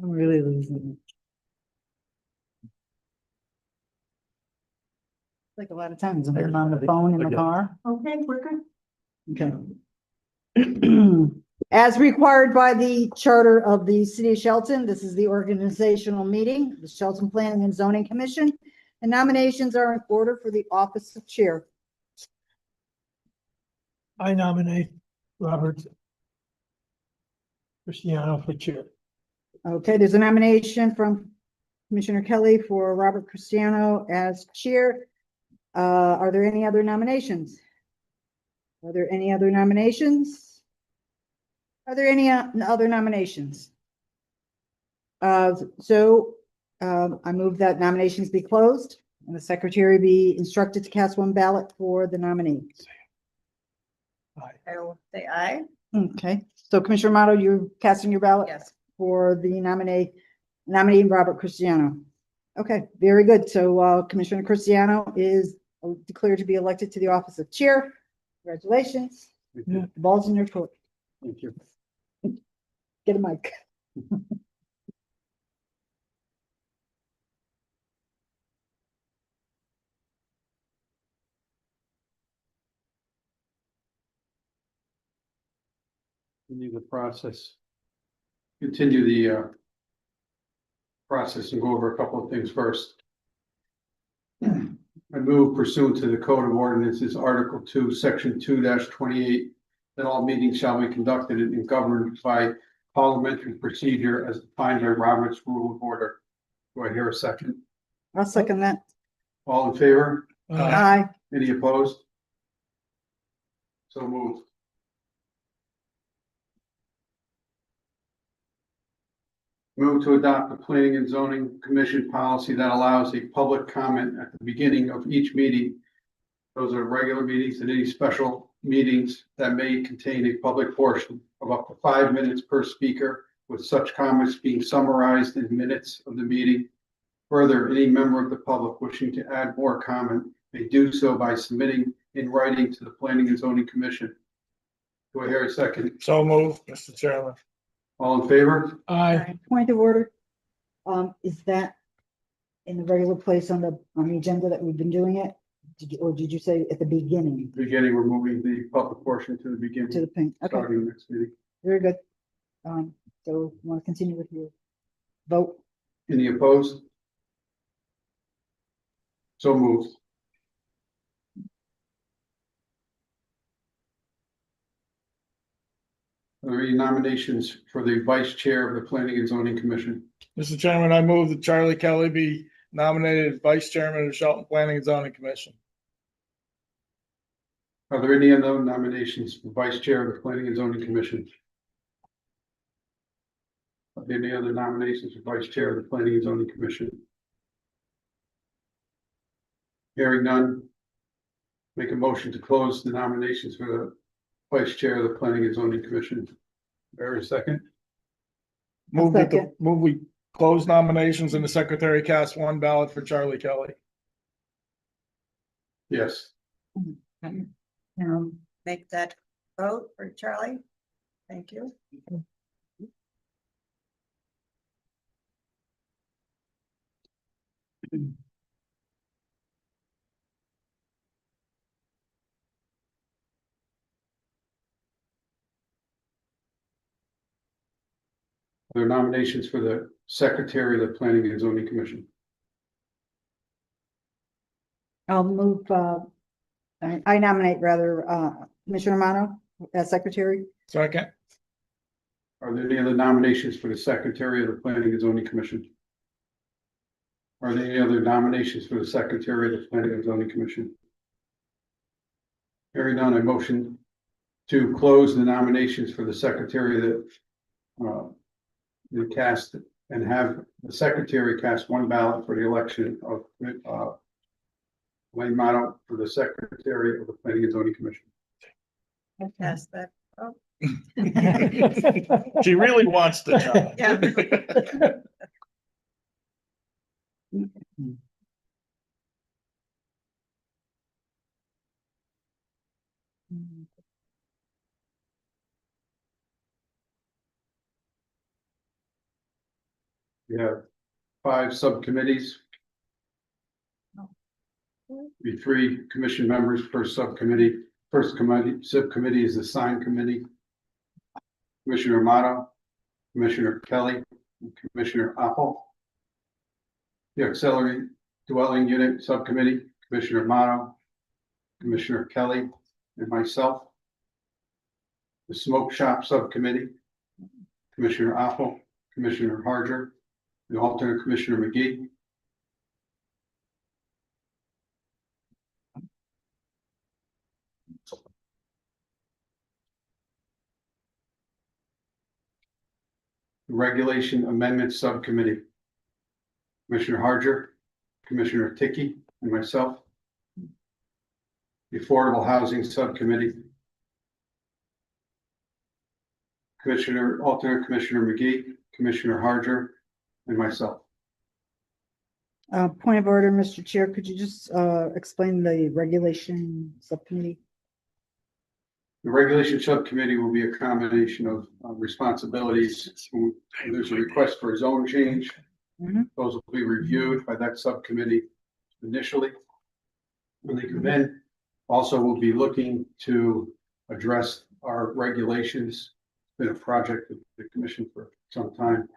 I'm really losing it. Like a lot of times I'm on the phone in the car. Okay, we're good. Okay. As required by the charter of the city of Shelton, this is the organizational meeting, the Shelton Planning and Zoning Commission. And nominations are in order for the office of chair. I nominate Robert Cristiano for chair. Okay, there's a nomination from Commissioner Kelly for Robert Cristiano as chair. Are there any other nominations? Are there any other nominations? Are there any other nominations? I move that nominations be closed and the secretary be instructed to cast one ballot for the nominee. I will say aye. Okay, so Commissioner Amato, you're casting your ballot? Yes. For the nominee Robert Cristiano. Okay, very good. So Commissioner Cristiano is declared to be elected to the office of chair. Congratulations. The ball's in your court. Thank you. Get a mic. Continue the process. Continue the process and go over a couple of things first. I move pursuant to the Code of Ordinances, Article 2, Section 2-28, that all meetings shall be conducted and governed by parliamentary procedure as defined by Robert's Rule of Order. Do I hear a second? I'll second that. All in favor? Aye. Any opposed? So moved. Move to adopt the Planning and Zoning Commission policy that allows a public comment at the beginning of each meeting. Those are regular meetings and any special meetings that may contain a public portion of up to 5 minutes per speaker, with such comments being summarized in minutes of the meeting. Further, any member of the public wishing to add more comment may do so by submitting in writing to the Planning and Zoning Commission. Do I hear a second? So moved, Mr. Chairman. All in favor? Aye. Point of order. Is that in the regular place on the agenda that we've been doing it? Did you say at the beginning Beginning, we're moving the public portion to the beginning. to the pink? Okay, Starting next meeting. very good. So want to continue with your vote? Any opposed? So moved. Are there any nominations for the vice chair of the Planning and Zoning Commission? Mr. Chairman, I move that Charlie Kelly be nominated as Vice Chairman of the Shelton Planning and Zoning Commission. Are there any other nominations for vice chair of the Planning and Zoning Commission? Are there any other nominations for vice chair of the Planning and Zoning Commission? Hearing none. Make a motion to close the nominations for the vice chair of the Planning and Zoning Commission. Very second. Move second. we close nominations and the secretary cast one ballot for Charlie Kelly. Yes. Make that vote for Charlie. Thank you. Are there nominations for the secretary of the Planning and Zoning Commission? I'll move, I nominate rather, Commissioner Amato as secretary. Second. Are there any other nominations for the secretary of the Planning and Zoning Commission? Are there any other nominations for the secretary of the Planning and Zoning Commission? Hearing none, I motion to close the nominations for the secretary that the cast and have the secretary cast one ballot for the election of Wayne Motto for the secretary of the Planning and Zoning Commission. Pass that. Oh, She really wants to job. yeah. We have 5 subcommittees. Be 3 commission members per subcommittee. First subcommittee is the sign committee. Commissioner Amato, Commissioner Kelly, and Commissioner Apple. The auxiliary dwelling unit subcommittee, Commissioner Amato, Commissioner Kelly, and myself. The smoke shop subcommittee, Commissioner Apple, Commissioner Harger, and alternate Commissioner McGee. Regulation Amendment Subcommittee. Commissioner Harger, Commissioner Ticky, and myself. The Affordable Housing Subcommittee. Alternate Commissioner McGee, Commissioner Harger, and myself. Point of order, Mr. Chair, could you just explain the regulation subcommittee? The Regulation Subcommittee will be a combination of responsibilities. There's a request for a zone change. Mhm. Those will be reviewed by that subcommittee initially. When they come in, also we'll be looking to address our regulations. It's been a project of the commission for some time.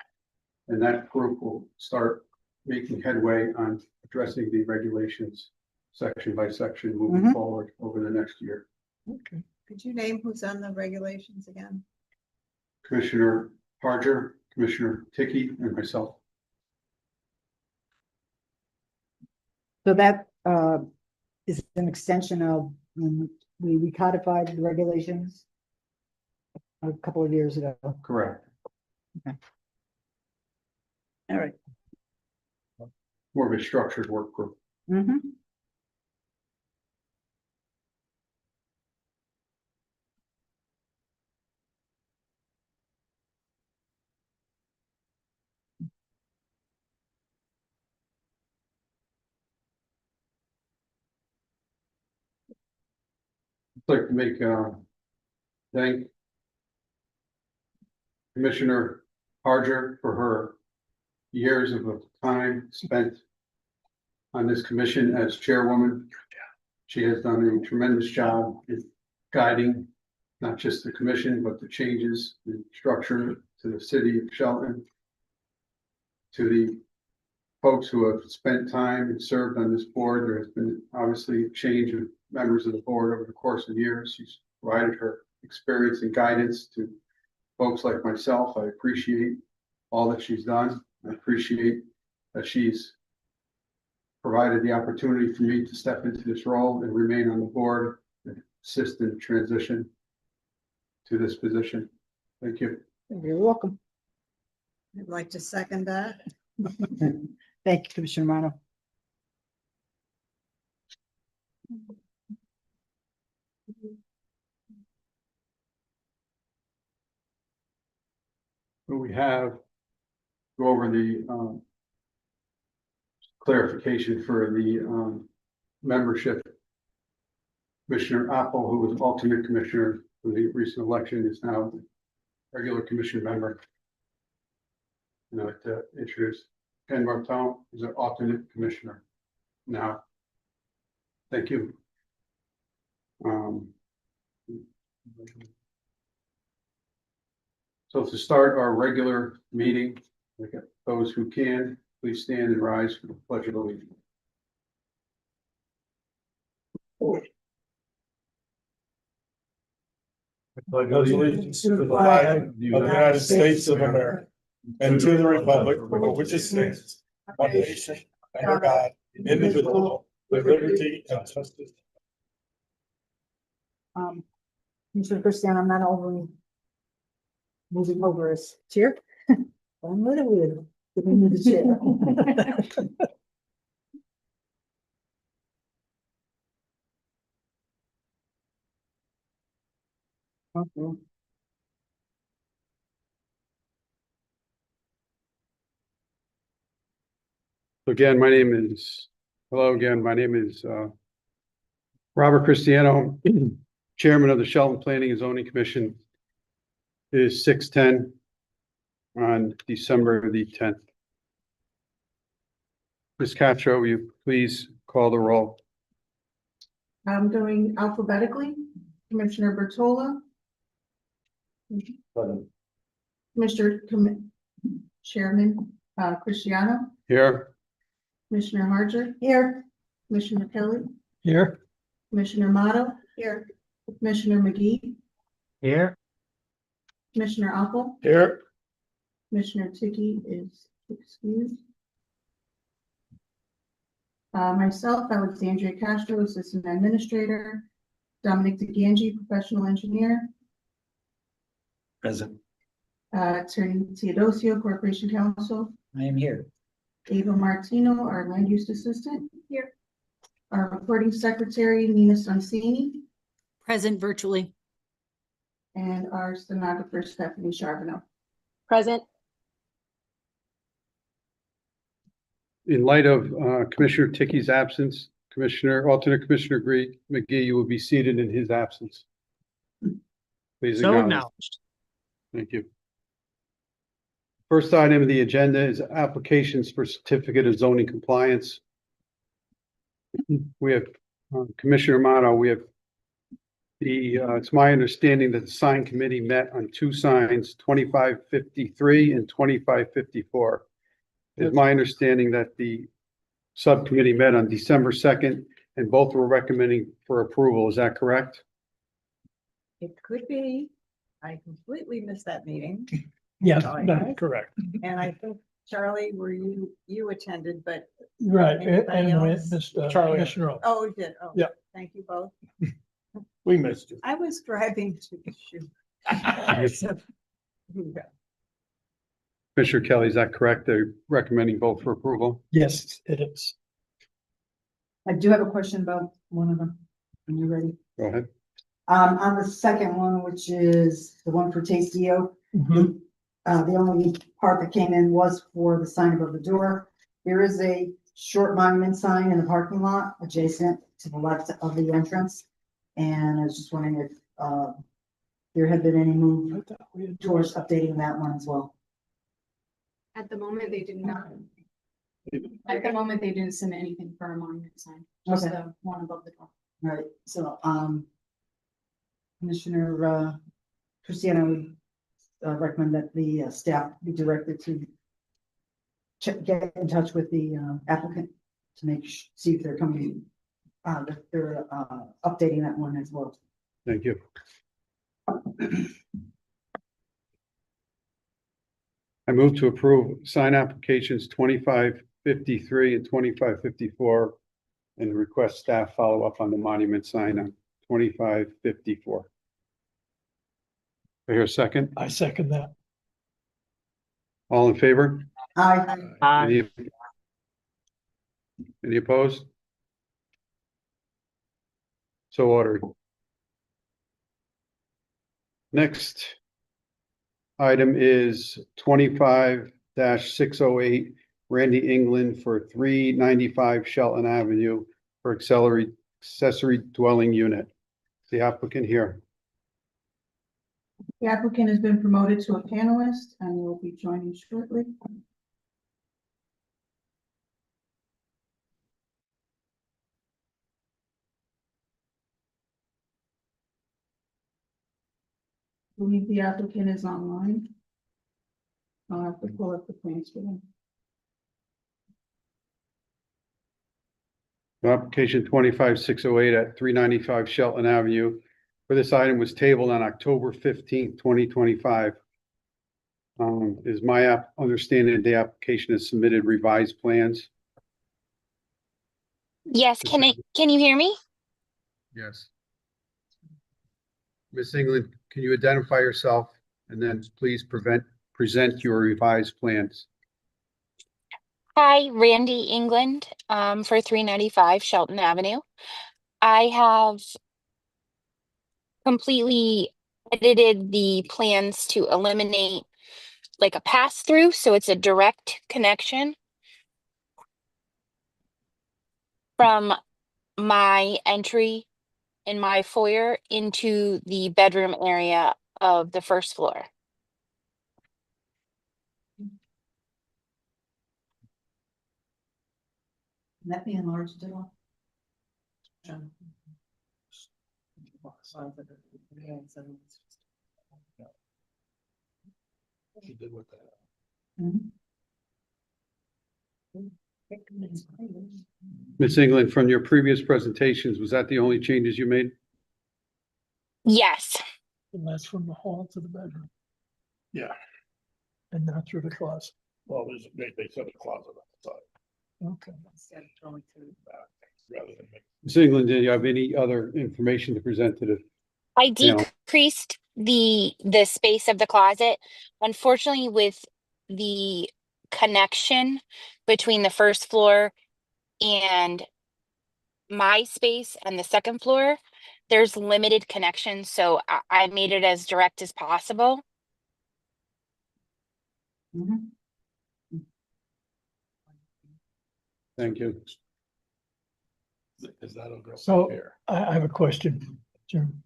And that group will start making headway on addressing the regulations section by section moving Mhm. forward over the next year. Okay. Could you name who's on the regulations again? Commissioner Harger, Commissioner Ticky, and myself. So that is an extension of when we recodified the regulations a couple of years ago. Correct. All right. More of a structured work group. Mhm. I'd like to make thank Commissioner Harger for her years of time spent on this commission as chairwoman. She has done a tremendous job in guiding not just the commission, but the changes in structure to the city of Shelton. To the folks who have spent time and served on this board, there has been obviously a change of members of the board over the course of years. She's provided her experience and guidance to folks like myself. I appreciate all that she's done. I appreciate that she's provided the opportunity for me to step into this role and remain on the board and assist in transition to this position. Thank you. You're welcome. I'd like to second that. Thank you, Commissioner Romano. We have go over the clarification for the membership. Commissioner Apple, who was alternate commissioner for the recent election, is now regular commission member. And I'd like to introduce Ken Martone, who's an alternate commissioner now. Thank you. So to start our regular meeting, those who can, please stand and rise for the pledge of allegiance. Pledge allegiance to the flag of the United States of America and to the republic for which it stands, one nation, under God, indivisible, with liberty and justice. Commissioner Christian, I'm not overly moving over as chair. I'm literally giving you the chair. Okay. Again, my name is Robert Cristiano, Chairman of the Shelton Planning and Zoning Commission. It is 6:10 on December the 10th. Ms. Castro, will you please call the roll? I'm going alphabetically. Commissioner Bertola, Chairman, Cristiano, Here? Commissioner Harger. Here. Commissioner Kelly, Here. Commissioner Motto. Here. Commissioner McGee, Here. Commissioner Apple, Here. Commissioner Tiki is excused. Myself, Alexandria Castro, Assistant Administrator, Dominic DeGangi, Professional Engineer, Present. Attorney Theodosio, Corporation Counsel, I am here. Ava Martino, our Land Use Assistant here. Our Recording Secretary, Nina Sonsini, Present virtually. and our stenographer, Stephanie Charbonneau. Present. In light of Commissioner Tickey's absence, Alternate Commissioner McGee, you will be seated in his absence. Please So acknowledge. acknowledged. Thank you. First item of the agenda is applications for certificate of zoning compliance. We have Commissioner Amato, we have it's my understanding that the sign committee met on two signs, 2553 and 2554. It's my understanding that the subcommittee met on December 2nd and both were recommending for approval. Is that correct? It could be. I completely missed that meeting. Yes, Oh, that's yeah. correct. And I think, Charlie, you attended, but, Right, Anybody and else? Mr. Charlie. Commissioner O. oh, we did. Oh, Yeah. Thank you both. We missed you. I was driving to the shoot. So, yeah. Commissioner Kelly, is that correct? They're recommending both for approval? Yes, it is. I do have a question about one of them. Are you ready? Go ahead. On the second one, which is the one for Tastio, Mhm. the only part that came in was for the sign above the door. There is a short monument sign in the parking lot adjacent to the left of the entrance. And I was just wondering if, there had been any move towards updating that one as well. At the moment, they did not. At the moment, they didn't submit anything for a monument sign, just Okay. the one above the door. All right, so, Commissioner, Christiana would recommend that the staff be directed to get in touch with the applicant to see if they're coming, that they're updating that one as well. Thank you. I move to approve sign applications 2553 and 2554 and request staff follow up on the monument sign on 2554. I hear a second. I second that. All in favor? Aye. Any any opposed? So ordered. Next item is 25-608 Randy England for 395 Shelton Avenue for accessory dwelling unit. The applicant here. The applicant has been promoted to a panelist and will be joining shortly. I believe the applicant is online. I'll have to pull up the plans for them. Application 25-608 at 395 Shelton Avenue. For this item was tabled on October 15th, 2025. Is my understanding the application has submitted revised plans? Yes, can you hear me? Yes. Ms. England, can you identify yourself and then please present your revised plans? Hi, Randy England, for 395 Shelton Avenue. I have completely edited the plans to eliminate like a pass through, so it's a direct connection from my entry in my foyer into the bedroom area of the first floor. That be enlarged at all? She did with that. Ms. England, from your previous presentations, was that the only changes you made? Yes, And that's from the hall to the bedroom Yeah, and not through the closet. well, they set a closet on the side Okay. rather than make. Ms. England, do you have any other information to present to the? I Yeah. decreased the space of the closet. Unfortunately, with the connection between the first floor and my space and the second floor, there's limited connection, so I made it as direct as possible. Mhm. Thank you. Is that a So- here? I have a question, Jim.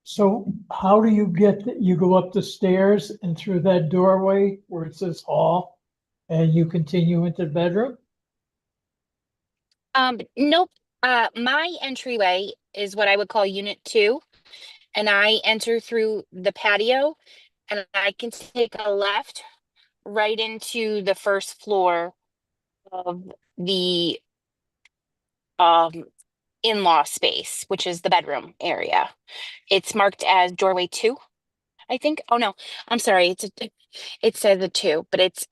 So how do you you go up the stairs and through that doorway where it says hall and you continue into the bedroom? Nope. My entryway is what I would call unit 2, and I enter through the patio, and I can take a left right into the first floor of the in-law space, which is the bedroom area. It's marked as doorway 2, I think. Oh no, I'm sorry. It says a 2, but it's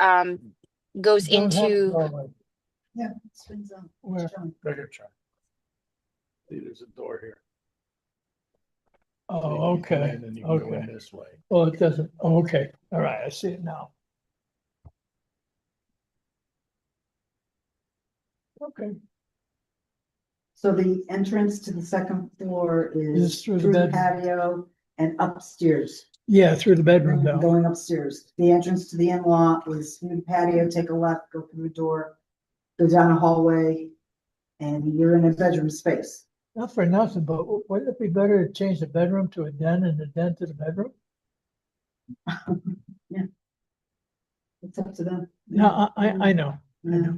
goes You don't have a into doorway. Yeah. Swings on. Where? Right here, Chuck. See, there's a door here. Oh, You come okay, in and you can go in okay. this way. Well, it doesn't, oh, okay, all right, I see it now. Okay, So the entrance to the second floor is Is through the through the bedroom. patio and upstairs. yeah, through the bedroom though. Going upstairs. The entrance to the in-law is through the patio, take a left, go through the door, go down a hallway, and you're in a bedroom space. Not for nothing, but wouldn't it be better to change the bedroom to a den and the den to the bedroom? It's up to them. No, I know. Yeah.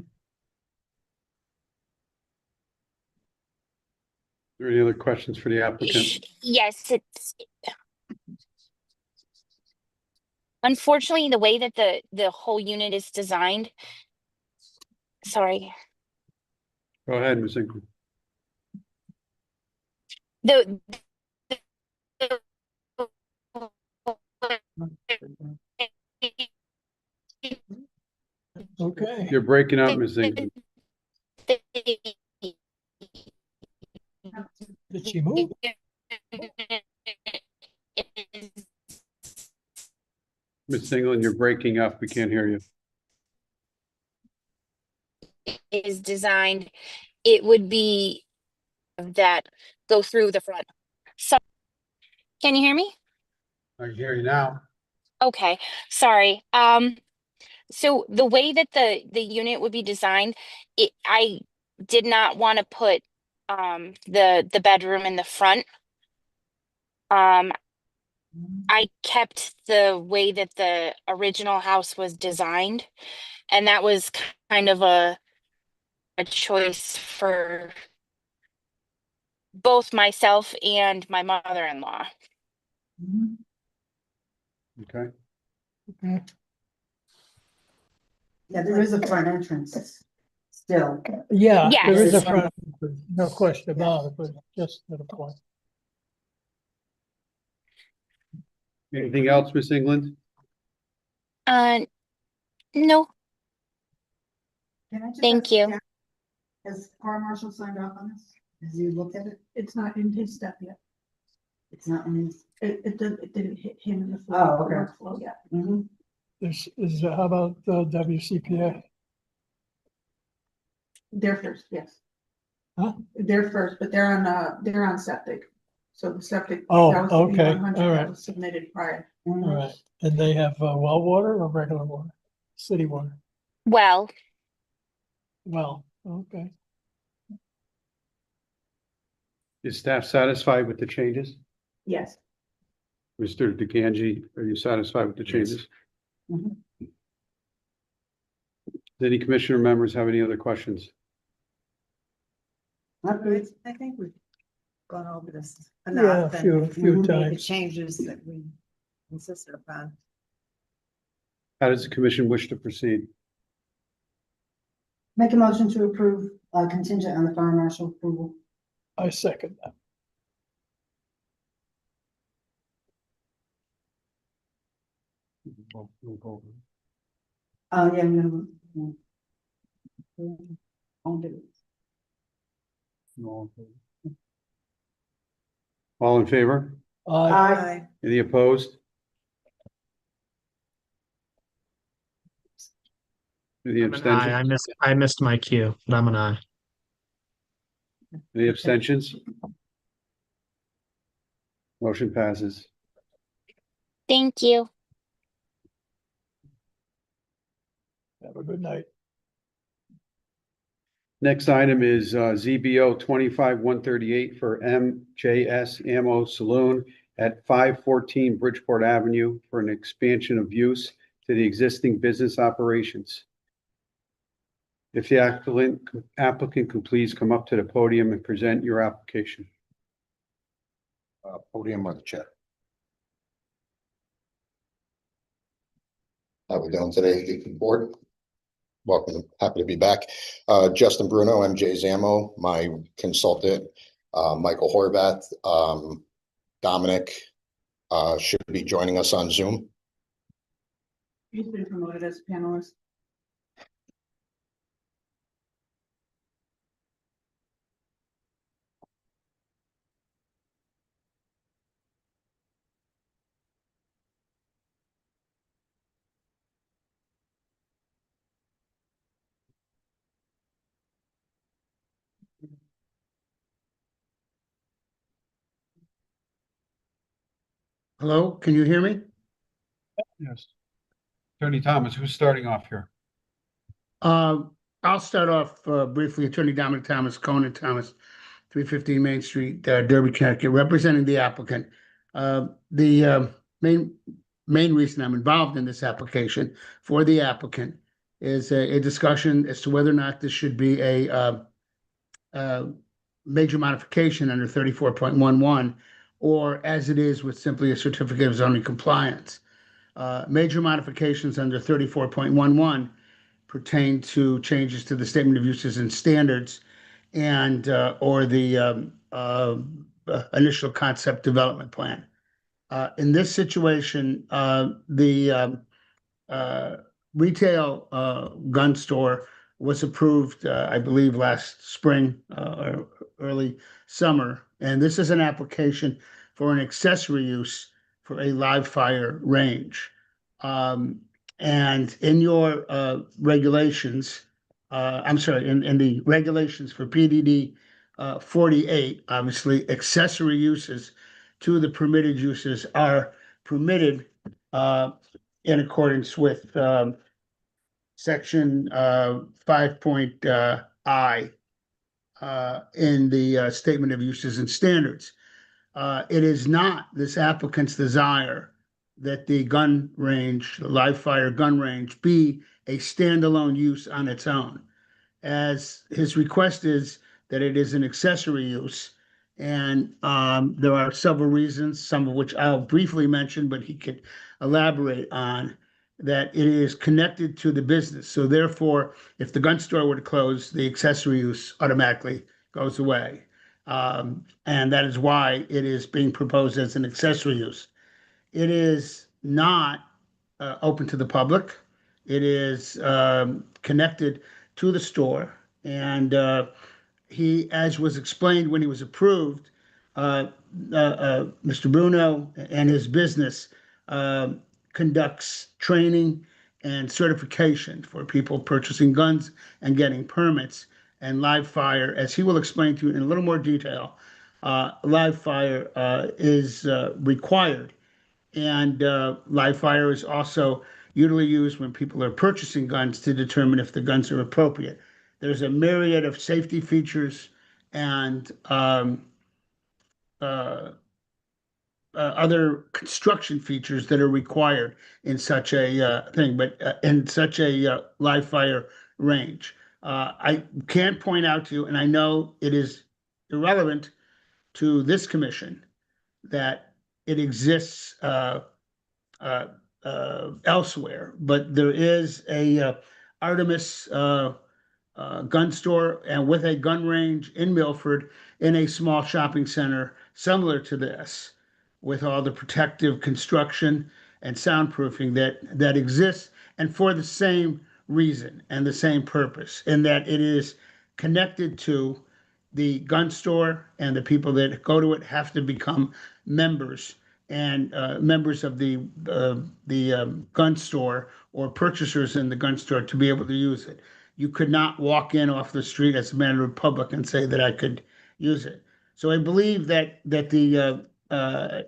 Are there any other questions for the applicant? yes, it's unfortunately the way that the whole unit is designed. Sorry. Go ahead, Ms. England. The Okay, You're breaking up, Ms. England. did she move? Ms. England, you're breaking up. We can't hear you. is designed, it would be that go through the front. So, can you hear me? I can hear you now. Okay, sorry. So the way that the unit would be designed, I did not want to put the bedroom in the front. I kept the way that the original house was designed, and that was kind of a choice for both myself and my mother-in-law. Mhm. Okay. Yeah, there is a front entrance still. Yeah, Yes. there is a front, no question about it, but just to the point. Anything else, Ms. England? No, Can I just thank ask you. Jack, has Fire Marshal signed off on this? Has he looked at it? It's not in his step yet. It's not in his. It didn't hit him in the Oh, okay. workflow yet. Mhm. How about the WCPA? They're first, yes. Huh? They're first, but they're on septic. So the septic. Oh, that was the okay, 100 all that right. was submitted prior. All right, and they have well water or regular water? City water? Well, Well, okay. Is staff satisfied with the changes? Yes. Mr. DeGangi, are you satisfied with the changes? Mhm. Does any commissioner members have any other questions? I I think we've gone over this Yeah, enough a few and made the times. changes that we insisted upon. How does the commission wish to proceed? Make a motion to approve, contingent on the fire marshal approval. I second that. Yeah, no. I'll do it. All in favor? Aye. Any opposed? Any I'm an aye. abstentions? I missed my cue, but I'm an aye. Any abstentions? Motion passes. Thank you. Have a good night. Next item is ZBO 25-138 for MJS Ammo Saloon at 514 Bridgeport Avenue for an expansion of use to the existing business operations. If the applicant could please come up to the podium and present your application. Podium or the chair? How we doing today, board? Welcome, happy to be back. Justin Bruno, MJ's Ammo, my consultant, Michael Horvath, Dominic should be joining us on Zoom. He's been promoted as a panelist. Hello, can you hear me? Yes. Attorney Thomas, who's starting off here? I'll start off briefly. Attorney Dominic Thomas, Conan Thomas, 315 Main Street, Derby, Connecticut, representing the applicant. The main reason I'm involved in this application for the applicant is a discussion as to whether or not this should be a major modification under 34.11, or as it is with simply a certificate of zoning compliance. Major modifications under 34.11 pertain to changes to the statement of uses and standards and or the initial concept development plan. In this situation, the retail gun store was approved, I believe, last spring or early summer. And this is an application for an accessory use for a live fire range. And in your regulations, I'm sorry, in the regulations for PDD 48, obviously, accessory uses to the permitted uses are permitted in accordance with section 5.I in the statement of uses and standards. It is not this applicant's desire that the gun range, the live fire gun range, be a standalone use on its own, as his request is that it is an accessory use. And there are several reasons, some of which I'll briefly mention, but he could elaborate on, that it is connected to the business. So therefore, if the gun store were to close, the accessory use automatically goes away. And that is why it is being proposed as an accessory use. It is not open to the public. It is connected to the store. And he, as was explained when he was approved, Mr. Bruno and his business conducts training and certification for people purchasing guns and getting permits. And live fire, as he will explain to you in a little more detail, live fire is required. And live fire is also usually used when people are purchasing guns to determine if the guns are appropriate. There's a myriad of safety features and other construction features that are required in such a thing, but in such a live fire range. I can't point out to you, and I know it is irrelevant to this commission, that it exists elsewhere, but there is a Artemis gun store and with a gun range in Milford in a small shopping center similar to this, with all the protective construction and soundproofing that exists, and for the same reason and the same purpose, in that it is connected to the gun store, and the people that go to it have to become members and members of the gun store or purchasers in the gun store to be able to use it. You could not walk in off the street as a matter of public and say that I could use it. So I believe that the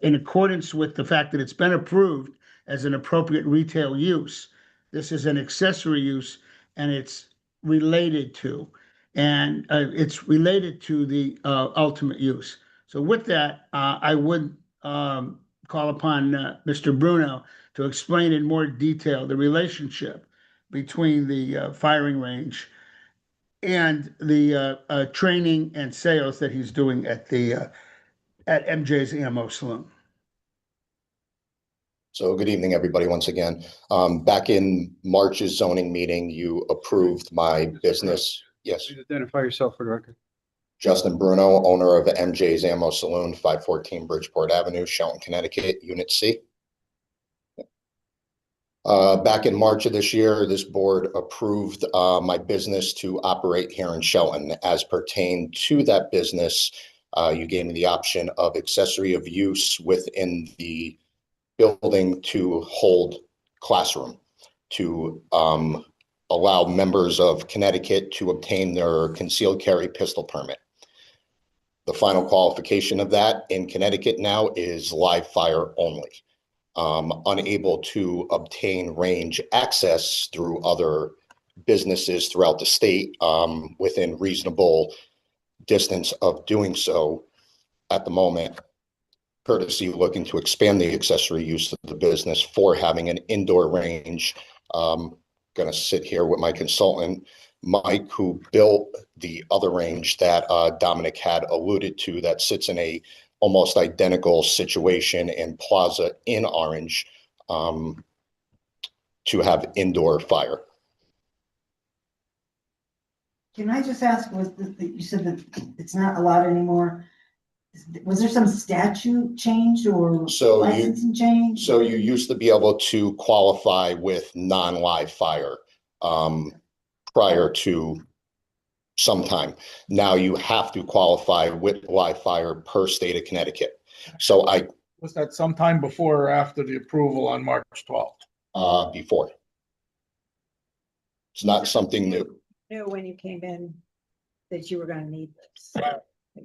in accordance with the fact that it's been approved as an appropriate retail use, this is an accessory use, and it's related to the ultimate use. So with that, I would call upon Mr. Bruno to explain in more detail the relationship between the firing range and the training and sales that he's doing at MJ's Ammo Saloon. So good evening, everybody, once again. Back in March's zoning meeting, you approved my business. Yes, Please identify yourself for the record. Justin Bruno, owner of MJ's Ammo Saloon, 514 Bridgeport Avenue, Shelton, Connecticut, Unit C. Back in March of this year, this board approved my business to operate here in Shelton. As pertained to that business, you gave me the option of accessory of use within the building to hold classroom, to allow members of Connecticut to obtain their concealed carry pistol permit. The final qualification of that in Connecticut now is live fire only. Unable to obtain range access through other businesses throughout the state within reasonable distance of doing so at the moment. Courtesy looking to expand the accessory use of the business for having an indoor range. Going to sit here with my consultant, Mike, who built the other range that Dominic had alluded to, that sits in a almost identical situation in Plaza in Orange, to have indoor fire. Can I just ask, you said that it's not allowed anymore? Was there some statute change or licensing change? So you used to be able to qualify with non-live fire prior to some time. Now you have to qualify with live fire per state of Connecticut. So Was that sometime before or after the approval on March 12th? Before. It's not something new. Knew when you came in that you were gonna need this.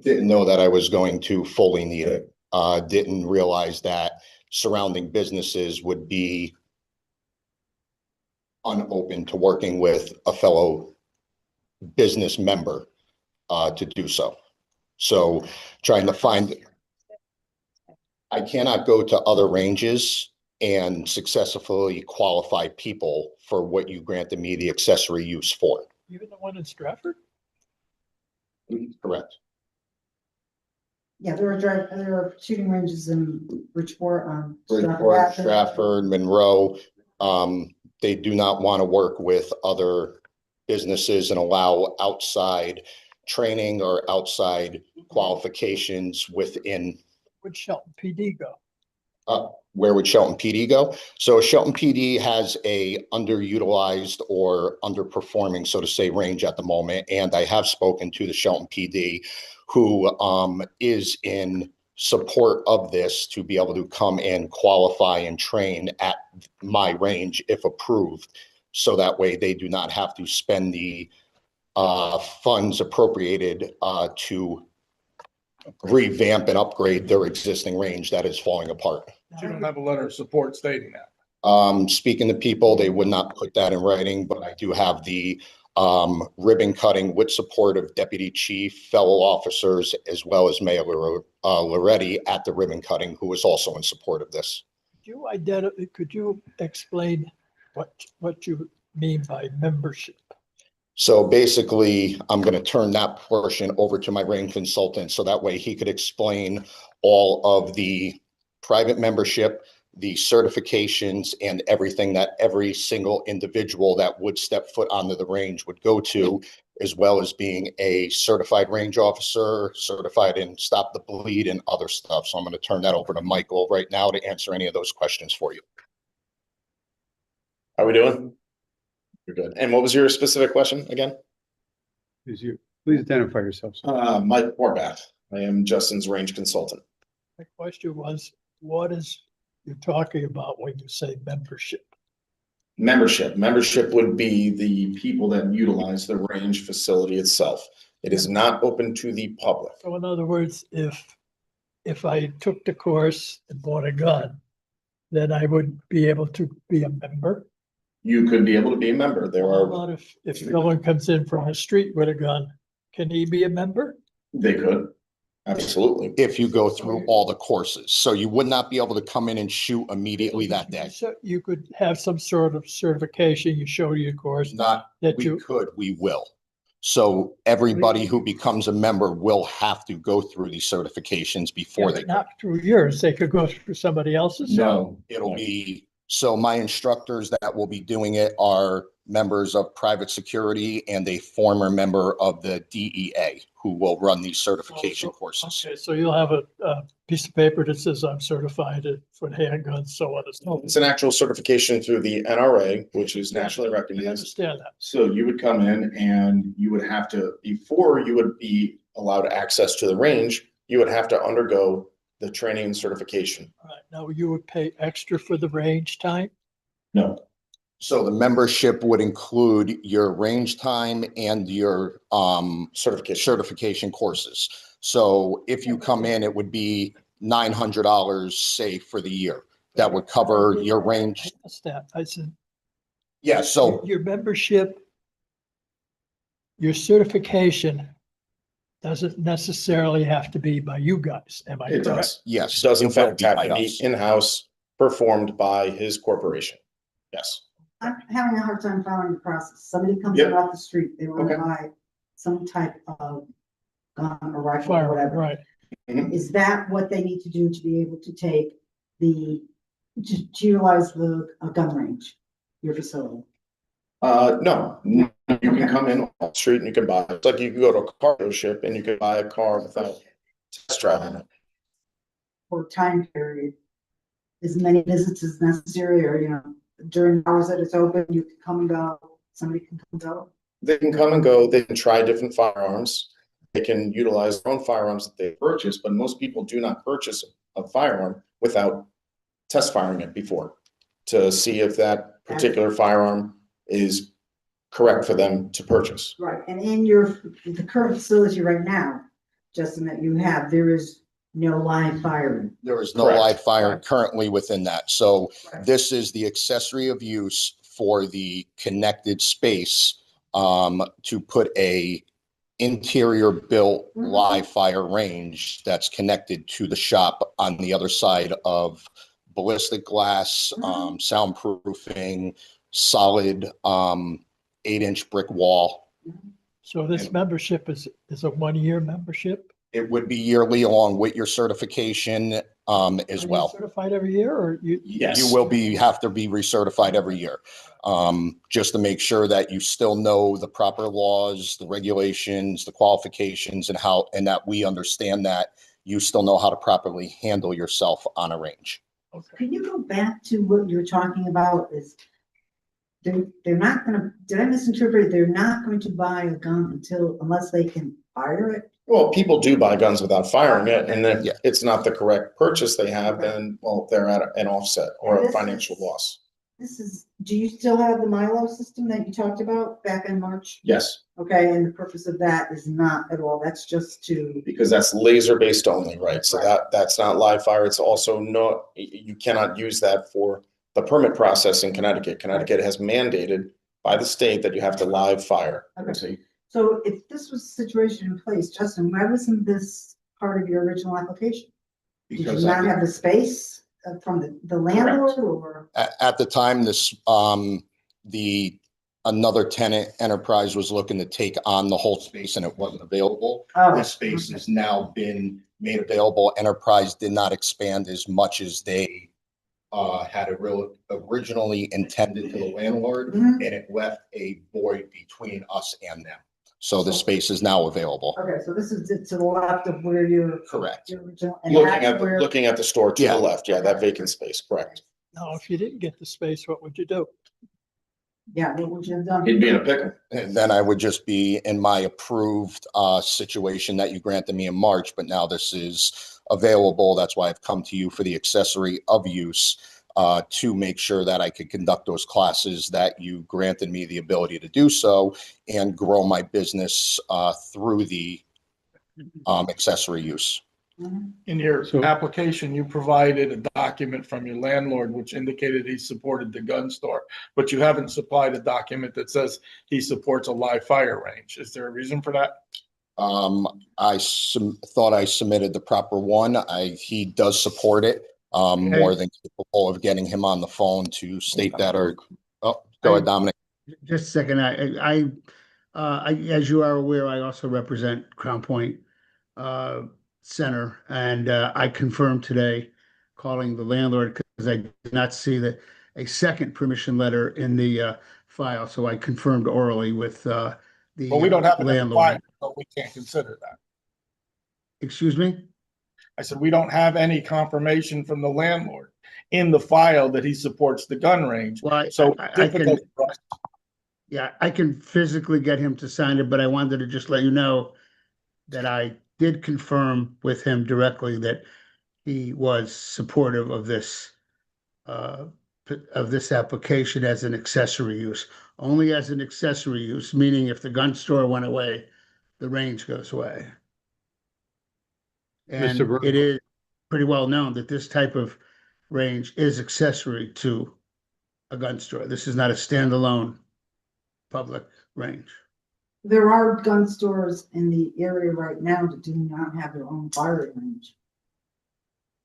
Didn't know that I was going to fully need it. Didn't realize that surrounding businesses would be unopen to working with a fellow business member to do so. So trying to find, I cannot go to other ranges and successfully qualify people for what you granted me the accessory use for. Even the one in Stratford? Correct. Yeah, there are shooting ranges in Bridgeport, Bridgeport, Stratford, Monroe. They do not want to work with other businesses and allow outside training or outside qualifications within. Where'd Shelton PD go? Where would Shelton PD go? So Shelton PD has a underutilized or underperforming, so to say, range at the moment. And I have spoken to the Shelton PD, who is in support of this to be able to come and qualify and train at my range if approved. So that way they do not have to spend the funds appropriated to revamp and upgrade their existing range that is falling apart. You don't have a letter of support stating that. Speaking to people, they would not put that in writing, but I do have the ribbon cutting with support of Deputy Chief, fellow officers, as well as Mayor Loretti at the ribbon cutting, who was also in support of this. Could you explain what you mean by membership? So basically, I'm going to turn that portion over to my range consultant, so that way he could explain all of the private membership, the certifications, and everything that every single individual that would step foot onto the range would go to, as well as being a certified range officer, certified in stop the bleed and other stuff. So I'm going to turn that over to Michael right now to answer any of those questions for you. How are we doing? You're good. And what was your specific question again? Please identify yourself. Sir. Mike Horvath. I am Justin's range consultant. My question was, what is you're talking about when you say membership? Membership would be the people that utilize the range facility itself. It is not open to the public. So in other words, if I took the course and bought a gun, then I would be able to be a member? You could be able to be a member. There How are, about if someone comes in from the street with a gun, can he be a member? they could, absolutely. If you go through all the courses, so you would not be able to come in and shoot immediately that day. So you could have some sort of certification, you show your course. Not, that we you could, we will. So everybody who becomes a member will have to go through these certifications before they. not through yours, they could go through somebody else's. No, It'll be, so my instructors that will be doing it are members of private security and a former member of the DEA who will run these certification courses. Okay, so you'll have a piece of paper that says I'm certified for handguns, so on and so forth. it's an actual certification through the NRA, which is nationally I recognized. understand that. So you would come in and you would have to, before you would be allowed access to the range, you would have to undergo the training and certification. All right, now you would pay extra for the range time? No, So the membership would include your range time and your certification courses. So if you come in, it would be $900, say, for the year. That would cover your range. I said, Yeah, so your membership, your certification doesn't necessarily have to be by you guys, am I it correct? does. yes. It does in it will fact be have by to be us. in-house, performed by his corporation. Yes. I'm having a hard time following the process. Somebody comes Yep. in off the street, they want to Okay. buy some type of gun or rifle Fire, or whatever. right. Is that what they need to do to be able to take to utilize a gun range, your facility? No, you can come in on the street and you can buy, it's like you can go to a car dealership and you can buy a car without test driving it. For time period? As many visits as necessary, or, during hours that it's open, you can come and go, somebody can come and go? They can come and go, they can try different firearms. They can utilize their own firearms that they purchase, but most people do not purchase a firearm without test firing it before to see if that particular firearm is correct for them to purchase. Right, and in the current facility right now, Justin, that you have, there is no live firing. There is no Correct. live fire currently within that. So this is the accessory of use for the connected space to put a interior built live fire range that's connected to the shop on the other side of ballistic glass, soundproofing, solid 8-inch brick wall. So this membership is a 1-year membership? It would be yearly along with your certification as Are you well. certified every year, or you? Yes. You will have to be recertified every year, just to make sure that you still know the proper laws, the regulations, the qualifications, and that we understand that you still know how to properly handle yourself on a range. Okay. Can you go back to what you're talking about is they're not gonna, did I misinterpret? They're not going to buy a gun unless they can fire it? Well, people do buy guns without firing it, and then Yeah. it's not the correct purchase they have, then, well, they're at an offset or a This financial is- loss. Do you still have the Milo system that you talked about back in March? Yes, Okay, and the purpose of that is not at all, that's just to, because that's laser based only, right? So that's not live fire. It's also not, you cannot use that for the permit process in Connecticut. Connecticut has mandated by the state that you have to live fire. Okay. So if this was the situation in place, Justin, why wasn't this part of your original application? Did Because you I not did- have the space from the landlord or? At the time, this, the another tenant enterprise was looking to take on the whole space and it wasn't available. Oh. This space has now been made available. Enterprise did not expand as much as they had originally intended to the landlord, Mhm. and it left a void between us and them. So the space is now available. Okay, so this is to the left of where your. Correct. Your original. And Looking that's at, where- looking at the store to Yeah. the left, yeah, that vacant space, correct. Now, if you didn't get the space, what would you do? Yeah, what would you have done? He'd be in a pickle. And then I would just be in my approved situation that you granted me in March, but now this is available. That's why I've come to you for the accessory of use to make sure that I could conduct those classes that you granted me the ability to do so and grow my business through the accessory use. In your So- application, you provided a document from your landlord which indicated he supported the gun store, but you haven't supplied a document that says he supports a live fire range. Is there a reason for that? I thought I submitted the proper one. He does support it. More than capable of getting him on the phone to state that or, oh, go ahead, Dominic. Just a second, as you are aware, I also represent Crown Point Center, and I confirmed today, calling the landlord, because I did not see a second permission letter in the file, so I confirmed orally with the Well, we don't have it in the landlord. file, but we can't consider that. Excuse me? I said, we don't have any confirmation from the landlord in the file that he supports the gun range. Well, So I difficult can, for us. yeah, I can physically get him to sign it, but I wanted to just let you know that I did confirm with him directly that he was supportive of this application as an accessory use, only as an accessory use, meaning if the gun store went away, the range goes away. And Mr. Burke. it is pretty well known that this type of range is accessory to a gun store. This is not a standalone public range. There are gun stores in the area right now that do not have their own firing range.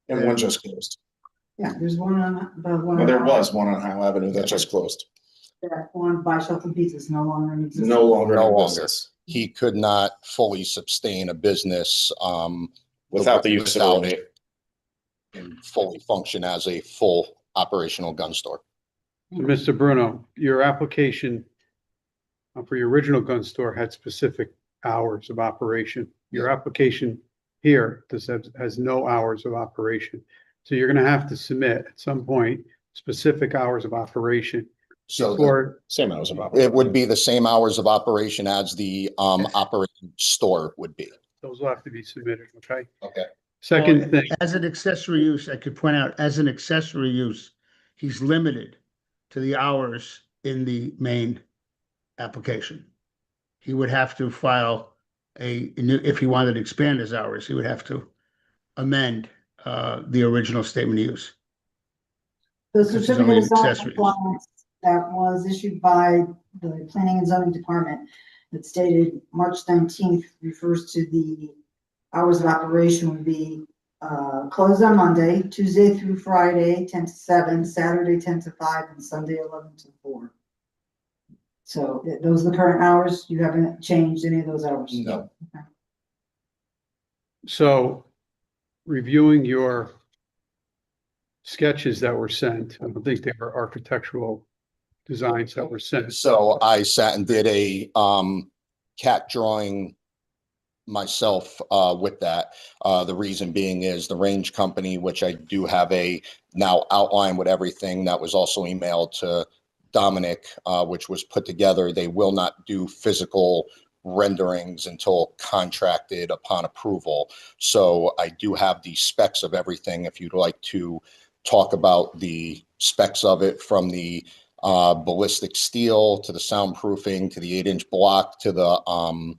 And one just closed. Yeah, there's one on, the one. Well, there was one on Howe Avenue that just closed. That one by Shelton Pizza is no longer in existence. No longer No in longer. business He could not fully sustain a business without the use of a without limit. and fully function as a full operational gun store. So, Mr. Bruno, your application for your original gun store had specific hours of operation. Your application here has no hours of operation. So you're going to have to submit at some point specific hours of operation. So Or Same hours of operation. it would be the same hours of operation as the operating store would be. those will have to be submitted, okay? Okay. Second Well, thing, as an accessory use, I could point out, as an accessory use, he's limited to the hours in the main application. He would have to file a new, if he wanted to expand his hours, he would have to amend the original statement of use. The This is certificate only of zoning accessories. compliance that was issued by the Planning and Zoning Department that stated March 19th refers to the hours of operation would be closed on Monday, Tuesday through Friday, 10 to 7, Saturday, 10 to 5, and Sunday, 11 to 4. So those are the current hours. You haven't changed any of those hours? No. so reviewing your sketches that were sent, I don't think they were architectural designs that were sent. So I sat and did a cat drawing myself with that. The reason being is the range company, which I do have a now outline with everything that was also emailed to Dominic, which was put together. They will not do physical renderings until contracted upon approval. So I do have the specs of everything. If you'd like to talk about the specs of it, from the ballistic steel to the soundproofing to the 8-inch block to the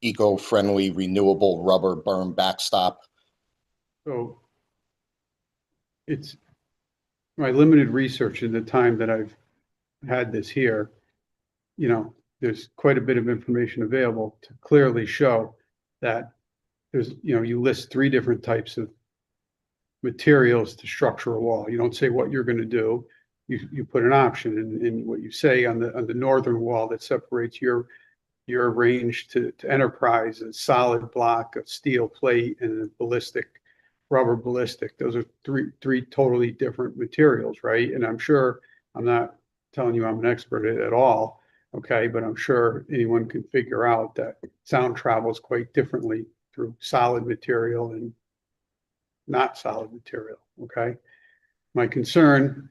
eco-friendly renewable rubber berm backstop. So it's my limited research in the time that I've had this here, you know, there's quite a bit of information available to clearly show that there's, you know, you list 3 different types of materials to structure a wall. You don't say what you're going to do. you put an option in what you say on the northern wall that separates your range to Enterprise, a solid block of steel plate and a rubber ballistic. Those are three totally different materials, right? And I'm sure, I'm not telling you I'm an expert at all, okay, but I'm sure anyone can figure out that sound travels quite differently through solid material and not solid material, okay? My concern,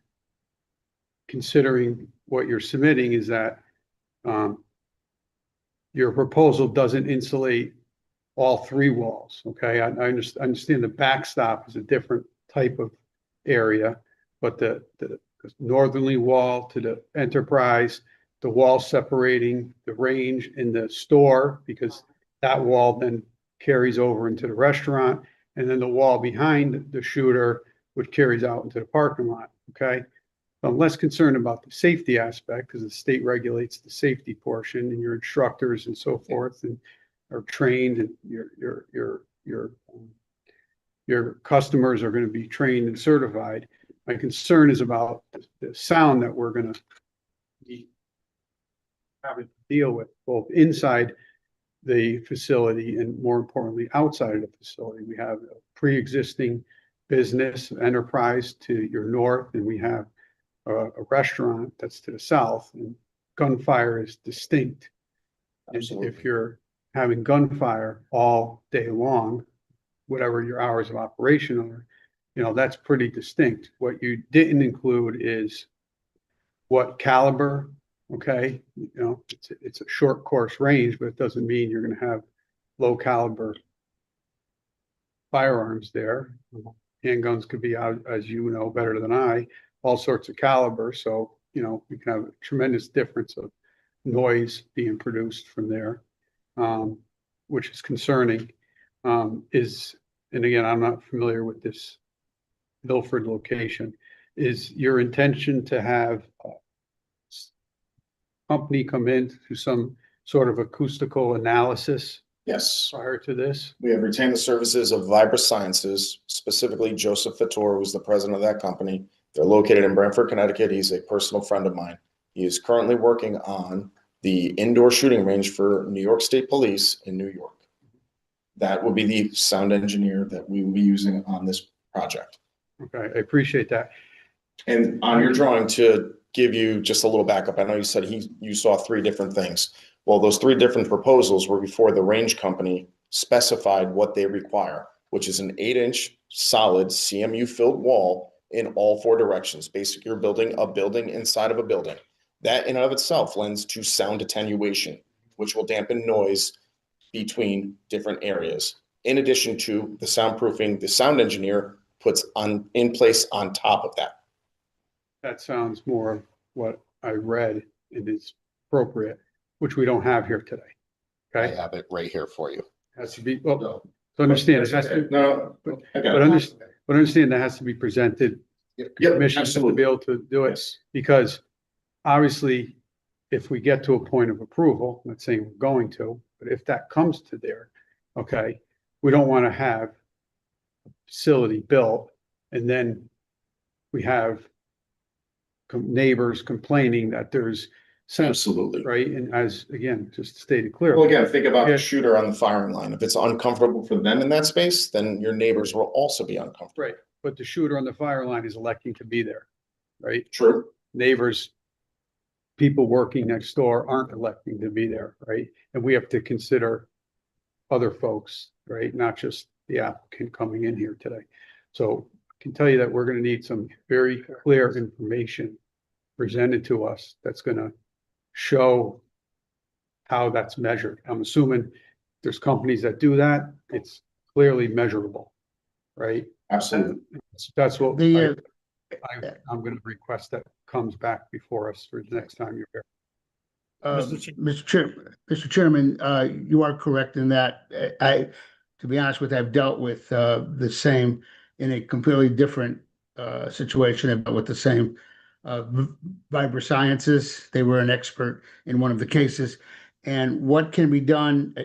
considering what you're submitting, is that your proposal doesn't insulate all three walls, okay? I understand the backstop is a different type of area, but the northerly wall to the Enterprise, the wall separating the range in the store, because that wall then carries over into the restaurant, and then the wall behind the shooter, which carries out into the parking lot, okay? I'm less concerned about the safety aspect because the state regulates the safety portion, and your instructors and so forth and are trained, and your customers are going to be trained and certified. My concern is about the sound that we're going to be having to deal with, both inside the facility and, more importantly, outside of the facility. We have a pre-existing business Enterprise to your north, and we have a restaurant that's to the south, and gunfire is distinct. Absolutely. And if you're having gunfire all day long, whatever your hours of operation are, that's pretty distinct. What you didn't include is what caliber, okay? It's a short course range, but it doesn't mean you're going to have low caliber firearms there. Handguns could be, as you know better than I, all sorts of caliber. So, you can have a tremendous difference of noise being produced from there, which is concerning. And again, I'm not familiar with this Milford location. Is your intention to have a company come in to do some sort of acoustical analysis Yes. prior to this? We have retained the services of Vibra Sciences, specifically Joseph Fattor, who's the president of that company. They're located in Brantford, Connecticut. He's a personal friend of mine. He is currently working on the indoor shooting range for New York State Police in New York. That will be the sound engineer that we will be using on this project. Okay, I appreciate that. And on your drawing, to give you just a little backup, I know you said you saw three different things. Well, those three different proposals were before the range company specified what they require, which is an 8-inch solid CMU filled wall in all four directions. Basically, you're building a building inside of a building. That in and of itself lends to sound attenuation, which will dampen noise between different areas. In addition to the soundproofing, the sound engineer puts in place on top of that. That sounds more what I read and is appropriate, which we don't have here today. I Okay, have it right here for you. has to be, well, to understand, it has to, No, but understand that has to be presented. Yep, Commission has to absolutely. be able to do it, Yes. because obviously, if we get to a point of approval, I'm not saying we're going to, but if that comes to there, okay, we don't want to have a facility built and then we have neighbors complaining that there's sound, Absolutely. right? And as, again, just stated clearly. Well, again, think about Yeah. the shooter on the firing line. If it's uncomfortable for them in that space, then your neighbors will also be uncomfortable. Right, but the shooter on the fire line is electing to be there, right? True. Neighbors, people working next door aren't electing to be there, right? And we have to consider other folks, right? Not just the applicant coming in here today. So I can tell you that we're going to need some very clear information presented to us that's going to show how that's measured. I'm assuming there's companies that do that. It's clearly measurable, right? Absolutely. That's what The, I'm going to request that comes back before us for the next time you're here. Mr. Chairman, you are correct in that. To be honest with you, I've dealt with the same in a completely different situation. I've dealt with the same Vibra Sciences. They were an expert in one of the cases. And what can be done,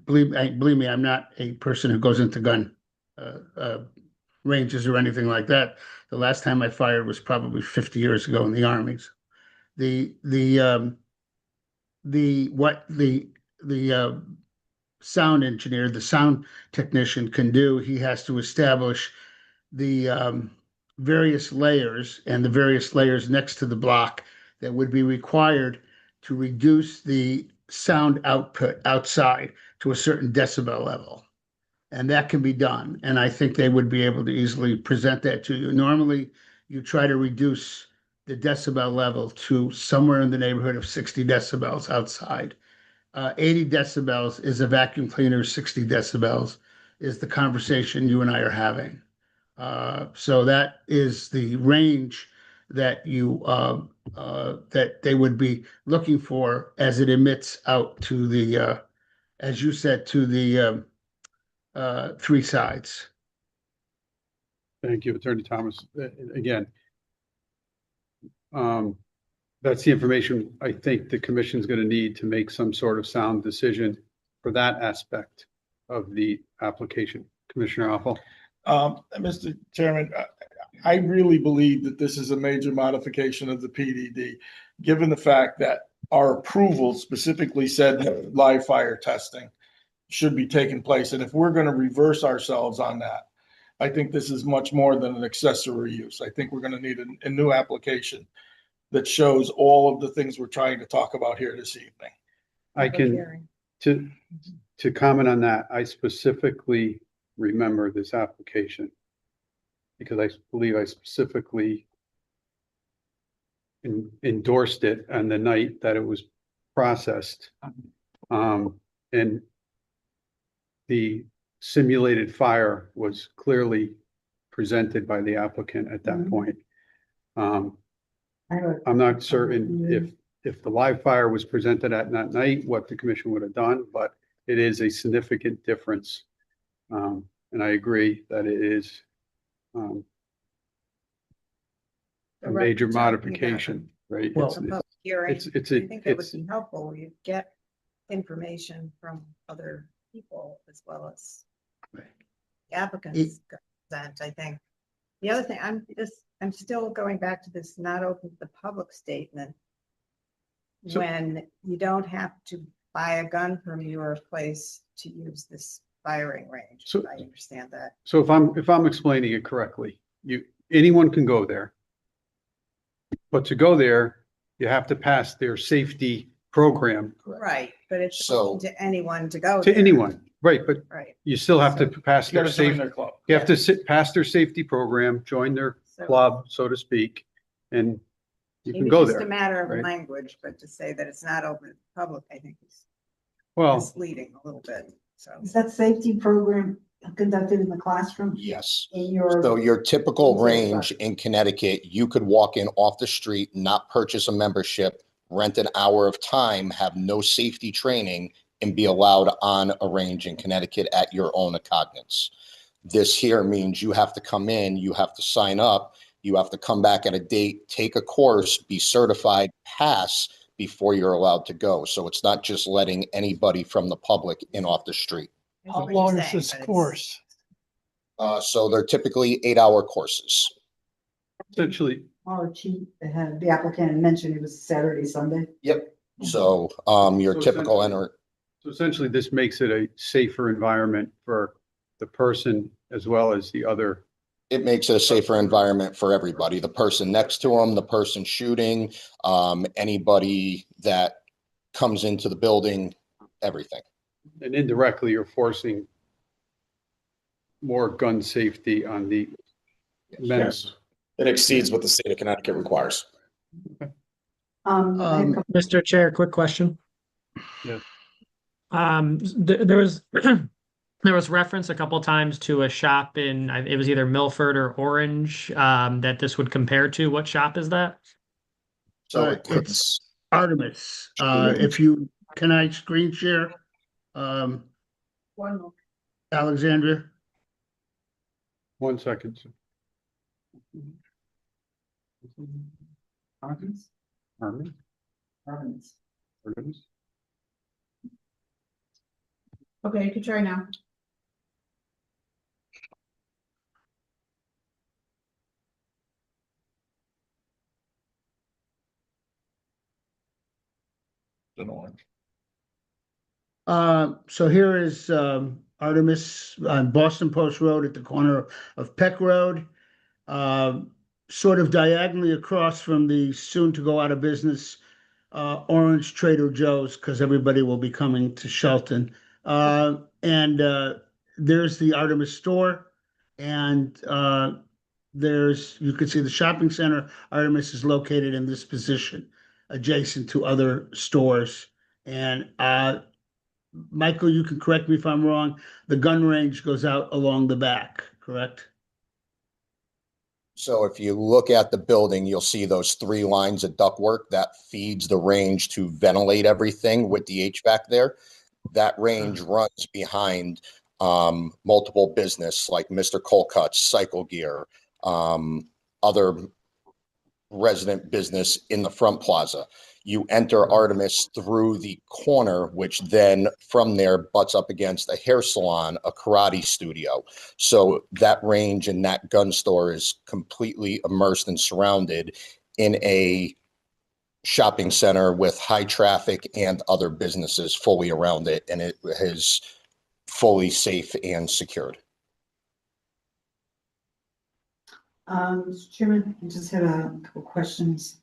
believe me, I'm not a person who goes into gun ranges or anything like that. The last time I fired was probably 50 years ago in the armies. The sound engineer, the sound technician can do, he has to establish the various layers and the various layers next to the block that would be required to reduce the sound output outside to a certain decibel level. And that can be done. And I think they would be able to easily present that to you. Normally, you try to reduce the decibel level to somewhere in the neighborhood of 60 decibels outside. 80 decibels is a vacuum cleaner, 60 decibels is the conversation you and I are having. So that is the range that that they would be looking for as it emits out to the, as you said, to the three sides. Thank you, Attorney Thomas. Again, that's the information I think the commission's going to need to make some sort of sound decision for that aspect of the application. Commissioner Apple. Mr. Chairman, I really believe that this is a major modification of the PDD, given the fact that our approval specifically said that live fire testing should be taking place. And if we're going to reverse ourselves on that, I think this is much more than an accessory use. I think we're going to need a new application that shows all of the things we're trying to talk about here this evening. I can, to comment on that, I specifically remember this application because I believe I specifically endorsed it on the night that it was processed. And the simulated fire was clearly presented by the applicant at that point. I'm not certain if the live fire was presented at that night, what the commission would have done, but it is a significant difference. And I agree that it is a major modification, right? Well, A public hearing. It's I think it would it's be helpful. You get information from other people as well as applicants present, I think. The other thing, I'm still going back to this not open to the public statement. So- When you don't have to buy a gun from your place to use this firing range. So- I understand that. So if I'm explaining it correctly, anyone can go there. But to go there, you have to pass their safety program Right, but it's So- open to anyone to go to there. anyone, right? But Right. you still have to pass You their gotta join safety. their club. You have to pass their safety program, join their So club, so to speak, and you can maybe go just a there. matter of right? language, but to say that it's not open to the public, I think is Well, misleading a little bit, so. Is that safety program conducted in the classroom? Yes. In your, So your typical Inside range in Connecticut, you could walk in off the street, not purchase a membership, rent an hour of time, have no safety training, and be allowed on a range in Connecticut at your own cognizance. This here means you have to come in, you have to sign up, you have to come back at a date, take a course, be certified, pass before you're allowed to go. So it's not just letting anybody from the public in off the street. I see How what you're long is saying, this but it's- course? So they're typically 8-hour courses. essentially, our chief, had the applicant mentioned it was Saturday, Sunday. Yep. So your So typical essentially- so essentially this makes it a safer environment for the person as well as the other. it makes it a safer environment for everybody, the person next to them, the person shooting, anybody that comes into the building, everything. And indirectly, you're forcing more gun safety on the men. Yes. It exceeds what the state of Connecticut requires. I have a couple- Mr. Chair, quick question. Yeah. There was there was reference a couple times to a shop in it was either Milford or Orange that this would compare to. What shop is that? So It's Artemis. Can I screen share? One more. Alexandria? 1 second. sir. Artemis? Armin? Artemis. Artemis? Okay, you can try now. in orange. So here is Artemis on Boston Post Road at the corner of Peck Road. Sort of diagonally across from the soon to go out of business Orange Trader Joe's, because everybody will be coming to Shelton. And there's the Artemis store, and you can see the shopping center. Artemis is located in this position, adjacent to other stores. And Michael, you can correct me if I'm wrong, the gun range goes out along the back, correct? So if you look at the building, you'll see those 3 lines of ductwork that feeds the range to ventilate everything with the HVAC there. That range runs behind multiple business like Mr. Colcutt's, Cycle Gear, other resident business in the front plaza. You enter Artemis through the corner, which then from there butts up against a hair salon, a karate studio. So that range and that gun store is completely immersed and surrounded in a shopping center with high traffic and other businesses fully around it. And it is fully safe and secured. Mr. Chairman, I just had a couple questions.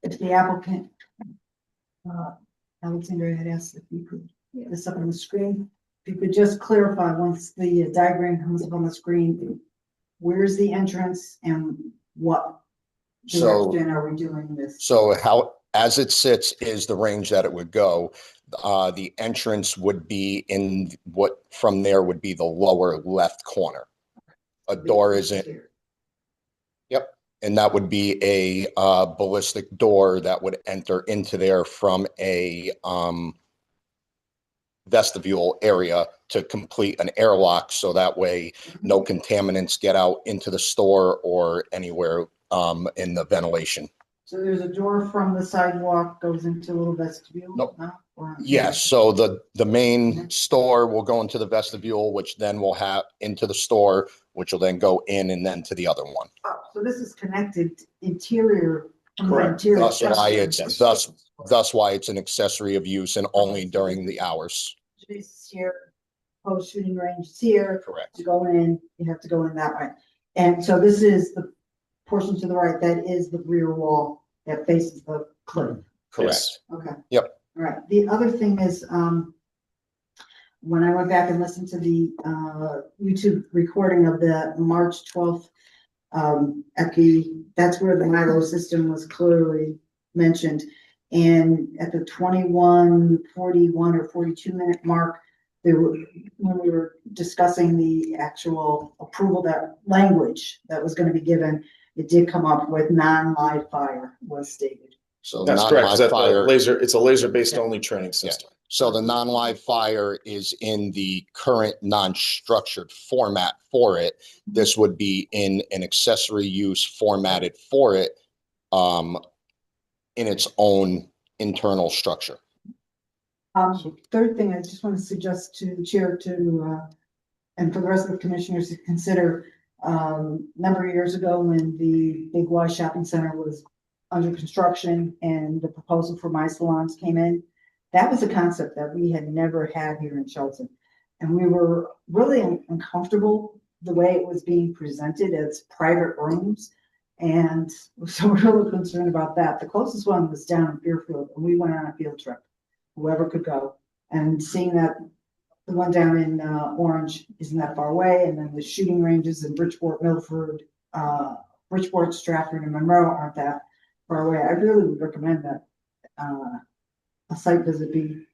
If the applicant, Alexander had asked if you could put this up on the screen, if you could just clarify once the diagram comes up on the screen, where's the entrance and what direction are we doing this? So how, as it sits, is the range that it would go. The entrance would be in what from there would be the lower left corner. A door isn't. Yep. And that would be a ballistic door that would enter into there from a vestibule area to complete an airlock. So that way no contaminants get out into the store or anywhere in the ventilation. So there's a door from the sidewalk goes into a little vestibule? Nope. No? Yes, so the main store will go into the vestibule, which then will have into the store, which will then go in and then to the other one. Oh, so this is connected interior. Correct. That's why thus why it's an accessory of use and only during the hours. Space here, post shooting range is here. Correct. To go in, you have to go in that way. And so this is the portion to the right, that is the rear wall that faces the cliff. Correct. Okay. Yep. All right. The other thing is, when I went back and listened to the YouTube recording of the March 12th, that's where the NILO system was clearly mentioned. And at the 21, 41 or 42 minute mark, when we were discussing the actual approval, that language that was going to be given, it did come up with non-live fire was stated. So That's correct. That's it's a laser-based only training system. So the non-live fire is in the current non-structured format for it. This would be in an accessory use formatted for it in its own internal structure. Third thing, I just want to suggest to the chair and for the rest of the commissioners to consider, a number of years ago when the Big Y Shopping Center was under construction and the proposal for my salons came in, that was a concept that we had never had here in Shelton. And we were really uncomfortable the way it was being presented as private rooms. And so we're really concerned about that. The closest one was down in Fairfield, and we went on a field trip, whoever could go. And seeing that the one down in Orange isn't that far away, and then the shooting ranges in Bridgeport, Milford, Bridgeport, Stratford, and Monroe aren't that far away. I really would recommend that a site visit be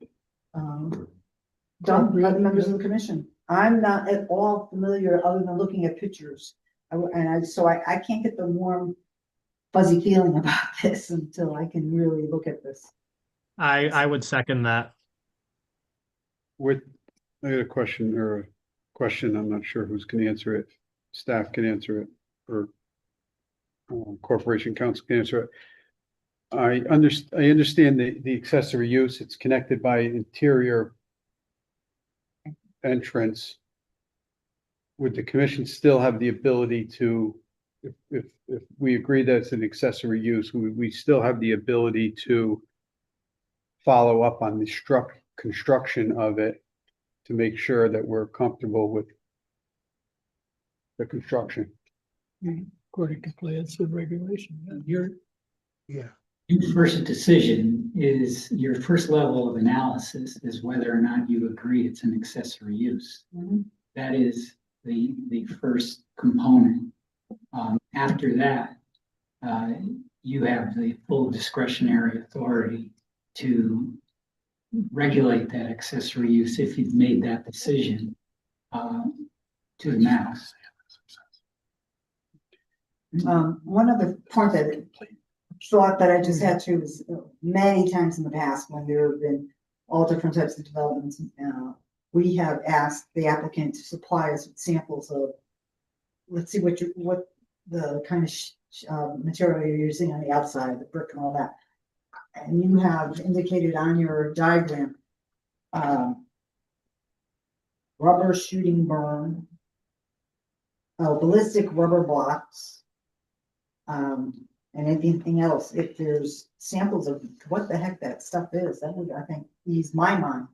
done by the members of the commission. I'm not at all familiar other than looking at pictures. So I can't get the warm, fuzzy feeling about this until I can really look at this. I would second that. I got a question I'm not sure who's going to answer it. Staff can answer it, or Corporation Counsel can answer it. I understand the accessory use. It's connected by interior entrance. Would the commission still have the ability to, if we agree that it's an accessory use, we still have the ability to follow up on the construction of it to make sure that we're comfortable with the construction. According to plans and regulation. Your, Yeah. your first decision is, your first level of analysis is whether or not you agree it's an accessory use. That is the first component. After that, you have the full discretionary authority to regulate that accessory use if you've made that decision to the max. One other point that thought that I just had to is many times in the past when there have been all different types of developments, we have asked the applicant to supply us with samples of, let's see what the kind of material you're using on the outside, the brick and all that. And you have indicated on your diagram, rubber shooting burn, ballistic rubber blocks, and anything else. If there's samples of what the heck that stuff is, that would, I think, ease my mind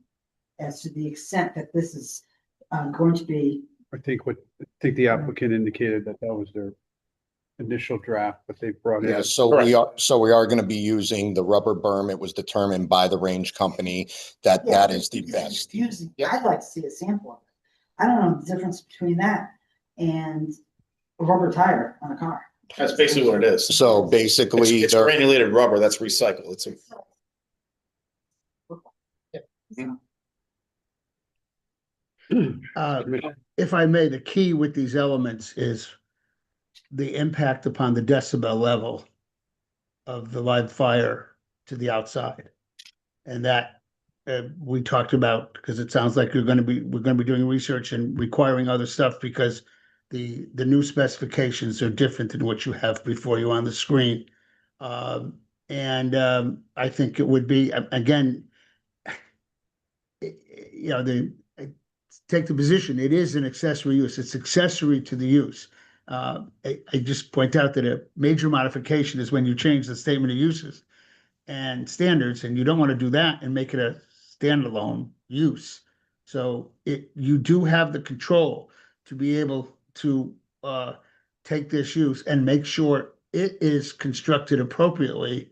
as to the extent that this is going to be. I think the applicant indicated that was their initial draft, but they brought in. Yeah, so we are going to be using the rubber berm. It was determined by the range company that that is the best. I'd like to see a sample of it. I don't know the difference between that and a rubber tire on a car. That's basically what it is. So basically, it's granulated rubber that's recycled. It's if I may, the key with these elements is the impact upon the decibel level of the live fire to the outside. And that we talked about, because it sounds like we're going to be doing research and requiring other stuff, because the new specifications are different than what you have before you on the screen. I think it would be, again, take the position, it is an accessory use. It's accessory to the use. I just point out that a major modification is when you change the statement of uses and standards, and you don't want to do that and make it a standalone use. So you do have the control to be able to take this use and make sure it is constructed appropriately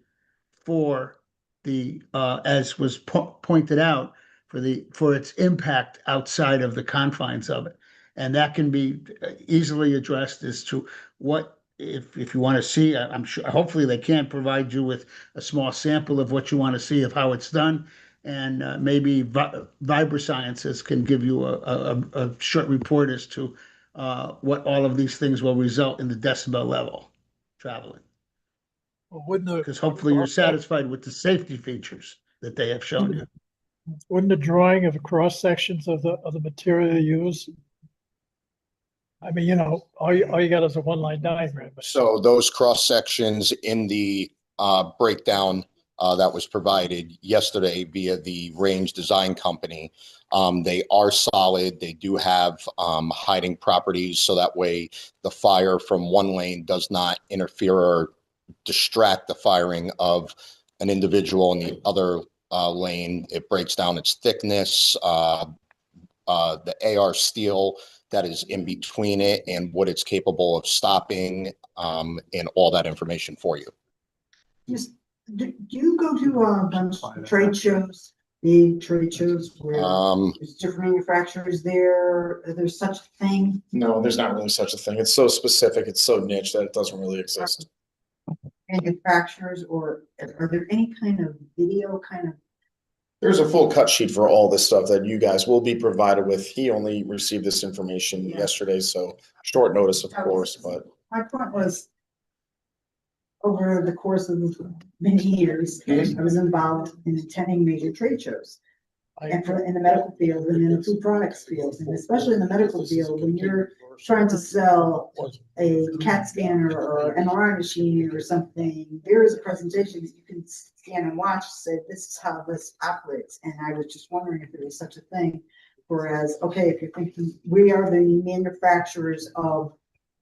for the, as was pointed out, for its impact outside of the confines of it. And that can be easily addressed as to what, if you want to see, I'm sure, hopefully they can provide you with a small sample of what you want to see of how it's done. And maybe Vibrosciences can give you a short report as to what all of these things will result in the decibel level traveling. Because hopefully you're satisfied with the safety features that they have shown you. Wouldn't the drawing of the cross sections of the material you use? I mean, all you got is a one-line diagram. So those cross sections in the breakdown that was provided yesterday via the Range Design Company, they are solid. They do have hiding properties, so that way the fire from one lane does not interfere or distract the firing of an individual in the other lane. It breaks down its thickness, the AR steel that is in between it, and what it's capable of stopping, and all that information for you. Yes. Do you go to trade shows, big trade shows where there's different manufacturers there? There's such a thing? No, there's not really such a thing. It's so specific, it's so niche that it doesn't really exist. Manufacturers, or are there any kind of video There's a full cut sheet for all this stuff that you guys will be provided with. He only received this information yesterday, so short notice, of course, but. My point was, over the course of many years, I was involved in attending major trade shows. And in the medical field and in the food products field, and especially in the medical field, when you're trying to sell a CAT scanner or MRI machine or something, there is a presentation that you can scan and watch, say, this is how this operates. And I was just wondering if there was such a thing. Whereas, okay, if you're thinking, we are the manufacturers of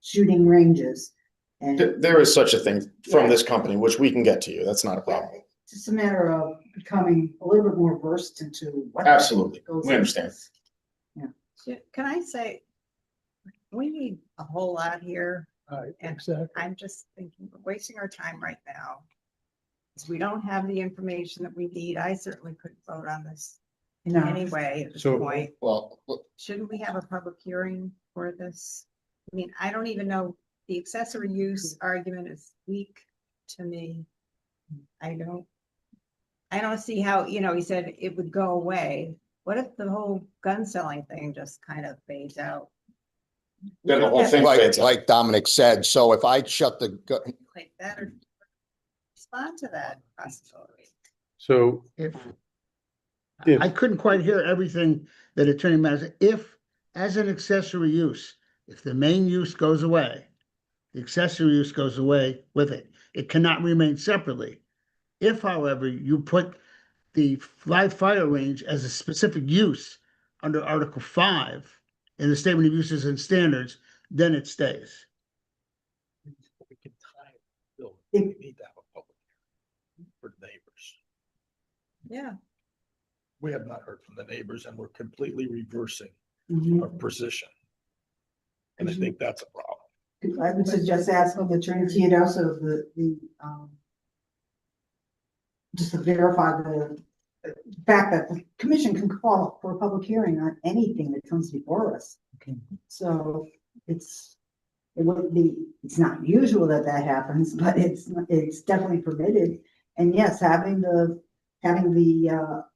shooting ranges. And there is such a thing from this company, which we can get to you. That's not a problem. just a matter of becoming a little bit more versed into what. Absolutely, goes we understand. into this. Can I say, we need a whole lot here. And Exactly. I'm just thinking, we're wasting our time right now. Because we don't have the information that we need. I certainly couldn't vote on this No. anyway at this So- point. Well, Shouldn't we have a public hearing for this? I mean, I don't even know, the accessory use argument is weak to me. I don't see how, he said it would go away. What if the whole gun selling thing just kind of fades out? Then the whole thing fades out. like Dominic said, so if I shut the, Like that or respond to that possibility. So If, If- I couldn't quite hear everything that Attorney Matter said. If, as an accessory use, if the main use goes away, the accessory use goes away with it. It cannot remain separately. If, however, you put the live fire range as a specific use under Article 5 in the Statement of Uses and Standards, then it stays. We can tie it, Bill, we need to have a public hearing for the neighbors. Yeah. We have not heard from the neighbors and we're completely reversing Mhm. our position. And I think that's a problem. I would suggest asking Attorney Teodosi just to verify the fact that the commission can call for a public hearing on anything that comes before us. So it wouldn't be, it's not usual that that happens, but it's definitely permitted. And yes, having the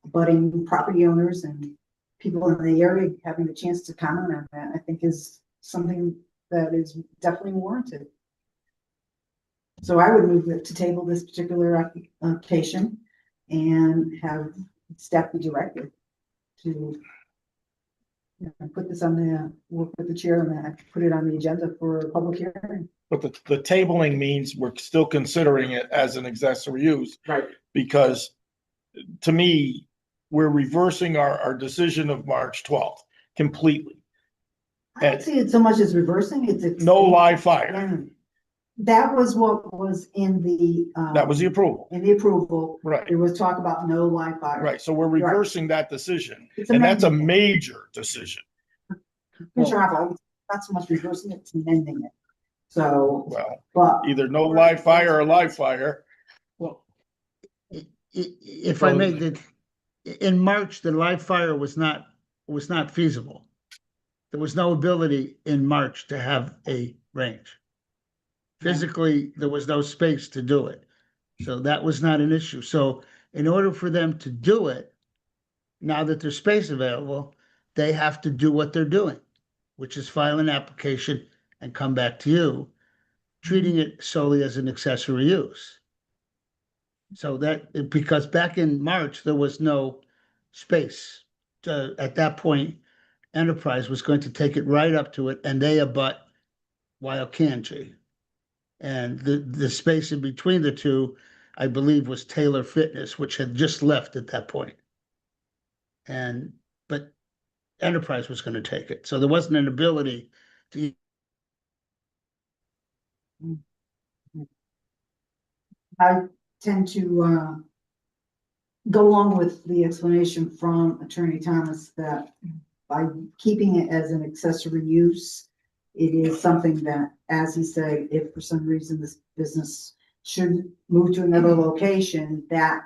budding property owners and people in the area having the chance to comment on that, I think is something that is definitely warranted. So I would move it to table this particular application and have staff be directed to put this on work with the chair and that, put it on the agenda for a public hearing. But the tabling means we're still considering it as an accessory use. Right. Because to me, we're reversing our decision of March 12th completely. I don't see it so much as reversing, it's. No live fire. Yeah. That was what was in the. That was the approval. In the approval. Right. There was talk about no live fire. Right. So we're reversing that decision. It's And that's a amending. major decision. Commissioner Raphael, not so much reversing it, it's amending it. So, Well, but either no live fire or live fire. Well, if I may, in March, the live fire was not feasible. There was no ability in March to have a range. Physically, there was no space to do it. So that was not an issue. So in order for them to do it, now that there's space available, they have to do what they're doing, which is file an application and come back to you, treating it solely as an accessory use. So that, because back in March, there was no space. At that point, Enterprise was going to take it right up to it, and they abut Wyokanji. And the space in between the two, I believe, was Taylor Fitness, which had just left at that point. But Enterprise was going to take it, so there wasn't an ability to. I tend to go along with the explanation from Attorney Thomas that by keeping it as an accessory use, it is something that, as he said, if for some reason this business should move to another location, that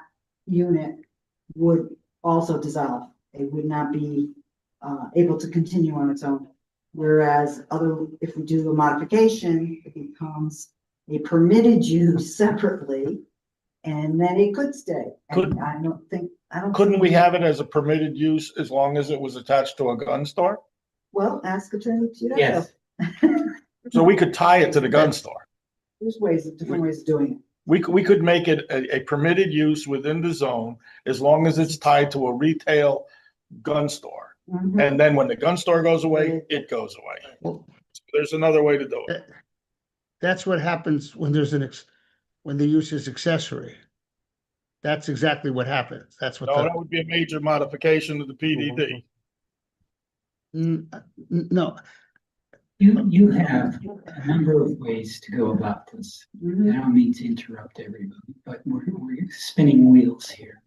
unit would also dissolve. It would not be able to continue on its own. Whereas if we do a modification, it becomes a permitted use separately, and then it could stay. And I don't think. Couldn't we have it as a permitted use as long as it was attached to a gun store? Well, ask Attorney Teodosi. Yes. So we could tie it to the gun store. There's different ways of doing it. We could make it a permitted use within the zone as long as it's tied to a retail gun store. Mhm. And then when the gun store goes away, it goes away. Well, There's another way to do it. that's what happens when when the use is accessory. That's exactly what happens. That's what. No, that would be a major modification of the PDD. No, You have a number of ways to go about this. I don't mean to interrupt everybody, but we're spinning wheels here.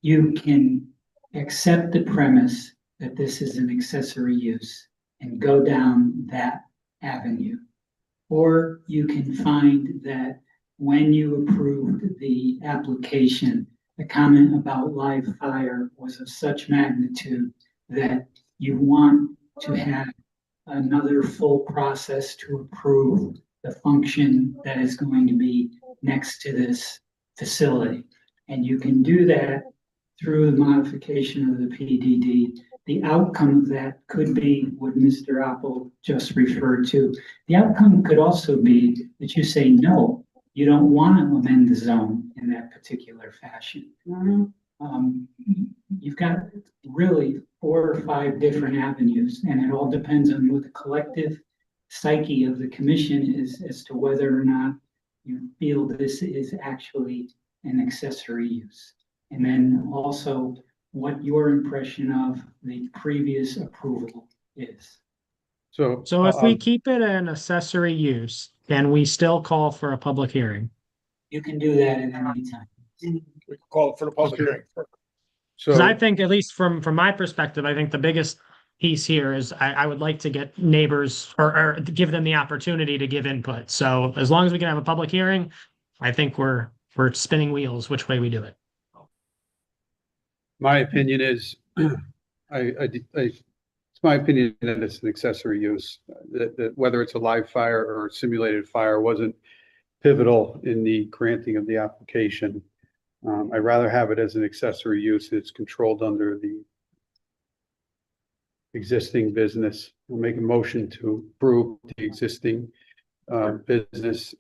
You can accept the premise that this is an accessory use and go down that avenue. Or you can find that when you approved the application, the comment about live fire was of such magnitude that you want to have another full process to approve the function that is going to be next to this facility. And you can do that through the modification of the PDD. The outcome of that could be what Mr. Apple just referred to. The outcome could also be that you say, no, you don't want to amend the zone in that particular fashion. You've got really 4 or 5 different avenues, and it all depends on what the collective psyche of the commission is as to whether or not you feel this is actually an accessory use. And then also what your impression of the previous approval is. So if we keep it an accessory use, can we still call for a public hearing? You can do that at any time. We can call it for the public hearing. Because I think, at least from my perspective, I think the biggest piece here is I would like to get neighbors or give them the opportunity to give input. So as long as we can have a public hearing, I think we're spinning wheels which way we do it. my opinion is, it's my opinion that it's an accessory use, that whether it's a live fire or a simulated fire wasn't pivotal in the granting of the application. I'd rather have it as an accessory use that's controlled under the existing business. We'll make a motion to approve the existing business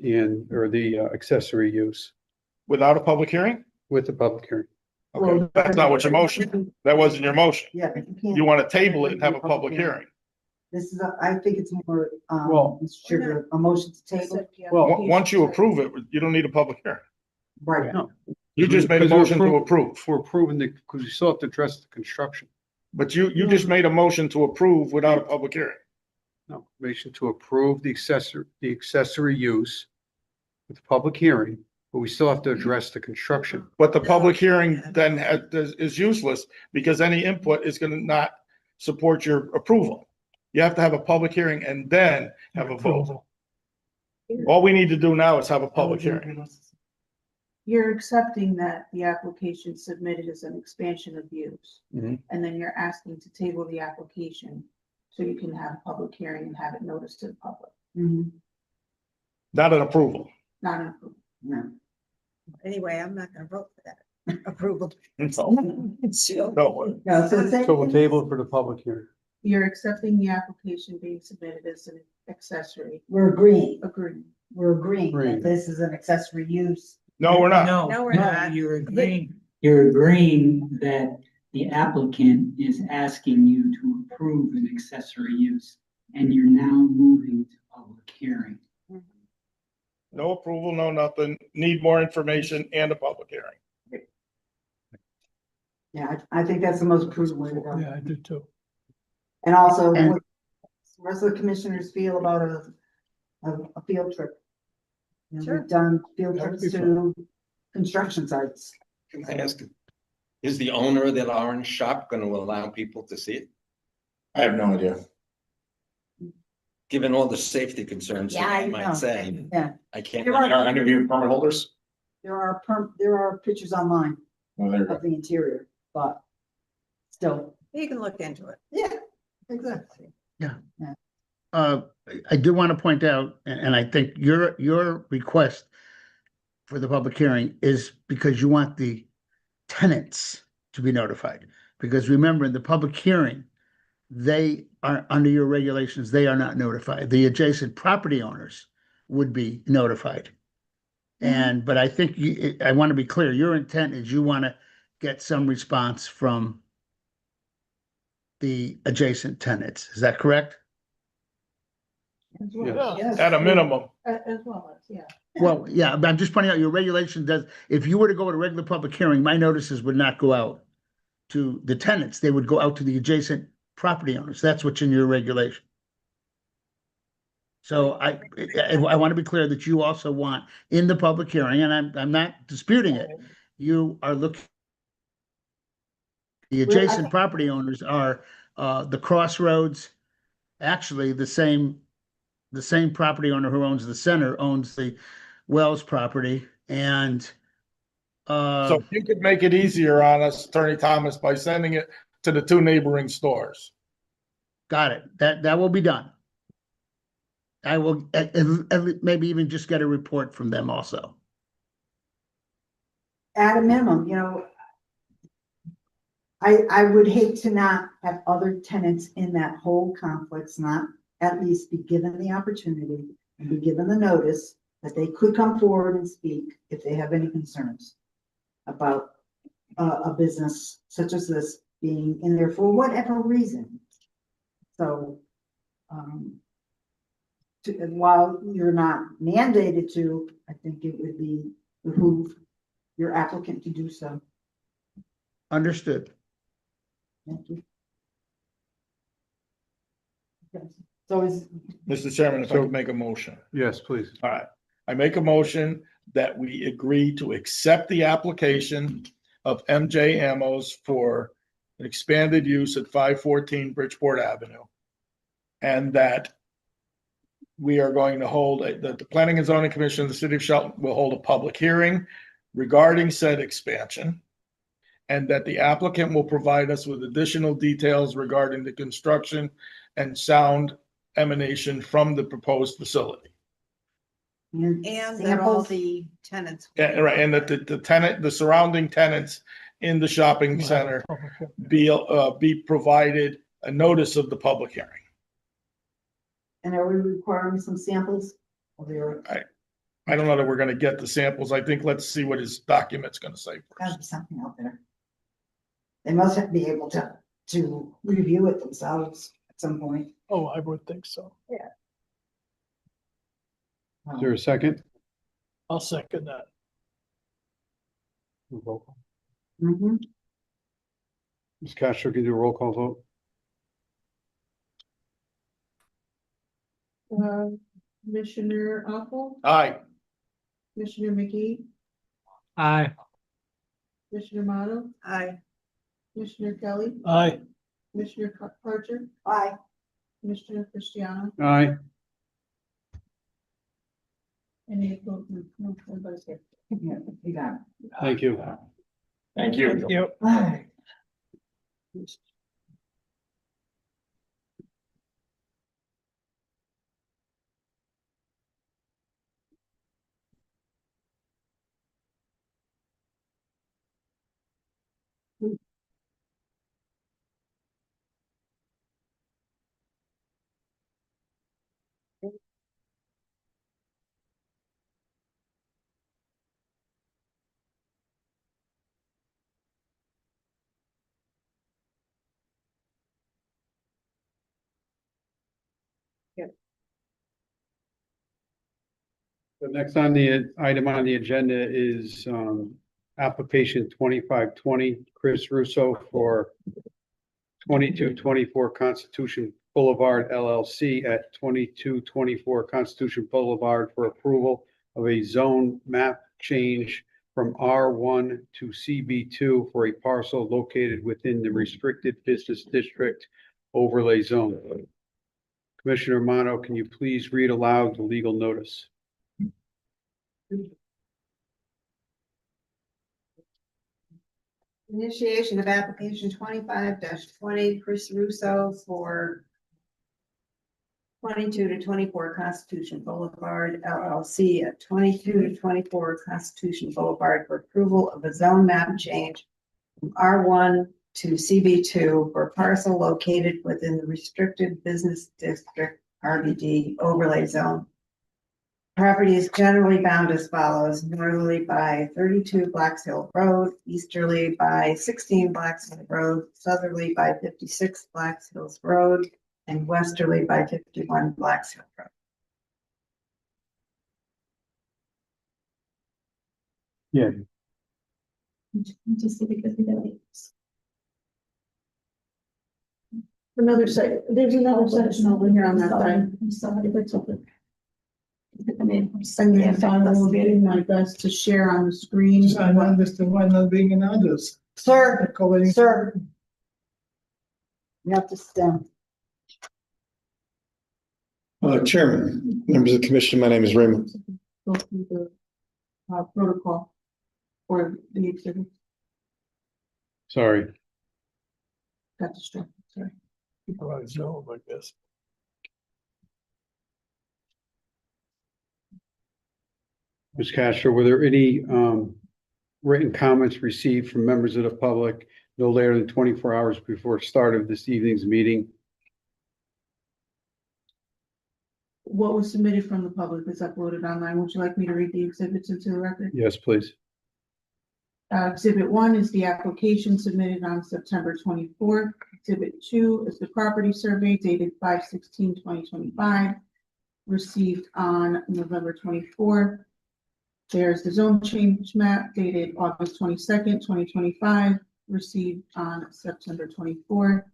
or the accessory use. Without a public hearing? With the public hearing. Okay, that's not what your motion, that wasn't your motion. Yeah, but you can't. You want to table it and have a public hearing. This is, I think it's more, Well- Mr. Sugar, a motion to table. Once you approve it, you don't need a public hearing. Right. No. You just made a motion to approve. For approving because you still have to address the construction. But you just made a motion to approve without a public hearing. No, motion to approve the accessory use with the public hearing, but we still have to address the construction. But the public hearing then is useless because any input is going to not support your approval. You have to have a public hearing and then have a vote. All we need to do now is have a public hearing. You're accepting that the application submitted is an expansion of use. Mhm. And then you're asking to table the application so you can have a public hearing and have it noticed to the public, Not an approval. not an approval. No. Anyway, I'm not gonna vote for that approval. No. Still. No. No, so So we'll table it for the public hearing. You're accepting the application being submitted as an accessory. we're agreeing, Agreed. we're agreeing Agreeing. that this is an accessory use. No, we're not. No, we're not. You're agreeing that the applicant is asking you to approve an accessory use, and you're now moving to public hearing. No approval, no nothing. Need more information and a public hearing. Yeah, I think that's the most prudent way to go. Yeah, I do too. And also, And- what the rest of the commissioners feel about a field trip. You know, Sure. We've done field That would trips be to construction sites. Can I ask, is the owner of that orange shop going to allow people to see it? I have no idea. Given all the safety concerns, Yeah, I I know. might say, Yeah, I can't. You're right. Are any of you permit holders? there are pictures online Well, there you go. of the interior, but still, You can look into it. yeah, exactly. I do want to point out, and I think your request for the public hearing is because you want the tenants to be notified. Because remember, in the public hearing, they are, under your regulations, they are not notified. The adjacent property owners would be notified. But I think I want to be clear, your intent is you want to get some response from the adjacent tenants. Is that correct? As well, Yes. At a minimum. as well as, yeah. Well, yeah, but I'm just pointing out your regulation does, if you were to go to a regular public hearing, my notices would not go out to the tenants. They would go out to the adjacent property owners. That's what's in your regulation. So I want to be clear that you also want in the public hearing, and I'm not disputing it. You are looking. The adjacent property owners are the Crossroads, actually the same property owner who owns the center owns the Wells property, and So if you could make it easier on us, Attorney Thomas, by sending it to the two neighboring stores. got it. That will be done. I will maybe even just get a report from them also. At a minimum, you know, I would hate to not have other tenants in that whole complex not at least be given the opportunity and be given the notice that they could come forward and speak if they have any concerns about a business such as this being in there for whatever reason. So, while you're not mandated to, I think it would behoove your applicant to do so. Understood. Thank you. Okay. So is, Mr. Chairman, if I could make a motion. Yes, please. All right. I make a motion that we agree to accept the application of MJ Amos for an expanded use at 514 Bridgeport Avenue. And that we are going to hold, that the Planning and Zoning Commission of the City of Shelton will hold a public hearing regarding said expansion. And that the applicant will provide us with additional details regarding the construction and sound emanation from the proposed facility. And that all the tenants. Yeah, right, and that the surrounding tenants in the shopping center be provided a notice of the public hearing. and are we requiring some samples of your? I don't know that we're gonna get the samples. I think let's see what his document's gonna say Gotta first. be something out there. They must be able to review it themselves at some point. Oh, I would think so. Yeah. Is there a second? I'll second that. Roll call. Mm-hmm. Ms. Castro, can you do a roll call vote? Commissioner Apple, Aye. Commissioner McGee, Aye. Commissioner Motto, Aye. Commissioner Kelly, Aye. Commissioner Parcher, Aye. Commissioner Cristiano, Aye. any opposed? No, everybody's here. Yeah, you got it. Thank you. Thank you. Thank you. All right. The next item on the agenda is application 2520, Chris Russo for 2224 Constitution Boulevard LLC at 2224 Constitution Boulevard for approval of a zone map change from R1 to CB2 for a parcel located within the restricted business district overlay zone. Commissioner Motto, can you please read aloud the legal notice? Initiation of application 25-20, Chris Russo for 22 to 24 Constitution Boulevard LLC at 22 to 24 Constitution Boulevard for approval of a zone map change from R1 to CB2 for a parcel located within the restricted business district RBD overlay zone. Property is generally bound as follows: northerly by 32 Blacks Hill Road, easterly by 16 Blacks Hill Road, southerly by 56 Blacks Hills Road, and westerly by 51 Blacks Hill Road. Yeah. Just because we don't. Another side, there's another section over here on that side. I'm sorry, that's open. Yes, I will do my best to share on the screen. I don't understand why not being in others. Sir, sir. You have to stand. Chairman, members of the commission, my name is Raymond. Go through the protocol for the exhibit. Sorry. Got distracted, sorry. People on Zoom, I guess. Ms. Castro, were there any written comments received from members of the public no later than 24 hours before start of this evening's meeting? What was submitted from the public is uploaded online. Would you like me to read the exhibits into the record? Yes, please. Exhibit 1 is the application submitted on September 24th. Exhibit 2 is the property survey dated 5/16/2025, received on November 24th. There's the zone change map dated August 22nd, 2025, received on September 24th.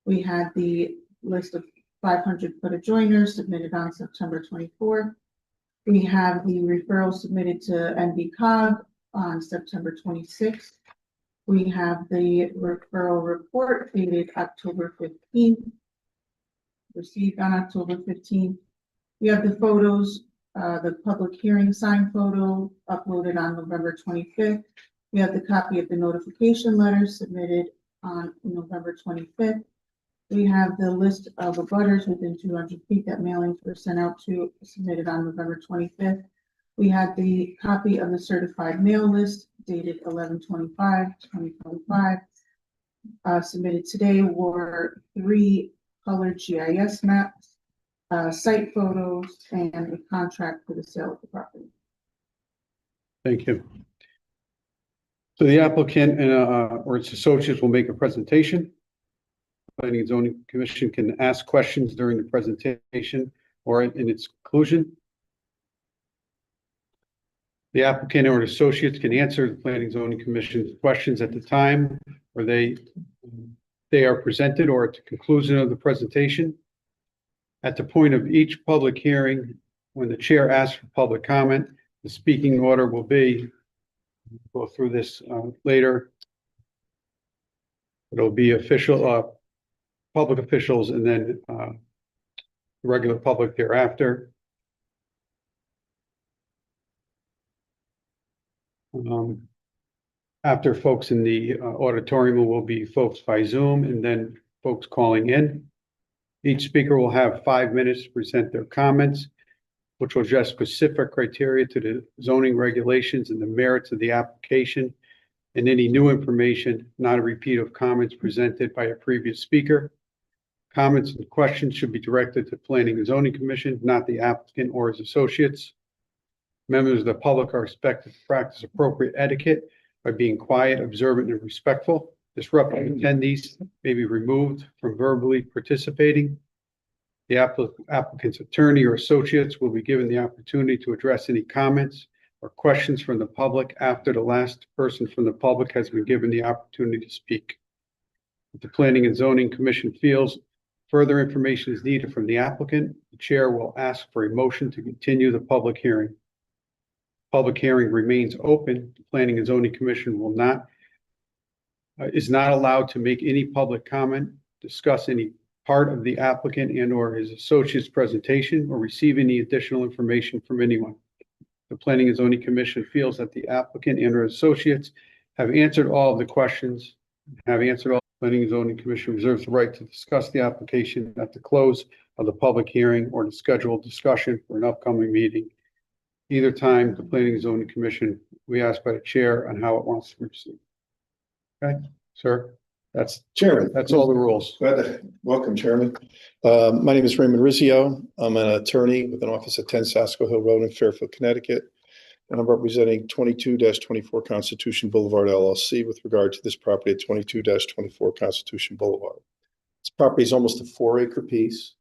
We had the list of 500-foot adjoiners submitted on September 24th. We have the referral submitted to NBCOG on September 26th. We have the referral report dated October 15th, received on October 15th. We have the photos, the public hearing sign photo uploaded on November 25th. We have the copy of the notification letter submitted on November 25th. We have the list of abutters within 200 feet that mailings were sent out to, submitted on November 25th. We had the copy of the certified mail list dated 11/25/2025. Submitted today were 3 colored GIS maps, site photos, and a contract for the sale of the property. Thank you. So the applicant and or its associates will make a presentation. Planning and Zoning Commission can ask questions during the presentation or in its conclusion. The applicant or associates can answer the Planning and Zoning Commission's questions at the time or they are presented or at the conclusion of the presentation. At the point of each public hearing, when the chair asks for public comment, the speaking order will be, we'll go through this later. It'll be official, public officials and then regular public thereafter. After folks in the auditorium will be folks by Zoom and then folks calling in. Each speaker will have 5 minutes to present their comments, which will address specific criteria to the zoning regulations and the merits of the application and any new information, not a repeat of comments presented by a previous speaker. Comments and questions should be directed to Planning and Zoning Commission, not the applicant or his associates. Members of the public are expected to practice appropriate etiquette by being quiet, observant, and respectful. Disrupting attendees may be removed from verbally participating. The applicant's attorney or associates will be given the opportunity to address any comments or questions from the public after the last person from the public has been given the opportunity to speak. If the Planning and Zoning Commission feels further information is needed from the applicant, the chair will ask for a motion to continue the public hearing. Public hearing remains open. The Planning and Zoning Commission will not is not allowed to make any public comment, discuss any part of the applicant and or his associate's presentation, or receive any additional information from anyone. The Planning and Zoning Commission feels that the applicant and or associates have answered all of the questions, Planning and Zoning Commission reserves the right to discuss the application at the close of the public hearing or to schedule a discussion for an upcoming meeting. Either time, the Planning and Zoning Commission, we ask by the chair on how it wants to proceed. Okay, sir, that's all the rules. Welcome, Chairman. My name is Raymond Rizzio. I'm an attorney with an office at 10 Sasko Hill Road in Fairfield, Connecticut. And I'm representing 22-24 Constitution Boulevard LLC with regard to this property at 22-24 Constitution Boulevard. This property is almost a 4-acre piece,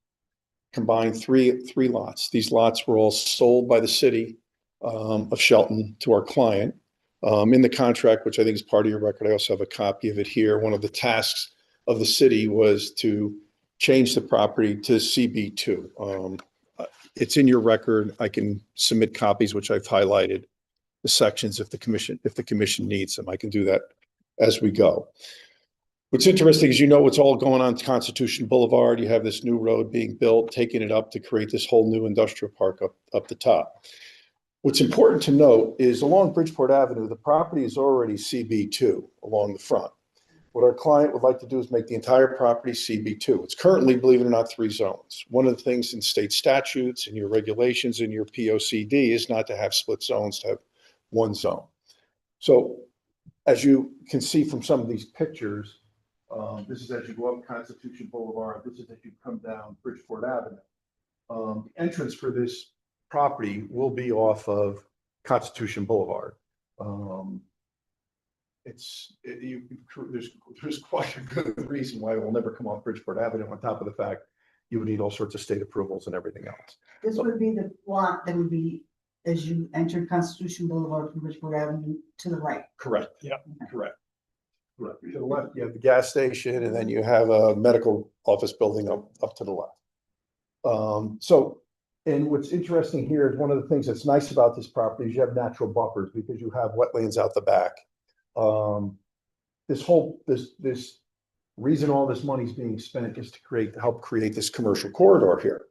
combined three lots. These lots were all sold by the city of Shelton to our client. In the contract, which I think is part of your record, I also have a copy of it here. One of the tasks of the city was to change the property to CB2. It's in your record. I can submit copies, which I've highlighted the sections if the commission needs them. I can do that as we go. What's interesting is, what's all going on Constitution Boulevard. You have this new road being built, taking it up to create this whole new industrial park up the top. What's important to note is along Bridgeport Avenue, the property is already CB2 along the front. What our client would like to do is make the entire property CB2. It's currently, believe it or not, 3 zones. One of the things in state statutes and your regulations and your POCD is not to have split zones, to have 1 zone. So as you can see from some of these pictures, this is as you go up Constitution Boulevard. This is as you come down Bridgeport Avenue. The entrance for this property will be off of Constitution Boulevard. There's quite a good reason why it will never come off Bridgeport Avenue, on top of the fact you would need all sorts of state approvals and everything else. This would be the lot that would be as you enter Constitution Boulevard from Bridgeport Avenue to the right. Correct. Yeah, correct. Correct. To the left, you have the gas station, and then you have a medical office building up to the left. And what's interesting here is one of the things that's nice about this property is you have natural buffers because you have wetlands out the back. This reason all this money is being spent is to help create this commercial corridor here.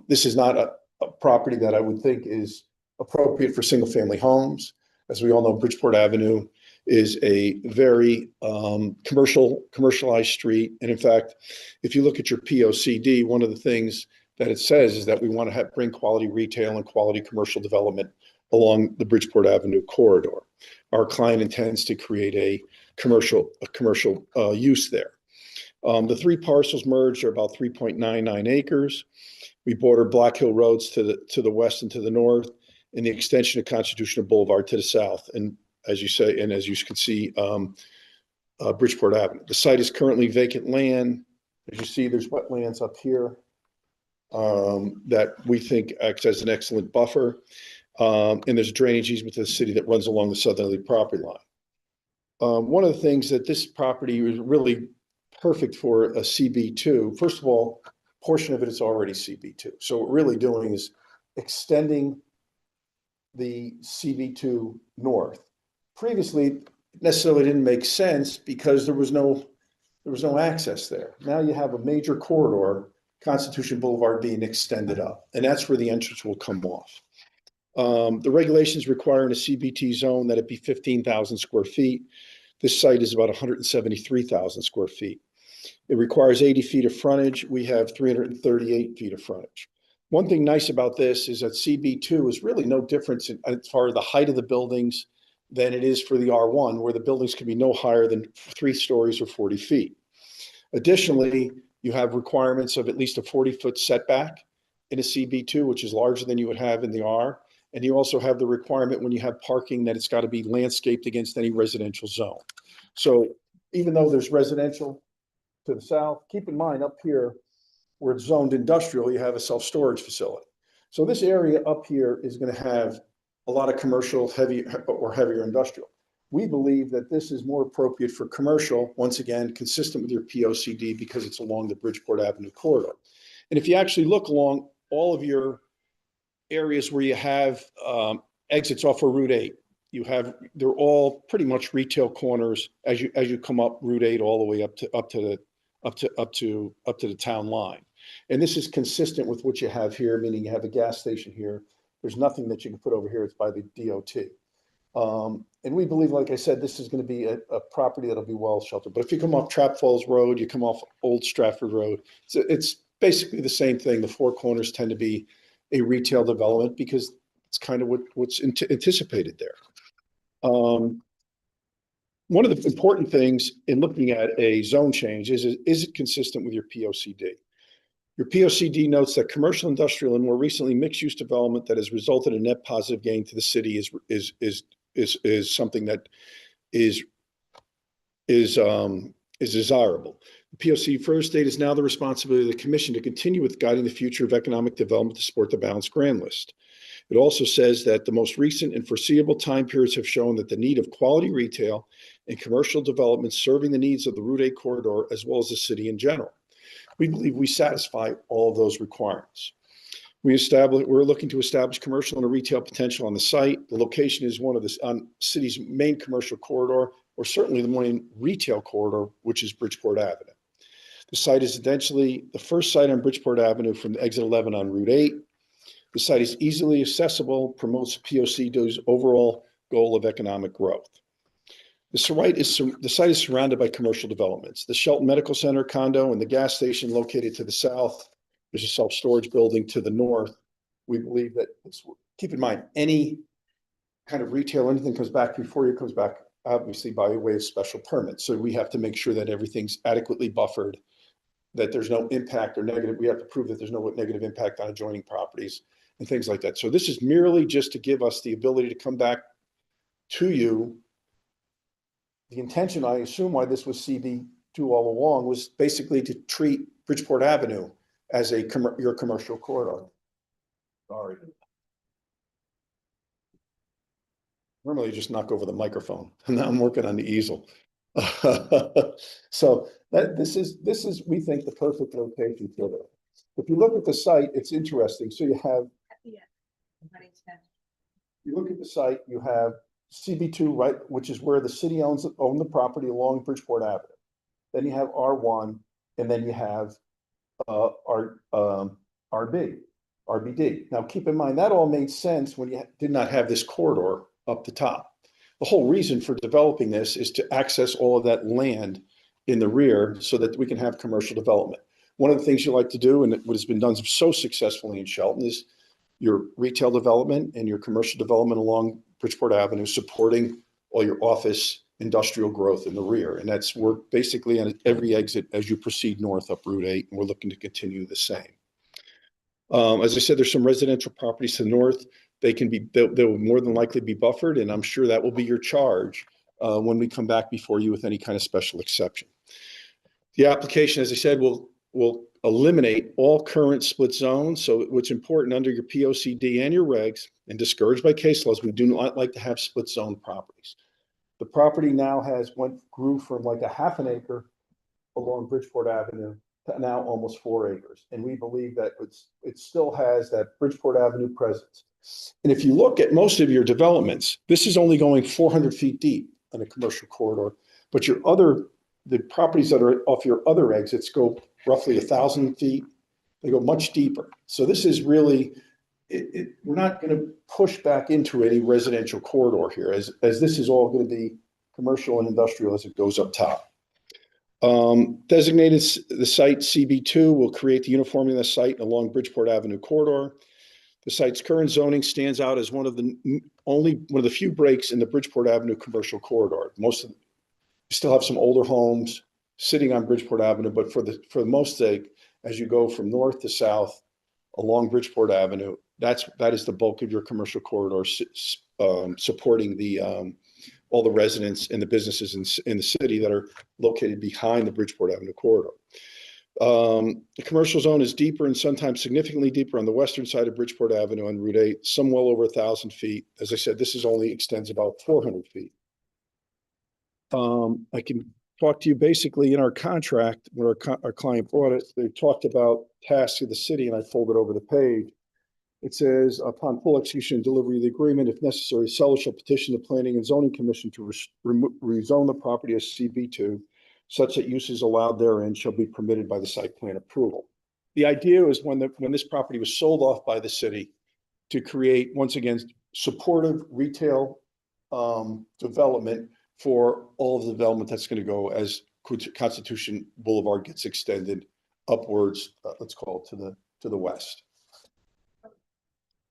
This is not a property that I would think is appropriate for single family homes. As we all know, Bridgeport Avenue is a very commercialized street. And in fact, if you look at your POCD, one of the things that it says is that we want to bring quality retail and quality commercial development along the Bridgeport Avenue corridor. Our client intends to create a commercial use there. The 3 parcels merged are about 3.99 acres. We border Black Hill Roads to the west and to the north, and the extension of Constitutional Boulevard to the south. And as you say, and as you can see, Bridgeport Avenue. The site is currently vacant land. As you see, there's wetlands up here that we think acts as an excellent buffer. And there's a drainage easement to the city that runs along the southerly property line. One of the things that this property is really perfect for a CB2, first of all, a portion of it is already CB2. So what we're really doing is extending the CB2 north. Previously, it necessarily didn't make sense because there was no access there. Now you have a major corridor, Constitution Boulevard, being extended up, and that's where the entrance will come off. The regulations require in a CBT zone that it be 15,000 square feet. This site is about 173,000 square feet. It requires 80 feet of frontage. We have 338 feet of frontage. One thing nice about this is that CB2 is really no difference as far as the height of the buildings than it is for the R1, where the buildings can be no higher than 3 stories or 40 feet. Additionally, you have requirements of at least a 40-foot setback in a CB2, which is larger than you would have in the R. And you also have the requirement when you have parking that it's got to be landscaped against any residential zone. So even though there's residential to the south, keep in mind up here where it's zoned industrial, you have a self-storage facility. So this area up here is going to have a lot of commercial, heavier industrial. We believe that this is more appropriate for commercial, once again, consistent with your POCD because it's along the Bridgeport Avenue corridor. And if you actually look along all of your areas where you have exits off of Route 8, they're all pretty much retail corners as you come up Route 8 all the way up to the town line. And this is consistent with what you have here, meaning you have a gas station here. There's nothing that you can put over here. It's by the DOT. And we believe, like I said, this is going to be a property that'll be well sheltered. But if you come off Trap Falls Road, you come off Old Stratford Road, it's basically the same thing. The four corners tend to be a retail development because it's kind of what's anticipated there. One of the important things in looking at a zone change is it consistent with your POCD? Your POCD notes that commercial, industrial, and more recently mixed-use development that has resulted in net positive gain to the city is something that is desirable. The POCD further state is now the responsibility of the commission to continue with guiding the future of economic development to support the balanced grand list. It also says that the most recent and foreseeable time periods have shown that the need of quality retail and commercial development serving the needs of the Route 8 corridor as well as the city in general. We believe we satisfy all of those requirements. We're looking to establish commercial and retail potential on the site. The location is one of the city's main commercial corridor, or certainly the main retail corridor, which is Bridgeport Avenue. The site is essentially the first site on Bridgeport Avenue from exit 11 on Route 8. The site is easily accessible, promotes POCD's overall goal of economic growth. The site is surrounded by commercial developments. The Shelton Medical Center condo and the gas station located to the south. There's a self-storage building to the north. We believe that, keep in mind, any kind of retail, anything comes back before you, comes back obviously by way of special permit. So we have to make sure that everything's adequately buffered, that there's no impact or negative. We have to prove that there's no negative impact on adjoining properties and things like that. So this is merely just to give us the ability to come back to you. The intention, I assume, why this was CB2 all along was basically to treat Bridgeport Avenue as your commercial corridor. Sorry. Normally you just knock over the microphone. Now I'm working on the easel. So this is, we think, the perfect location for it. If you look at the site, it's interesting. So you look at the site, you have CB2, right, which is where the city owns the property along Bridgeport Avenue. Then you have R1, and then you have RBD. Now, keep in mind, that all made sense when you did not have this corridor up the top. The whole reason for developing this is to access all of that land in the rear so that we can have commercial development. One of the things you like to do, and what has been done so successfully in Shelton, is your retail development and your commercial development along Bridgeport Avenue, supporting all your office industrial growth in the rear. And that's worked basically on every exit as you proceed north up Route 8, and we're looking to continue the same. As I said, there's some residential properties to the north. They'll more than likely be buffered, and I'm sure that will be your charge when we come back before you with any kind of special exception. The application, as I said, will eliminate all current split zones. So what's important under your POCD and your regs, and discouraged by case laws, we do not like to have split zone properties. The property now grew from like a half an acre along Bridgeport Avenue to now almost 4 acres. And we believe that it still has that Bridgeport Avenue presence. And if you look at most of your developments, this is only going 400 feet deep on a commercial corridor, but the properties that are off your other exits go roughly 1,000 feet. They go much deeper. So this is really, we're not going to push back into any residential corridor here, as this is all going to be commercial and industrial as it goes up top. Designated the site CB2 will create the uniformity of the site along Bridgeport Avenue corridor. The site's current zoning stands out as one of the few breaks in the Bridgeport Avenue commercial corridor. You still have some older homes sitting on Bridgeport Avenue, but for the most sake, as you go from north to south along Bridgeport Avenue, that is the bulk of your commercial corridor, supporting all the residents and the businesses in the city that are located behind the Bridgeport Avenue corridor. The commercial zone is deeper and sometimes significantly deeper on the western side of Bridgeport Avenue on Route 8, some well over 1,000 feet. As I said, this only extends about 400 feet. I can talk to you basically in our contract, when our client bought it, they talked about tasks of the city, and I folded over the page. It says, upon full execution and delivery of the agreement, if necessary, seller shall petition the Planning and Zoning Commission to rezone the property as CB2, such that uses allowed therein shall be permitted by the site plan approval. The idea is when this property was sold off by the city, to create, once again, supportive retail development for all of the development that's going to go as Constitution Boulevard gets extended upwards, let's call it to the west.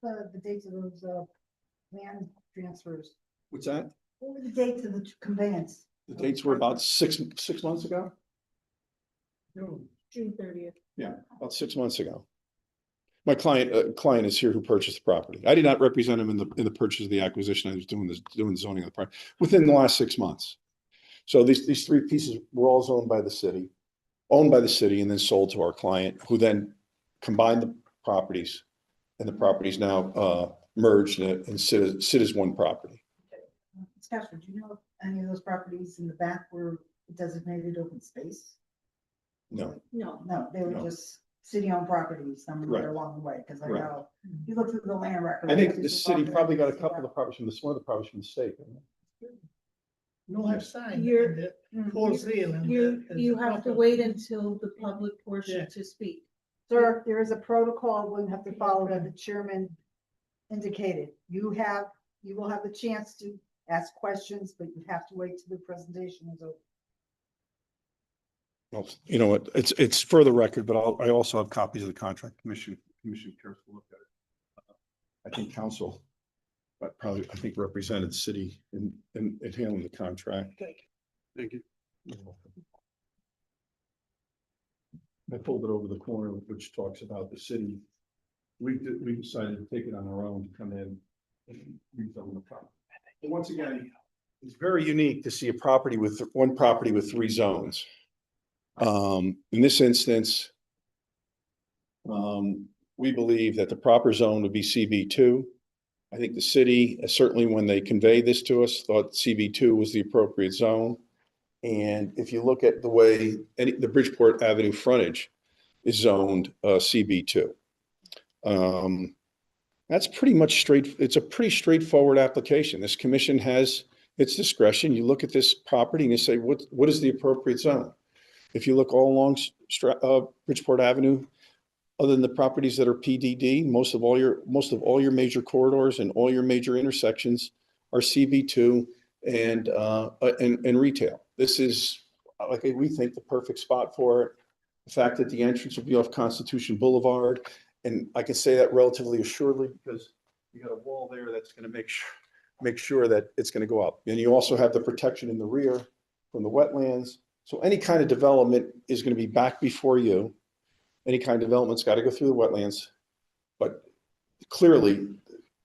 The dates of those land transfers. What's that? What were the dates of the conveyance? The dates were about six months ago. June 30th. Yeah, about 6 months ago. My client is here who purchased the property. I did not represent him in the purchase of the acquisition. I was doing the zoning of the property within the last 6 months. So these three pieces were all owned by the city, and then sold to our client, who then combined the properties, and the properties now merged and sit as one property. Scott, do you know if any of those properties in the back were designated open space? No. No, they were just city-owned properties somewhere Right. along the way, because I Right. know, if you look through the land record. I think the city probably got a couple of the properties from some of the properties from the state. You have sign. You have to wait until the public portion to speak. Sir, there is a protocol we'll have to follow that the chairman indicated. You will have the chance to ask questions, but you have to wait till the presentation is over. Well, you know what, it's for the record, but I also have copies of the contract. Commission cares to look at it. I think council, but probably, I think represented the city in handling the contract. Thank you. You're welcome. I pulled it over the corner, which talks about the city. We decided to take it on our own to come in and rezone the property. And once again, it's very unique to see a property with one property with three zones. In this instance, we believe that the proper zone would be CB2. I think the city, certainly when they conveyed this to us, thought CB2 was the appropriate zone. And if you look at the way the Bridgeport Avenue frontage is zoned CB2, that's pretty much it's a pretty straightforward application. This commission has its discretion. You look at this property and you say, what is the appropriate zone? If you look all along Bridgeport Avenue, other than the properties that are PDD, most of all your major corridors and all your major intersections are CB2 and retail. This is, like, we think, the perfect spot for it. The fact that the entrance will be off Constitution Boulevard, and I can say that relatively assuredly because you got a wall there that's going to make sure that it's going to go up. And you also have the protection in the rear from the wetlands. So any kind of development is going to be back before you. Any kind of development's got to go through the wetlands. But clearly,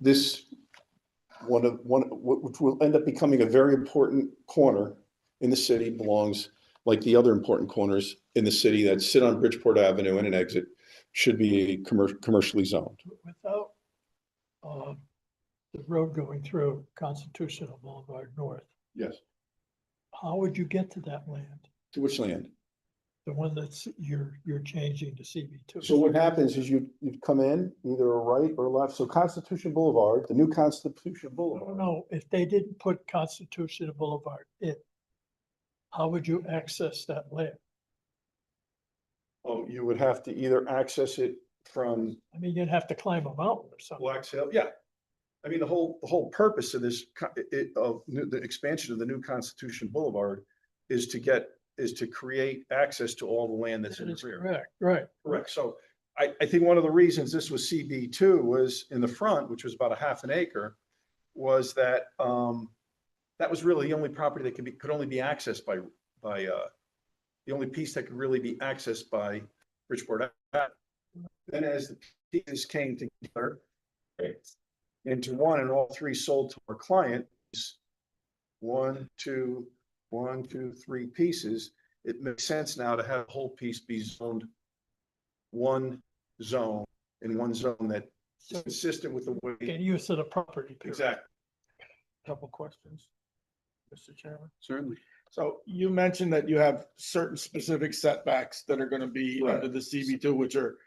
this which will end up becoming a very important corner in the city belongs, like the other important corners in the city that sit on Bridgeport Avenue and an exit, should be commercially zoned. Without the road going through Constitutional Boulevard North, Yes. how would you get to that land? To which land? The one that's you're changing to CB2. So what happens is you'd come in either a right or left. So Constitution Boulevard, the new Constitution Boulevard. No, if they didn't put Constitution Boulevard in, how would you access that land? Oh, you would have to either access it from I mean, you'd have to climb a mountain or something. Black Hill. Yeah. I mean, the whole purpose of this, the expansion of the new Constitution Boulevard is to create access to all the land that's in the rear. Correct, right. Correct. So I think one of the reasons this was CB2 was in the front, which was about a half an acre, was that that was really the only property that could only be accessed by the only piece that could really be accessed by Bridgeport Avenue. Then as the pieces came together into one, and all three sold to our client, one, two, 3 pieces, it makes sense now to have the whole piece be zoned one zone that is consistent with the way. Get use of the property. Period. Exactly. Couple questions, Mr. Chairman. Certainly. So you mentioned that you have certain specific setbacks that are going to be Right. under the CB2, which are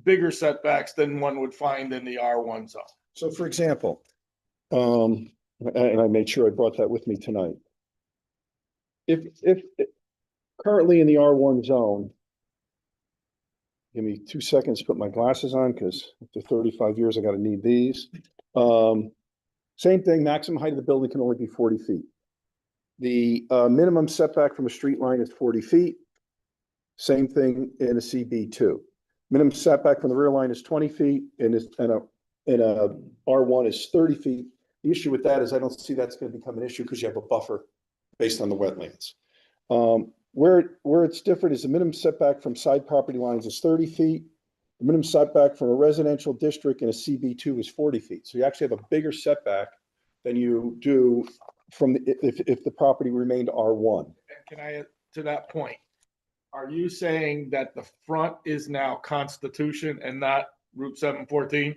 bigger setbacks than one would find in the R1 zone. So for example, and I made sure I brought that with me tonight. If currently in the R1 zone, give me 2 seconds to put my glasses on because after 35 years, I got to need these. Same thing, maximum height of the building can only be 40 feet. The minimum setback from a street line is 40 feet. Same thing in a CB2. Minimum setback from the rear line is 20 feet and a R1 is 30 feet. The issue with that is I don't see that's going to become an issue because you have a buffer based on the wetlands. Where it's different is the minimum setback from side property lines is 30 feet. The minimum setback from a residential district in a CB2 is 40 feet. So you actually have a bigger setback than you do from if the property remained R1. Can I, to that point, are you saying that the front is now Constitution and not Route 714?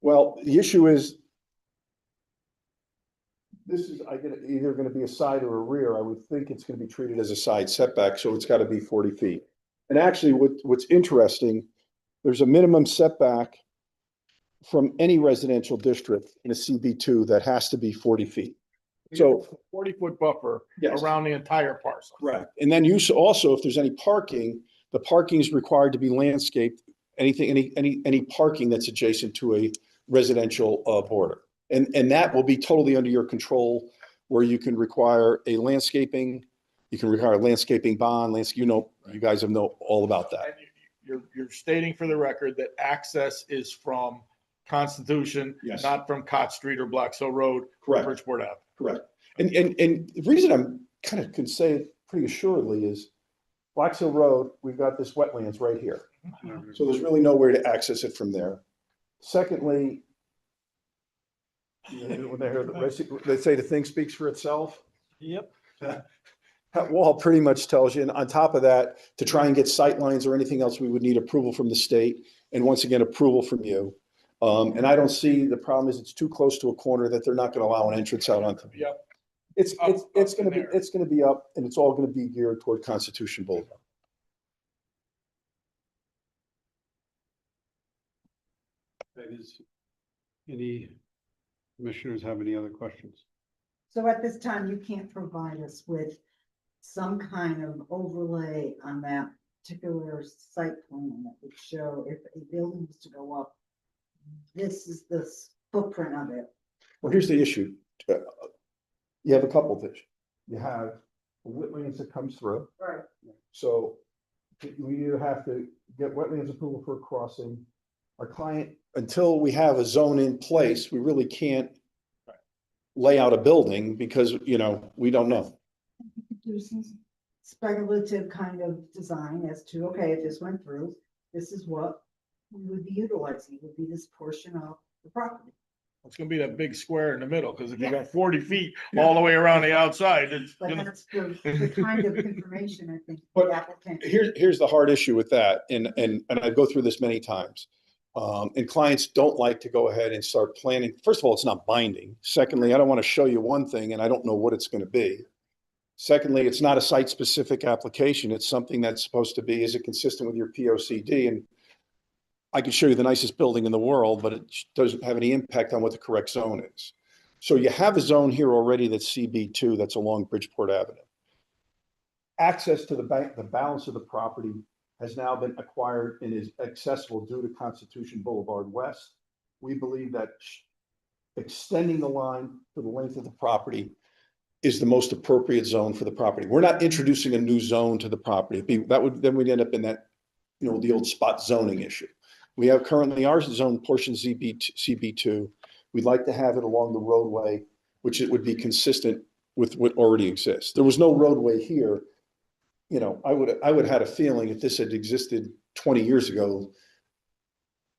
Well, the issue is this is either going to be a side or a rear. I would think it's going to be treated as a side setback, so it's got to be 40 feet. And actually, what's interesting there's a minimum setback from any residential district in a CB2 that has to be 40 feet. So 40-foot buffer Yes. around the entire parcel. correct. And then you also, if there's any parking, the parking is required to be landscaped, any parking that's adjacent to a residential border. And that will be totally under your control, where you can require a landscaping, you can require a landscaping bond, you guys have know all about that. And you're stating for the record that access is from Constitution, Yes. not from Cott Street or Black Hill Road, or Correct. Bridgeport Ave. Correct. And the reason I'm kind of can say it pretty assuredly is Black Hill Road, we've got this wetlands right here. So there's really nowhere to access it from there. Secondly, when they say the thing speaks for itself. Yep. That wall pretty much tells you, and on top of that, to try and get sight lines or anything else, we would need approval from the state, and once again, approval from you. And I don't see, the problem is it's too close to a corner that they're not gonna allow an entrance out onto. Yep. It's gonna be, there. it's gonna be up, and it's all gonna be geared toward Constitution Boulevard. Any commissioners have any other questions? So at this time, you can't provide us with some kind of overlay on that particular site plan that would show if a building was to go up, this is the footprint of it. Well, here's the issue. You have a couple things. You have wetlands that comes through. Right. So we either have to get wetlands approval for a crossing. Our client, until we have a zone in place, we really can't lay out a building because, we don't know. Do some speculative kind of design as to, okay, if this went through, this is what we would be utilizing, would be this portion of the property. It's gonna be that big square in the middle, because if you got 40 feet all the way around the outside, it's But gonna. that's the kind of information I think But the applicant. Here's the hard issue with that, and I go through this many times. And clients don't like to go ahead and start planning. First of all, it's not binding. Secondly, I don't want to show you one thing and I don't know what it's going to be. Secondly, it's not a site-specific application. It's something that's supposed to be, is it consistent with your POCD? And I can show you the nicest building in the world, but it doesn't have any impact on what the correct zone is. So you have a zone here already that's CB2, that's along Bridgeport Avenue. Access to the balance of the property has now been acquired and is accessible due to Constitution Boulevard West. We believe that extending the line to the length of the property is the most appropriate zone for the property. We're not introducing a new zone to the property. Then we'd end up in that, the old spot zoning issue. We have currently our zone portion CB2. We'd like to have it along the roadway, which it would be consistent with what already exists. There was no roadway here. I would have had a feeling if this had existed 20 years ago,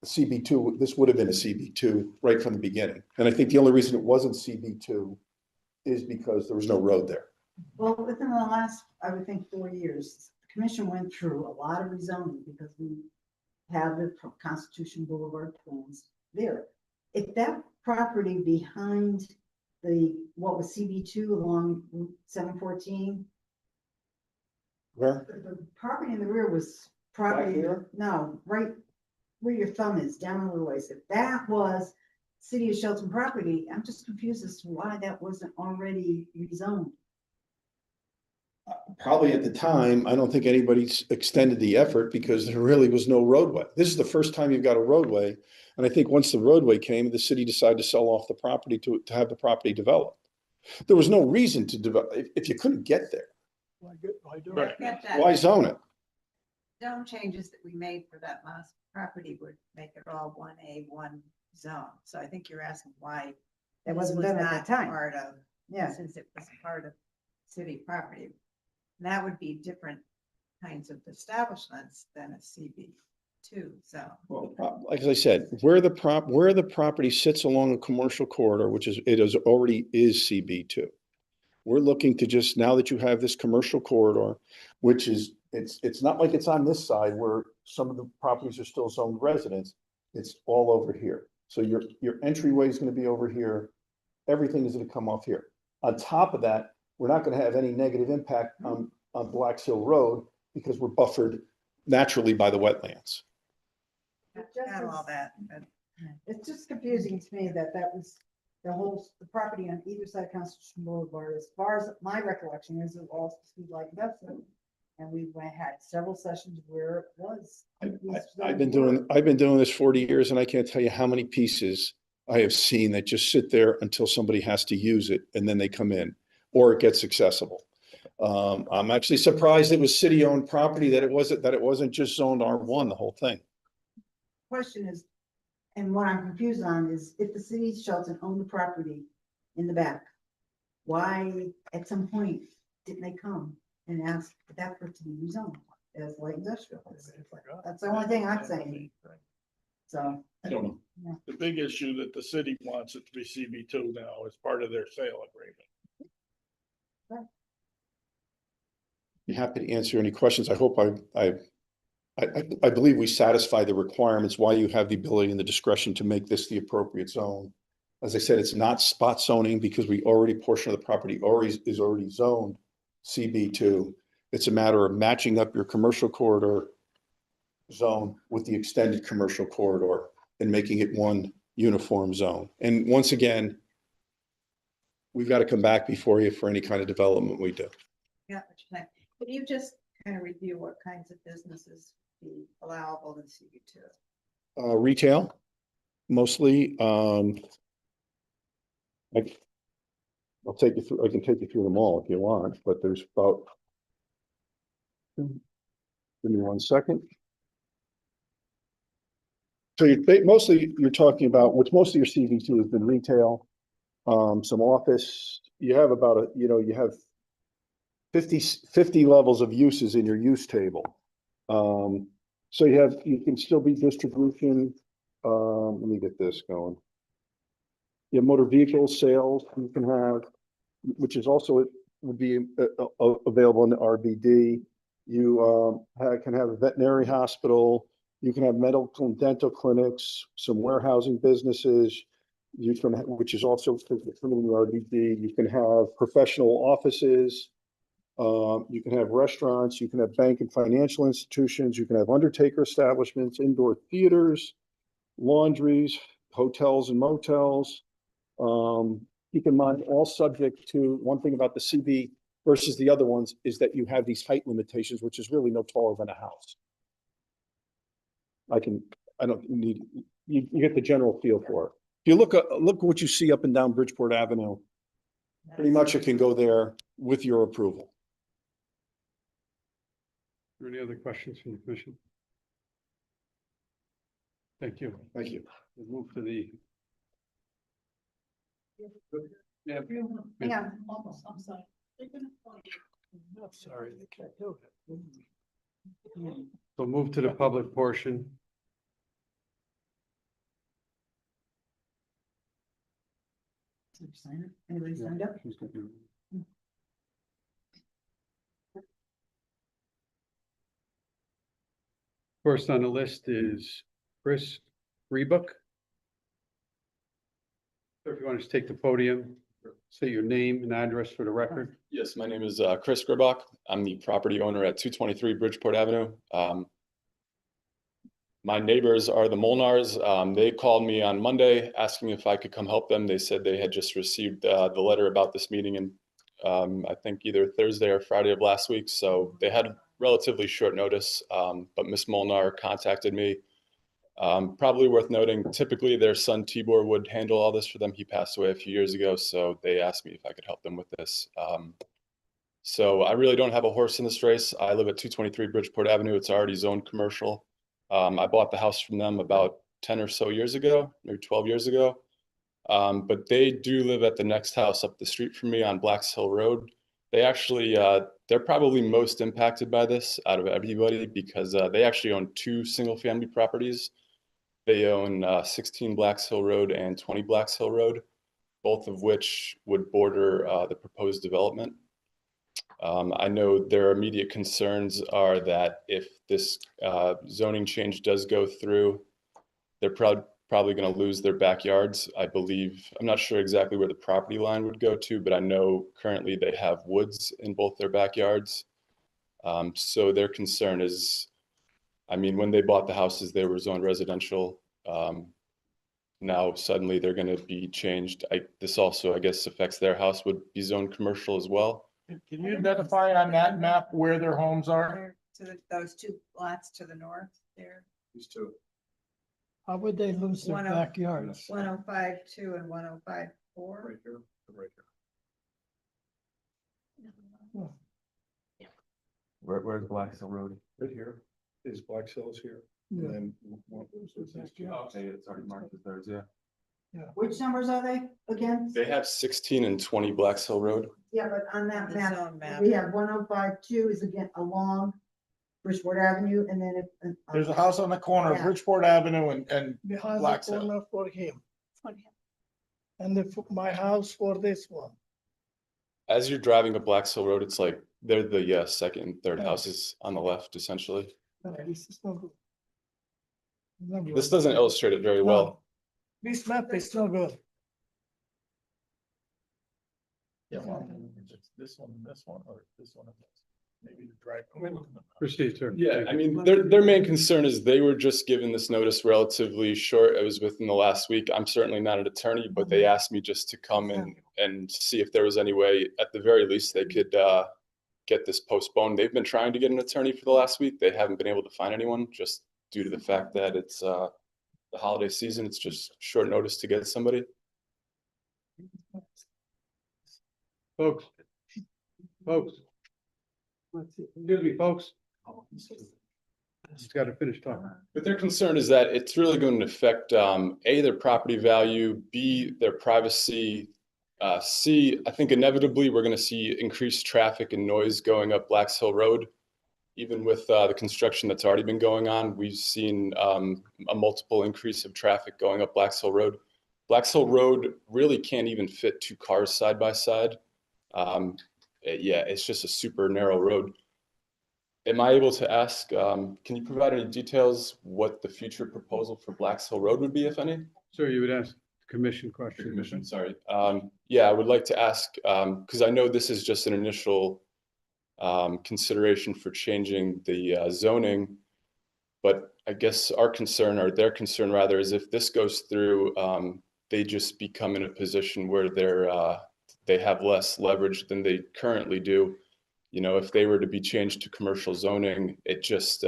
CB2, this would have been a CB2 right from the beginning. And I think the only reason it wasn't CB2 is because there was no road there. Well, within the last, I would think 4 years, the commission went through a lot of rezoning because we have the Constitution Boulevard plans there. If that property behind what was CB2 along Route 714, Where? the property in the rear was property, Back here? no, right where your thumb is, down a little ways. If that was City of Shelton property, I'm just confused as to why that wasn't already rezoned. Probably at the time, I don't think anybody's extended the effort because there really was no roadway. This is the first time you've got a roadway. And I think once the roadway came, the city decided to sell off the property to have the property developed. There was no reason to develop, if you couldn't get there, Get that. why zone it? Zone changes that we made for that last property would make it all 1A, 1 zone. So I think you're asking why That this wasn't was done at not that time. part of, Yeah. since it was part of city property. And that would be different kinds of establishments than a CB2 zone. Well, like as I said, where the property sits along a commercial corridor, which is, it is already is CB2. We're looking to just, now that you have this commercial corridor, which is, it's not like it's on this side where some of the properties are still zoned residents. It's all over here. So your entryway is going to be over here. Everything is going to come off here. On top of that, we're not going to have any negative impact on Black Hill Road because we're buffered naturally by the wetlands. Not all that, but It's just confusing to me that that was the whole, the property on either side of Constitution Boulevard, as far as my recollection is, it all supposed to be like that. And we had several sessions where it was. I've been doing this 40 years and I can't tell you how many pieces I have seen that just sit there until somebody has to use it and then they come in or it gets accessible. I'm actually surprised it was city-owned property, that it wasn't just zoned R1, the whole thing. Question is, and what I'm confused on is if the city of Shelton owned the property in the back, why at some point didn't they come and ask that for it to be rezoned as light industrial? That's the only thing I'm saying. So. I don't know. Yeah. The big issue that the city wants it to be CB2 now as part of their sale agreement. Be happy to answer any questions. I hope I believe we satisfy the requirements, why you have the ability and the discretion to make this the appropriate zone. As I said, it's not spot zoning because portion of the property is already zoned CB2. It's a matter of matching up your commercial corridor zone with the extended commercial corridor and making it one uniform zone. And once again, we've got to come back before you for any kind of development we do. yeah, what you're saying. Could you just kind of review what kinds of businesses be allowable in CB2? Retail, mostly. I'll take you through, I can take you through them all if you want, but there's about, give me 1 second. So you're talking about, what's most of your CB2 has been retail, some office. You have about you have 50 levels of uses in your use table. So you can still be distribution. Let me get this going. You have motor vehicle sales you can have, which is also would be available in the RBD. You can have a veterinary hospital. You can have medical and dental clinics, some warehousing businesses. You can, which is also in the RBD. You can have professional offices. You can have restaurants. You can have bank and financial institutions. You can have undertaker establishments, indoor theaters, laundries, hotels and motels. Keep in mind, all subject to one thing about the CB versus the other ones is that you have these height limitations, which is really no taller than a house. I don't need, you get the general feel for it. If you look what you see up and down Bridgeport Avenue, pretty much it can go there with your approval. Are there any other questions from the commission? Thank you. Thank you. We'll move to the. Yeah. Hang on, almost, I'm sorry. I'm sorry, they can't do it. So move to the public portion. Anybody signed up? First on the list is Chris Rebuck. So if you want to just take the podium, say your name and address for the record. Yes, my name is Chris Gribach. I'm the property owner at 223 Bridgeport Avenue. My neighbors are the Molnars. They called me on Monday asking if I could come help them. They said they had just received the letter about this meeting and I think either Thursday or Friday of last week. So they had relatively short notice, but Miss Molnar contacted me. Probably worth noting, typically their son Tibor would handle all this for them. He passed away a few years ago, so they asked me if I could help them with this. So I really don't have a horse in this race. I live at 223 Bridgeport Avenue. It's already zoned commercial. I bought the house from them about 10 or so years ago, maybe 12 years ago. But they do live at the next house up the street from me on Blacks Hill Road. They actually, they're probably most impacted by this out of everybody because they actually own 2 single-family properties. They own 16 Blacks Hill Road and 20 Blacks Hill Road, both of which would border the proposed development. I know their immediate concerns are that if this zoning change does go through, they're probably going to lose their backyards. I believe, I'm not sure exactly where the property line would go to, but I know currently they have woods in both their backyards. So their concern is I mean, when they bought the houses, they were zoned residential. Now suddenly they're gonna be changed. This also, I guess, affects their house, would be zoned commercial as well. Can you identify on that map where their homes are? Those two lots to the north there, These two. How would they lose their 10 backyards? 105-2 and 105-4. Right here, right here. Where's Black Hill Road? Right here is Black Hills here. Yeah. And then. Okay, it's already marked as theirs, yeah. Which numbers are they again? They have 16 and 20 Blacks Hill Road. Yeah, but on that The map, zone map. we have 105-2 is again along Bridgeport Avenue, and then it. There's a house on the corner of Yeah. Bridgeport Avenue and Behind the Black Hill. corner for him. And my house for this one. As you're driving up Blacks Hill Road, it's like they're the second and third Yeah. houses on the left, essentially. No, this is not good. Not good. This doesn't illustrate it very well. No. This map is not good. Yeah, this one, or this one. Maybe the drive. Proceed, sir. Yeah, I mean, their main concern is they were just given this notice relatively short. It was within the last week. I'm certainly not an attorney, but they asked me just to come in and see if there was any way, at the very least, they could get this postponed. They've been trying to get an attorney for the last week. They haven't been able to find anyone just due to the fact that it's the holiday season. It's just short notice to get somebody. Folks. Excuse me, folks. He's got to finish talking. But their concern is that it's really going to affect, A, their property value, B, their privacy. C, I think inevitably we're going to see increased traffic and noise going up Blacks Hill Road. Even with the construction that's already been going on, we've seen a multiple increase of traffic going up Blacks Hill Road. Blacks Hill Road really can't even fit two cars side by side. Yeah, it's just a super narrow road. Am I able to ask, can you provide any details what the future proposal for Blacks Hill Road would be, if any? Sir, you would ask the commission question. Commission, sorry. Yeah, I would like to ask, because I know this is just an initial consideration for changing the zoning, but I guess our concern, or their concern rather, is if this goes through, they just become in a position where they have less leverage than they currently do. You know, if they were to be changed to commercial zoning, it just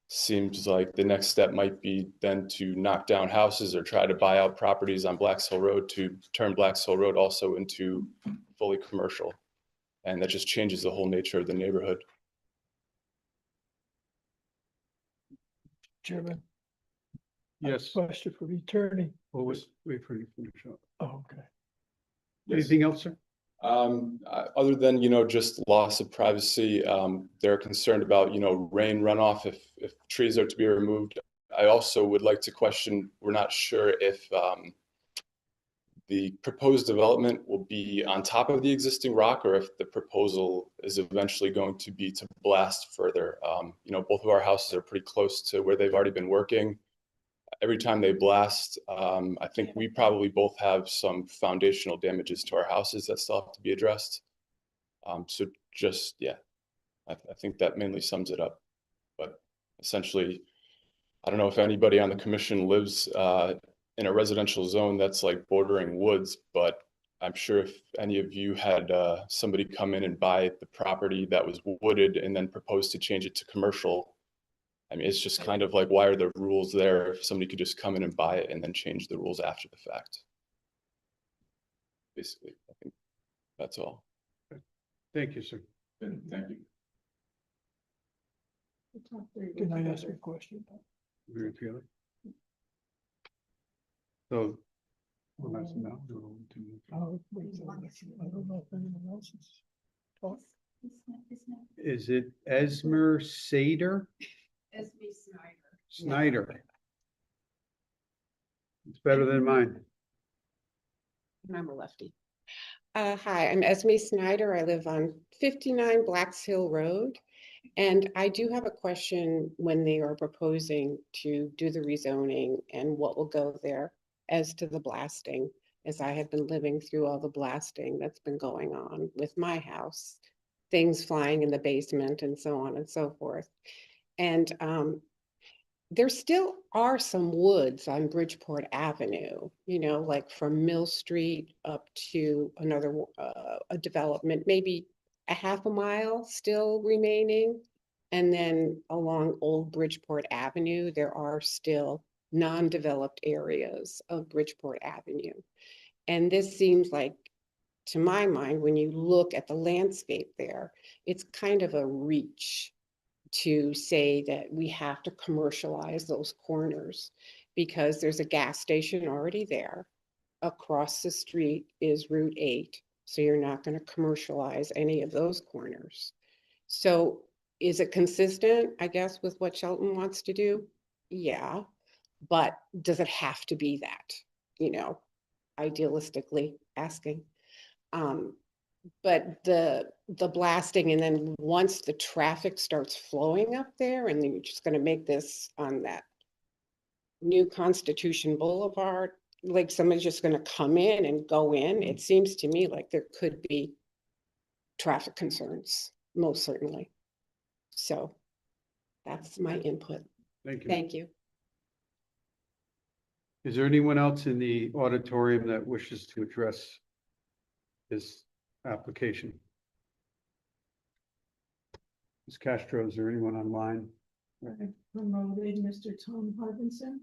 seems like the next step might be then to knock down houses or try to buy out properties on Blacks Hill Road to turn Blacks Hill Road also into fully commercial. And that just changes the whole nature of the neighborhood. Chairman. Yes. Question for the attorney. Well, wait for you to finish up. Oh, okay. Anything else, sir? Other than, you know, just loss of privacy, they're concerned about, you know, rain runoff if trees are to be removed. I also would like to question, we're not sure if the proposed development will be on top of the existing rock or if the proposal is eventually going to be to blast further. You know, both of our houses are pretty close to where they've already been working. Every time they blast, I think we probably both have some foundational damages to our houses that still have to be addressed. So just, yeah, I think that mainly sums it up. But essentially, I don't know if anybody on the commission lives in a residential zone that's like bordering woods, but I'm sure if any of you had somebody come in and buy the property that was wooded and then propose to change it to commercial, I mean, it's just kind of like, why are the rules there if somebody could just come in and buy it and then change the rules after the fact? Basically, I think that's all. Thank you, sir. Thank you. Can I ask a question? Very clearly. So. Well, that's now. I don't know if anyone else is talking. Is it Esmer Sader? SB Snyder. Snyder. It's better than mine. I'm a lefty. Hi, I'm Esme Snyder. I live on 59 Blacks Hill Road. And I do have a question when they are proposing to do the rezoning and what will go there as to the blasting, as I have been living through all the blasting that's been going on with my house, things flying in the basement and so on and so forth. And there still are some woods on Bridgeport Avenue, you know, like from Mill Street up to another a development, maybe a half a mile still remaining. And then along Old Bridgeport Avenue, there are still non-developed areas of Bridgeport Avenue. And this seems like, to my mind, when you look at the landscape there, it's kind of a reach to say that we have to commercialize those corners because there's a gas station already there. Across the street is Route 8, so you're not going to commercialize any of those corners. So is it consistent, I guess, with what Shelton wants to do? Yeah, but does it have to be that, you know, idealistically asking? But the blasting, and then once the traffic starts flowing up there, and then you're just going to make this on that new Constitution Boulevard, like somebody's just going to come in and go in. It seems to me like there could be traffic concerns, most certainly. So that's my input. Thank you. Thank you. Is there anyone else in the auditorium that wishes to address this application? Ms. Castro, is there anyone online? I promoted Mr. Tom Harbinson.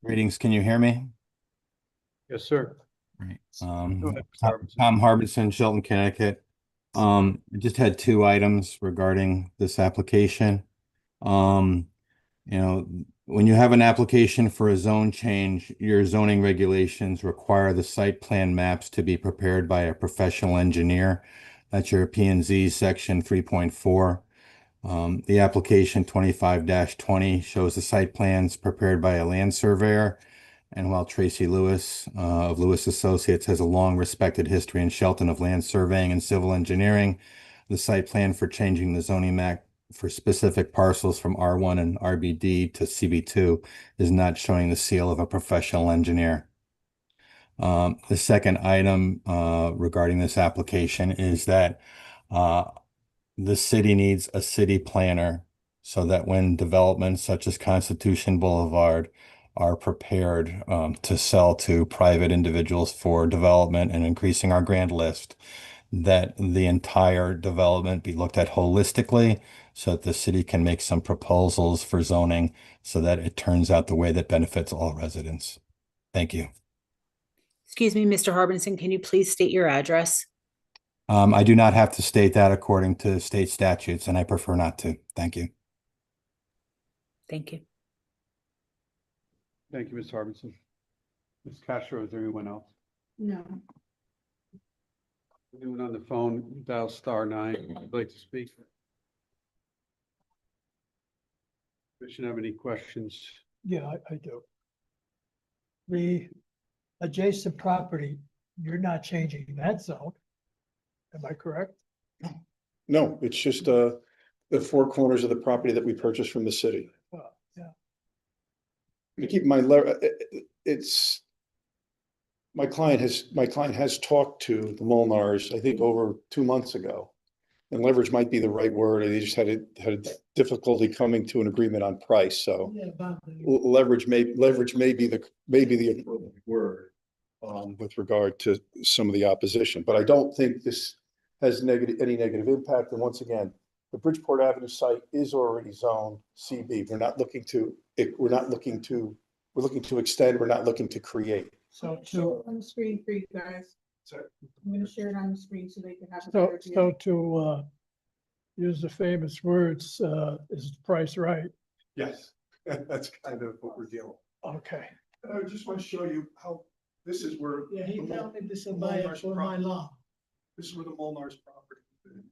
Greetings, can you hear me? Yes, sir. Right. Go ahead, Mr. Harbinson. Tom Harbinson, Shelton, Connecticut. I just had two items regarding this application. You know, when you have an application for a zone change, your zoning regulations require the site plan maps to be prepared by a professional engineer. That's your P&Z section 3.4. The application 25-20 shows the site plans prepared by a land surveyor. And while Tracy Lewis of Lewis Associates has a long respected history in Shelton of land surveying and civil engineering, the site plan for changing the zoning map for specific parcels from R1 and RBD to CB2 is not showing the seal of a professional engineer. The second item regarding this application is that the city needs a city planner so that when developments such as Constitution Boulevard are prepared to sell to private individuals for development and increasing our grant list, that the entire development be looked at holistically so that the city can make some proposals for zoning so that it turns out the way that benefits all residents. Thank you. Excuse me, Mr. Harbinson, can you please state your address? I do not have to state that according to state statutes, and I prefer not to. Thank you. Thank you. Thank you, Ms. Harbinson. Ms. Castro, is there anyone else? No. Anyone on the phone, dial *9, would like to speak? Commission have any questions? Yeah, I do. The adjacent property, you're not changing that zone. Am I correct? No, it's just the four corners of the property that we purchased from the city. Well, yeah. You keep in mind, it's my client has talked to the Molnars, I think, over 2 months ago. And leverage might be the right word. They just had difficulty coming to an agreement on price. So Yeah, about leverage may be the appropriate word with regard to some of the opposition. But I don't think this has any negative impact. And once again, the Bridgeport Avenue site is already zoned CB. We're looking to extend. We're not looking to create. So on the screen for you guys. Sorry. I'm gonna share it on the screen so they can have. a So, better view. so to use the famous words, is the price right? Yes, that's kind of what we're dealing with. Okay. I just want to show you how this is where. Yeah, he the told me this will the buy it Molnar's for my property- lawn. This is where the Molnar's property is.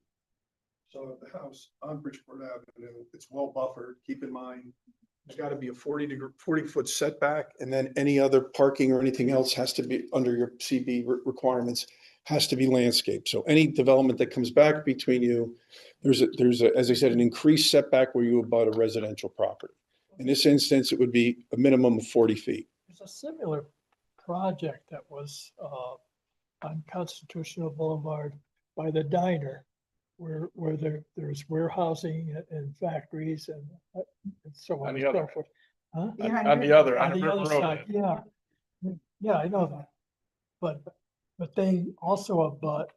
So the house on Bridgeport Avenue, it's well buffered. Keep in mind, there's got to be a 40-foot setback, and then any other parking or anything else has to be under your CB requirements, has to be landscaped. So any development that comes back between you, there's a, as I said, an increased setback where you abut a residential property. In this instance, it would be a minimum of 40 feet. There's a similar project that was on Constitutional Boulevard by the diner, where there's warehousing and factories and so on On and the so other forth. Huh? On the other, On on the River other Road. side, yeah. Yeah, I know that. But they also abut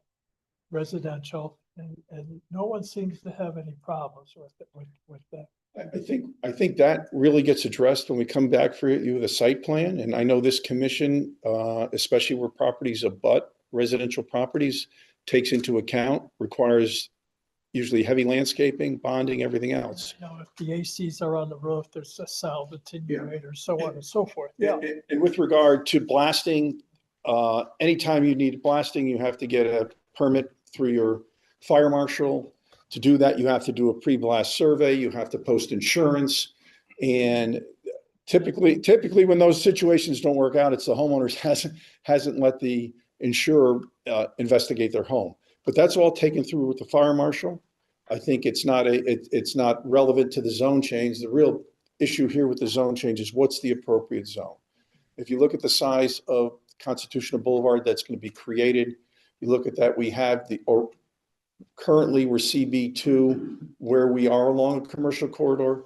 residential and no one seems to have any problems with that. I think that really gets addressed when we come back for you with a site plan. And I know this commission, especially where properties abut residential properties, takes into account, requires usually heavy landscaping, bonding, everything else. You know, if the ACs are on the roof, there's a sound attenuator, so on and so forth. Yeah. And with regard to blasting, anytime you need blasting, you have to get a permit through your fire marshal. To do that, you have to do a pre-blast survey, you have to post insurance. And typically when those situations don't work out, it's the homeowners hasn't let the insurer investigate their home. But that's all taken through with the fire marshal. I think it's not relevant to the zone change. The real issue here with the zone change is what's the appropriate zone. If you look at the size of Constitutional Boulevard that's going to be created, you look at that, we have currently we're CB2 where we are along a commercial corridor.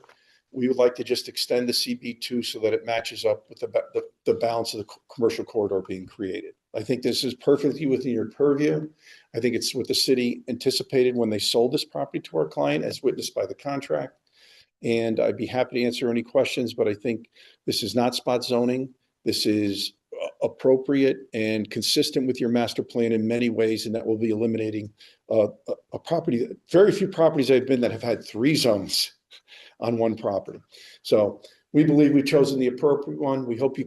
We would like to just extend the CB2 so that it matches up with the balance of the commercial corridor being created. I think this is perfectly within your purview. I think it's what the city anticipated when they sold this property to our client, as witnessed by the contract. And I'd be happy to answer any questions, but I think this is not spot zoning. This is appropriate and consistent with your master plan in many ways, and that will be eliminating a property. Very few properties I've been that have had 3 zones on one property. So we believe we've chosen the appropriate one. We hope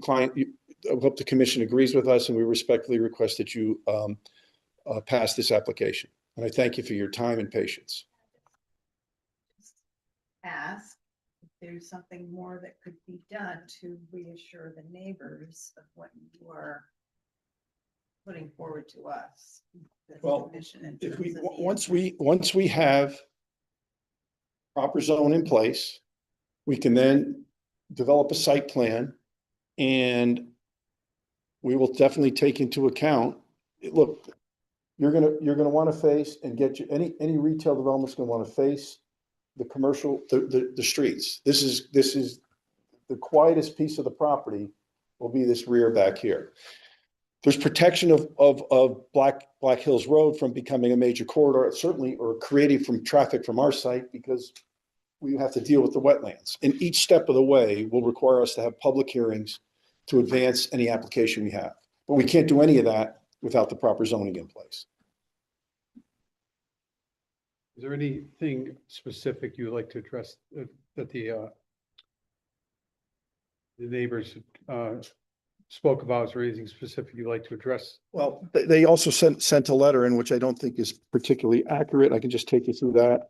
hope the commission agrees with us, and we respectfully request that you pass this application. And I thank you for your time and patience. Ask if there's something more that could be done to reassure the neighbors of what you are putting forward to us. Well, if once we have proper zone in place, we can then develop a site plan, and we will definitely take into account, look, you're gonna want to face and get you any retail development's gonna want to face the commercial, the streets. This is the quietest piece of the property will be this rear back here. There's protection of Black Hills Road from becoming a major corridor, certainly, or creating from traffic from our site, because we have to deal with the wetlands. And each step of the way will require us to have public hearings to advance any application we have. But we can't do any of that without the proper zoning in place. Is there anything specific you would like to address that the neighbors spoke about? Is there anything specific you'd like to address? Well, they also sent a letter in, which I don't think is particularly accurate. I can just take you through that.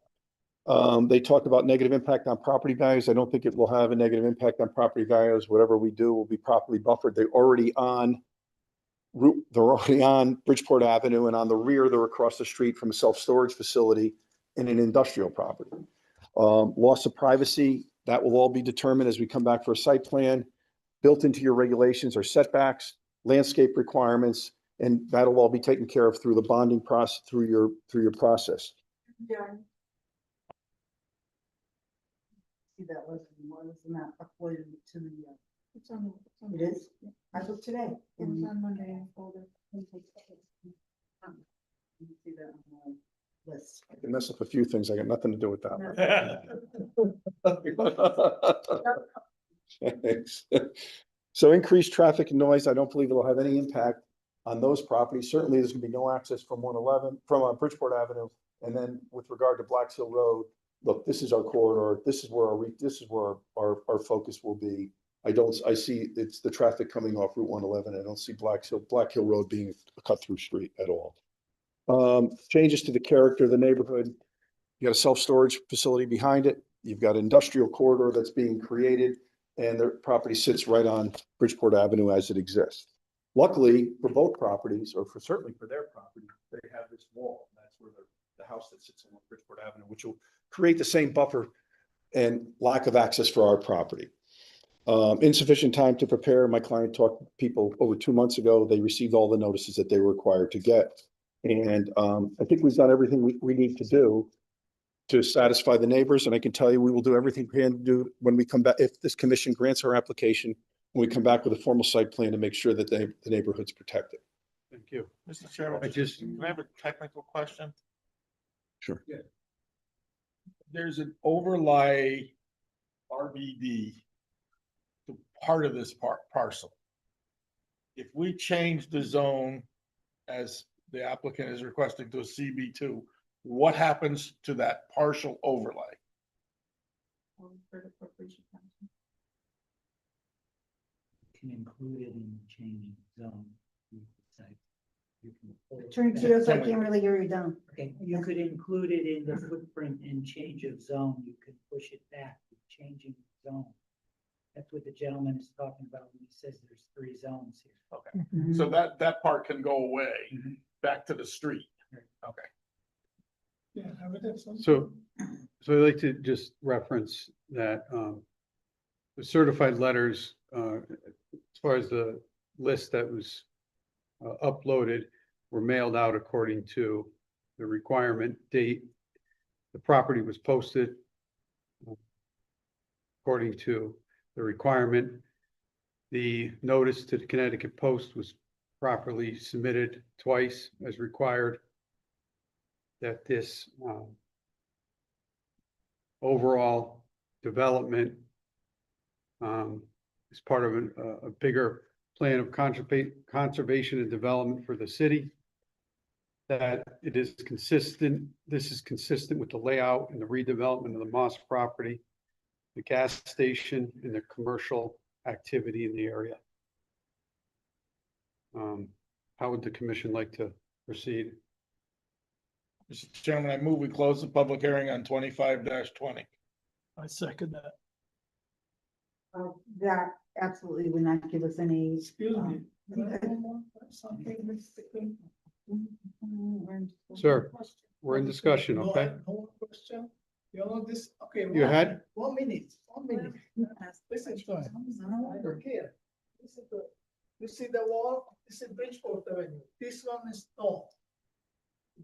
They talked about negative impact on property values. I don't think it will have a negative impact on property values. Whatever we do will be properly buffered. They're already on Bridgeport Avenue, and on the rear, they're across the street from a self-storage facility in an industrial property. Loss of privacy, that will all be determined as we come back for a site plan. Built into your regulations are setbacks, landscape requirements, and that'll all be taken care of through the bonding process, through your process. See that list, was not uploaded to the, it's on, it is, I looked today. It was on Monday in folder. You see that on the list. I can mess up a few things. I got nothing to do with that. Thanks. So increased traffic and noise, I don't believe it'll have any impact on those properties. Certainly, there's gonna be no access from 111, from Bridgeport Avenue. And then with regard to Blacks Hill Road, look, this is our corridor. This is where our focus will be. I see it's the traffic coming off Route 111. I don't see Black Hill Road being a cut-through street at all. Changes to the character of the neighborhood. You got a self-storage facility behind it. You've got an industrial corridor that's being created, and the property sits right on Bridgeport Avenue as it exists. Luckily, for both properties, or certainly for their property, they have this wall. That's where the house that sits on Bridgeport Avenue, which will create the same buffer and lack of access for our property. Insufficient time to prepare. My client talked to people over 2 months ago. They received all the notices that they were required to get. And I think we've done everything we need to do to satisfy the neighbors. And I can tell you, we will do everything we can do when we come back, if this commission grants our application, when we come back with a formal site plan to make sure that the neighborhood's protected. Thank you. Mr. Chairman, can I have a technical question? Sure. There's an overlay RBD to part of this parcel. If we change the zone as the applicant is requesting to a CB2, what happens to that partial overlay? Can include it in the change of zone. You could say. You can- Attorney Tito, I can't really hear you down. Okay, you could include it in the footprint and change of zone. You could push it back, changing zone. That's what the gentleman is talking about when he says there's 3 zones here. Okay, so that part can go away back to the street. Okay. Yeah. So I'd like to just reference that, the certified letters, as far as the list that was uploaded, were mailed out according to the requirement date. The property was posted according to the requirement. The notice to the Connecticut Post was properly submitted twice as required. That this overall development is part of a bigger plan of conservation and development for the city. That it is consistent, this is consistent with the layout and the redevelopment of the Moss property, the gas station, and the commercial activity in the area. How would the commission like to proceed? Mr. Chairman, I move we close the public hearing on 25-20. I second that. That absolutely would not give us any. Excuse me. Sir, we're in discussion, okay? No question. You know this, okay. You had? 1 minute, 1 minute. Listen, I don't care. Listen to it. You see the wall, this is Bridgeport Avenue. This one is tall.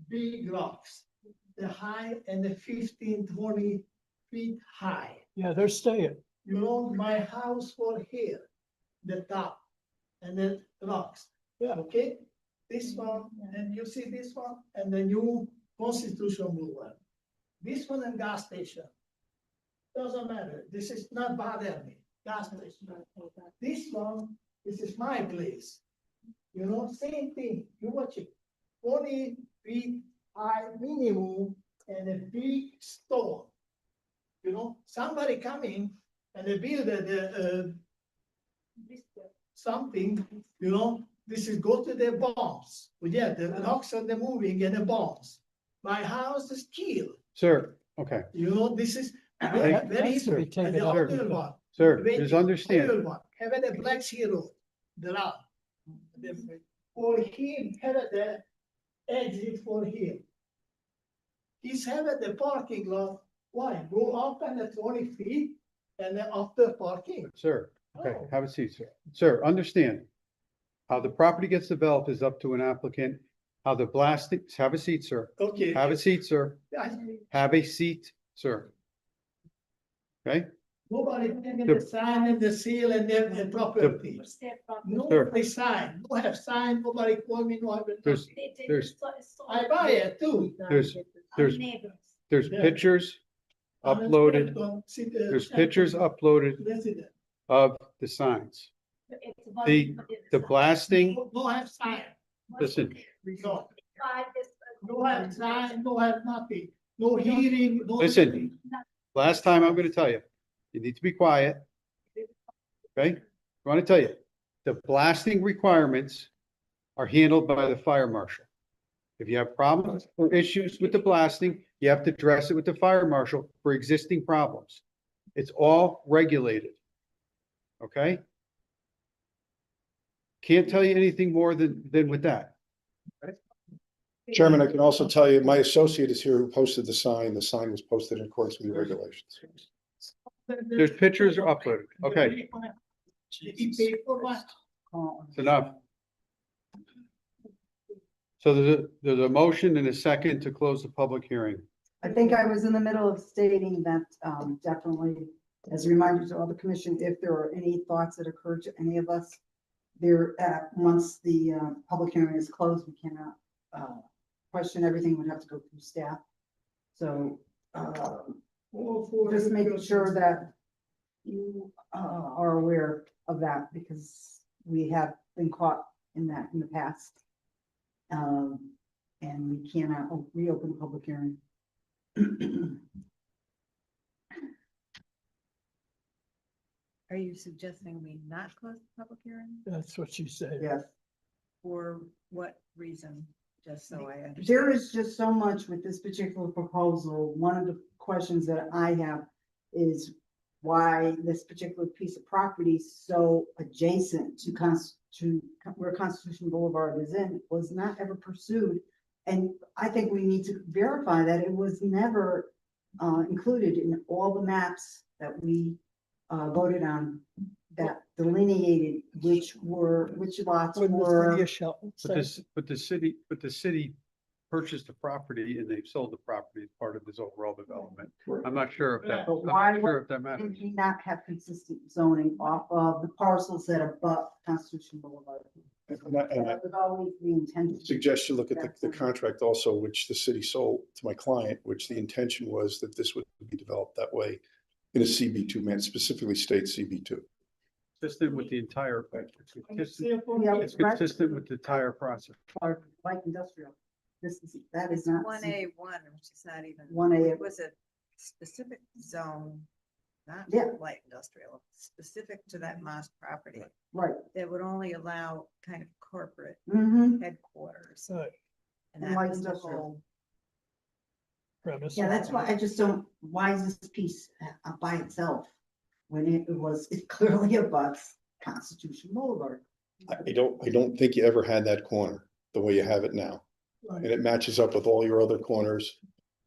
Big rocks, the high and the 15, 20 feet high. Yeah, they're staying. You know, my house for here, the top, and then rocks. Yeah. Okay, this one, and you see this one, and the new Constitution Boulevard. This one and gas station. Doesn't matter. This is not bother me. Gas station. This one, this is my place. You know, same thing. You watch it. 40 feet high minimum and a big stone. You know, somebody coming and they build something, you know, this is go to the bombs. But yeah, the rocks are the moving and the bombs. My house is killed. Sir, okay. You know, this is Very- very needs to be taken and the out. other one. Sir, Wait, just understand. other one, have a Black Hero, the round. For him, have the exit for him. He's having the parking lot. Why? Go up and the 20 feet and then after parking. Sir, okay, Oh. have a seat, sir. Sir, understand. How the property gets developed is up to an applicant. How the blasting, have a seat, sir. Okay. Have a seat, sir. Have a seat, sir. Okay? Nobody taking the sign and the seal and the property. No, Sir. they sign, no have sign, nobody call me, no have. There's, I buy it too. there's pictures uploaded, there's pictures uploaded Resident. of the signs. The blasting, No have sign. listen, No. No have sign, no have nothing, no hearing, no. listen, last time I'm gonna tell you, you need to be quiet. Okay? I want to tell you, the blasting requirements are handled by the fire marshal. If you have problems or issues with the blasting, you have to address it with the fire marshal for existing problems. It's all regulated. Okay? Can't tell you anything more than with that. Chairman, I can also tell you, my associate is here who posted the sign. The sign was posted in accordance with the regulations. There's pictures uploaded. Okay, it's enough. So there's a motion and a second to close the public hearing. I think I was in the middle of stating that, definitely, as a reminder to all the commission, if there are any thoughts that occur to any of us, once the, public hearing is closed, we cannot, question everything, would have to go through staff. So, just making sure that you, are aware of that, because we have been caught in that in the past. And we cannot reopen the public hearing. Are you suggesting we not close the public hearing? That's what she said. Yes. For what reason? Just so I understand. There is just so much with this particular proposal. One of the questions that I have is why this particular piece of property is so adjacent to where Constitution Boulevard is in was not ever pursued. And I think we need to verify that it was never included in all the maps that we voted on that delineated which lots were. But the city purchased the property and they've sold the property as part of this overall development. I'm not sure if that, But I'm why not sure if that matters. did he not have consistent zoning off of the parcels that abut Constitution Boulevard? And That was always the intention. suggest you look at the contract also, which the city sold to my client, which the intention was that this would be developed that way in a CB2, man, specifically states CB2. Consistent with the entire, it's Yeah, consistent with the entire process. Like industrial. That It's is not. 1A1, which is not even. 1A. It was a specific zone, not Yeah. light industrial, specific to that Moss property. Right. That would only allow kind of corporate Mhm. headquarters. Right. And And that light was the industrial. whole. Premise. Yeah, that's why I just don't, why is this piece by itself? When it was, it clearly abuts Constitution Boulevard. I don't think you ever had that corner the way you have it now. And it matches up with all your other corners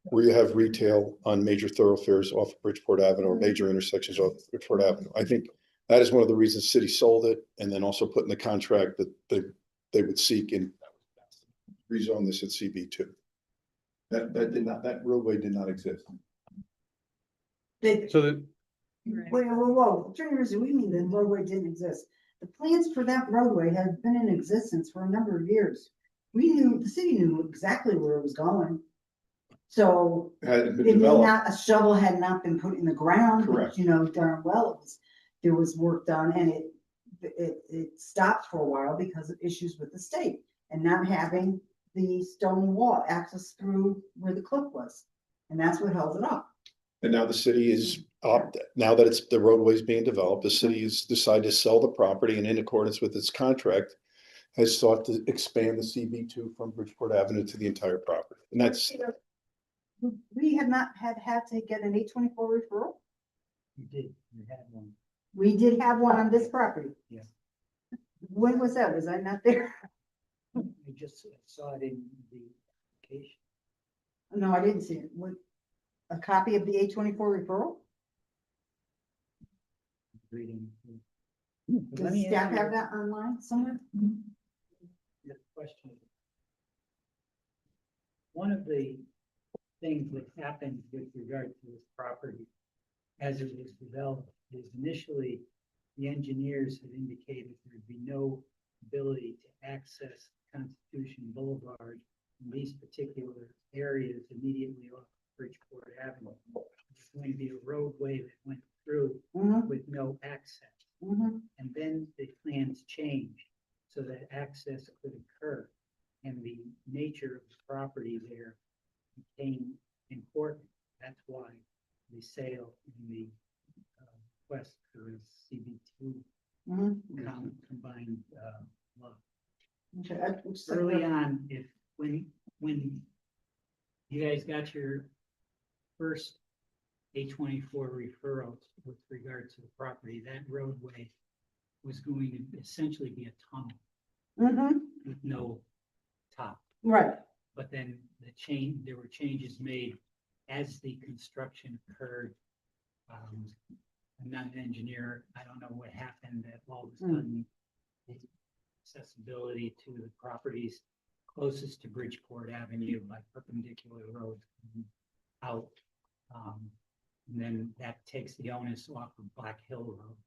where you have retail on major thoroughfares off of Bridgeport Avenue or major intersections off of Bridgeport Avenue. I think that is one of the reasons the city sold it and then also put in the contract that they would seek and rezone this at CB2. That roadway did not exist. So that, Whoa, Attorney Rizzo, we mean the roadway didn't exist. The plans for that roadway had been in existence for a number of years. The city knew exactly where it was going. So Hadn't been it may developed. not, a shovel had not been put in the ground, but Correct. you know darn well there was work done and it stopped for a while because of issues with the state and not having the stone wall access through where the cliff was. And that's what held it up. And now the city is up, now that the roadway's being developed, the city has decided to sell the property and in accordance with its contract has sought to expand the CB2 from Bridgeport Avenue to the entire property. And that's, We have not had to get an 824 referral. You did, you had one. We did have one on this property. Yeah. When was that? Was I not there? I just saw it in the application. No, I didn't see it. What, a copy of the 824 referral? Reading. Does staff have that online somewhere? The question. One of the things that happened with regard to this property as it was developed is initially the engineers had indicated there'd be no ability to access Constitution Boulevard in these particular areas immediately off Bridgeport Avenue. It's going to be a roadway that went through with no access. And then the plans changed so that access could occur. And the nature of the property there became important. That's why the sale in the quest for a CB2 combined lot. Early on, when you guys got your first 824 referrals with regard to the property, that roadway was going to essentially be a tunnel with no top. Right. But then there were changes made as the construction occurred. I'm not an engineer. I don't know what happened that all of a Hmm. sudden the accessibility to the properties closest to Bridgeport Avenue, like perpendicular road out. And then that takes the onus off of Black Hill Road.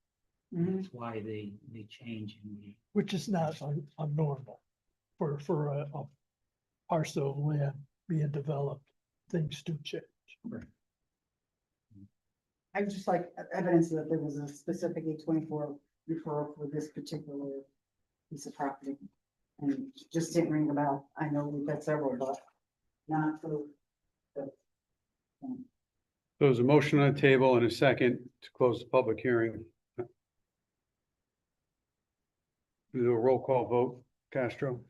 Mhm. That's why they change in the. Which is not abnormal for a parcel of land being developed. Things do change. I would just like evidence that there was a specific 824 referral for this particular piece of property. And it just didn't ring a bell. I know we've had several, but not for. So there's a motion on the table and a second to close the public hearing. Do a roll call vote, Castro?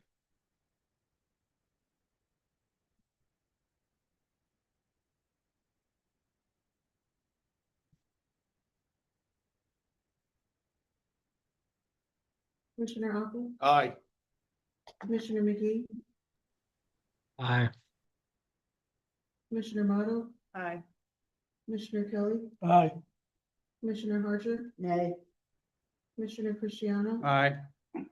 Commissioner Opel, Aye. Commissioner McGee, Aye. Commissioner Motto, Aye. Commissioner Kelly, Aye. Commissioner Harger, Nay. Commissioner Cristiano. Aye. 1,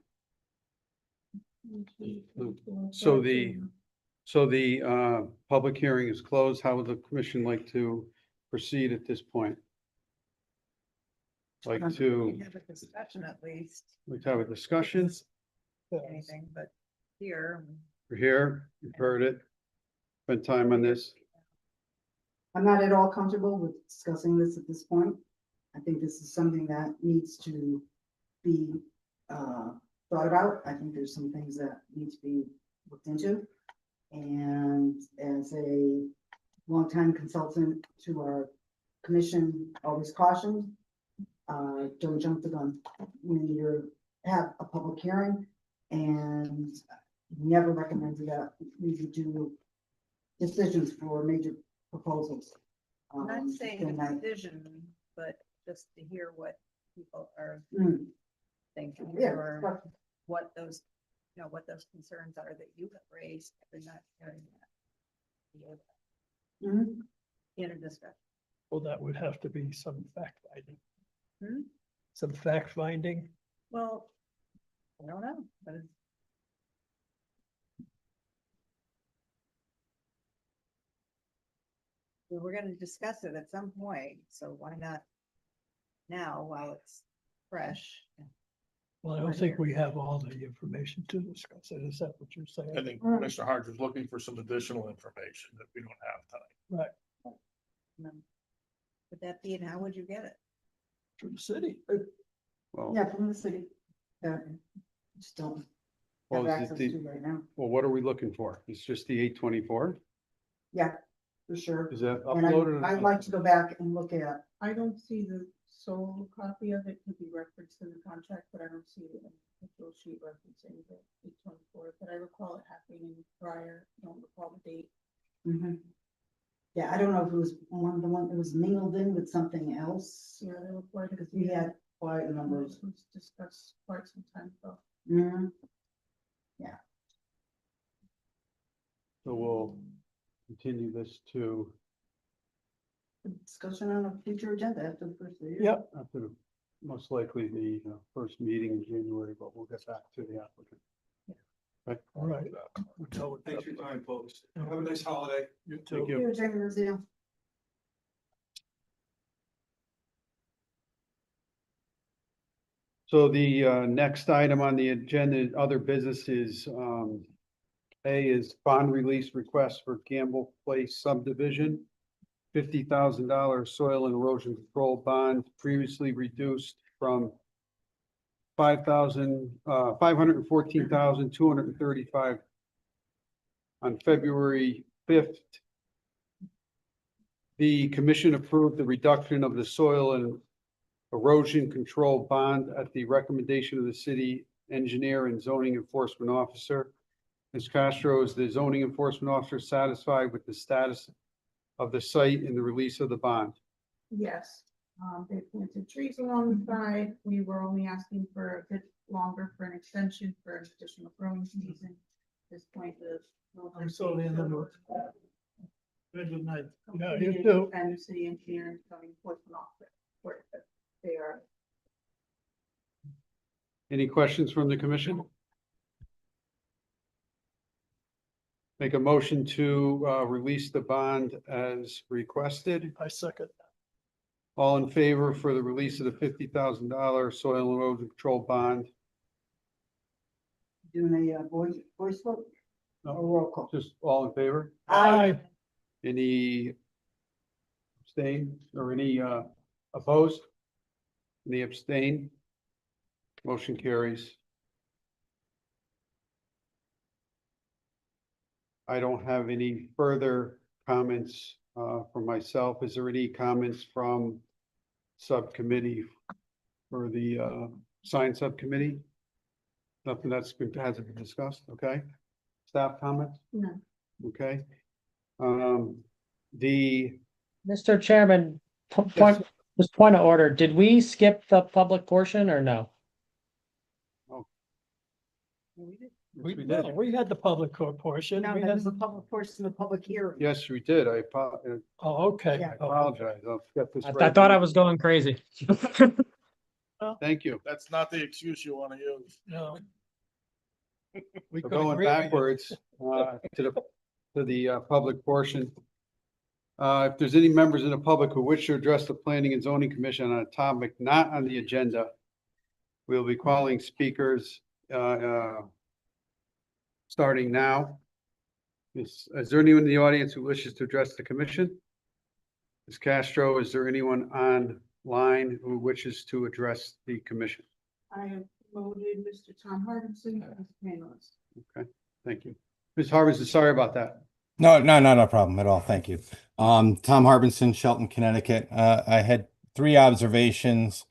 2, 3, 4, So 5, the, 7. so the public hearing is closed. How would the commission like to proceed at this point? Like to, We have a discussion at least, like to have a discussion? anything but here. We're here, you've heard it. Spend time on this. I'm not at all comfortable with discussing this at this point. I think this is something that needs to be thought about. I think there's some things that need to be looked into. And as a longtime consultant to our commission, always cautioned, don't jump the gun. We need to have a public hearing and never recommended that we would do decisions for major proposals. I'm not saying then a I- decision, but just to hear what people are Mm. thinking, Yeah, or but- what those, what those concerns are that you have raised, if they're not hearing that. Mhm. In a discussion. Well, that would have to be some fact finding. Hmm? Some fact finding. Well, I don't know, but it's. We're gonna discuss it at some point, so why not now while it's fresh? Well, I don't think we have all the information to discuss it. Is that what you're saying? I think Mr. Harger's looking for some additional information that we don't have tonight. Right, Would that be, and how would you get it? from the city. Well, Yeah, from the city. Yeah. Just don't well, have is it access the- to right now. well, what are we looking for? It's just the 824? Yeah, for sure. Is that And uploaded? I'd like to go back and look at, I don't see the sole copy of it to be referenced in the contract, but I don't see it in the official sheet referencing the 824, but I recall it happening prior, I don't recall the date. mhm. Yeah, I don't know if it was one that was mingled in with something else. Yeah, there were quite a Because we had quite a number of. This was discussed quite some time ago. Mhm. So we'll continue this to, Discussion on a future agenda after the first of the year. Yep. after the, most likely the first meeting in January, but we'll get back to the applicant. All right. Thanks for your time, folks. Have a nice holiday. You Thank too. you. Here, Jamie Rosio. So the next item on the agenda, other businesses, A is bond release request for Gamble Place subdivision. $50,000 soil and erosion control bond previously reduced from 514,235 on February 5th. The commission approved the reduction of the soil and erosion control bond at the recommendation of the city engineer and zoning enforcement officer. Ms. Castro, is the zoning enforcement officer satisfied with the status of the site and the release of the bond? Yes, they planted trees along the side. We were only asking for a bit longer for an extension for an additional growing season. At this point, the. I'm so the end of it. Good night. Yeah, you Completed, too. And the city engineer and zoning enforcement officer. Any questions from the commission? Make a motion to release the bond as requested. I second. All in favor for the release of the $50,000 soil and erosion control bond? Doing a voice vote No, or roll call? just all in favor? Aye. Any abstain or any opposed? Any abstain? Motion carries. I don't have any further comments from myself. Is there any comments from subcommittee for the sign subcommittee? Nothing hasn't been discussed, okay? Staff comments, No. okay? The Mr. Chairman, just point of order, did we skip the public portion or no? we did. We had the public portion. No, We that had- was the public portion of the public hearing. Yes, we did. Oh, okay. Yeah. Apologize. I'll get this I right. thought I was going crazy. Thank you. That's not the excuse you want to use. No. We So could going agree with you. backwards to the public portion. If there's any members in the public who wish to address the Planning and Zoning Commission on a topic not on the agenda, we'll be calling speakers starting now. Is there anyone in the audience who wishes to address the commission? Ms. Castro, is there anyone online who wishes to address the commission? I have promoted Mr. Tom Harbison as panelist. Okay, thank you. Ms. Harbison, sorry about that. No problem at all. Thank you. Tom Harbinson, Shelton, Connecticut. I had 3 observations.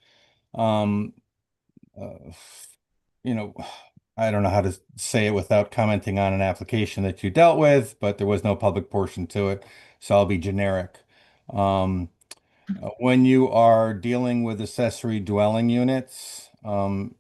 I don't know how to say it without commenting on an application that you dealt with, but there was no public portion to it, so I'll be generic. When you are dealing with accessory dwelling units,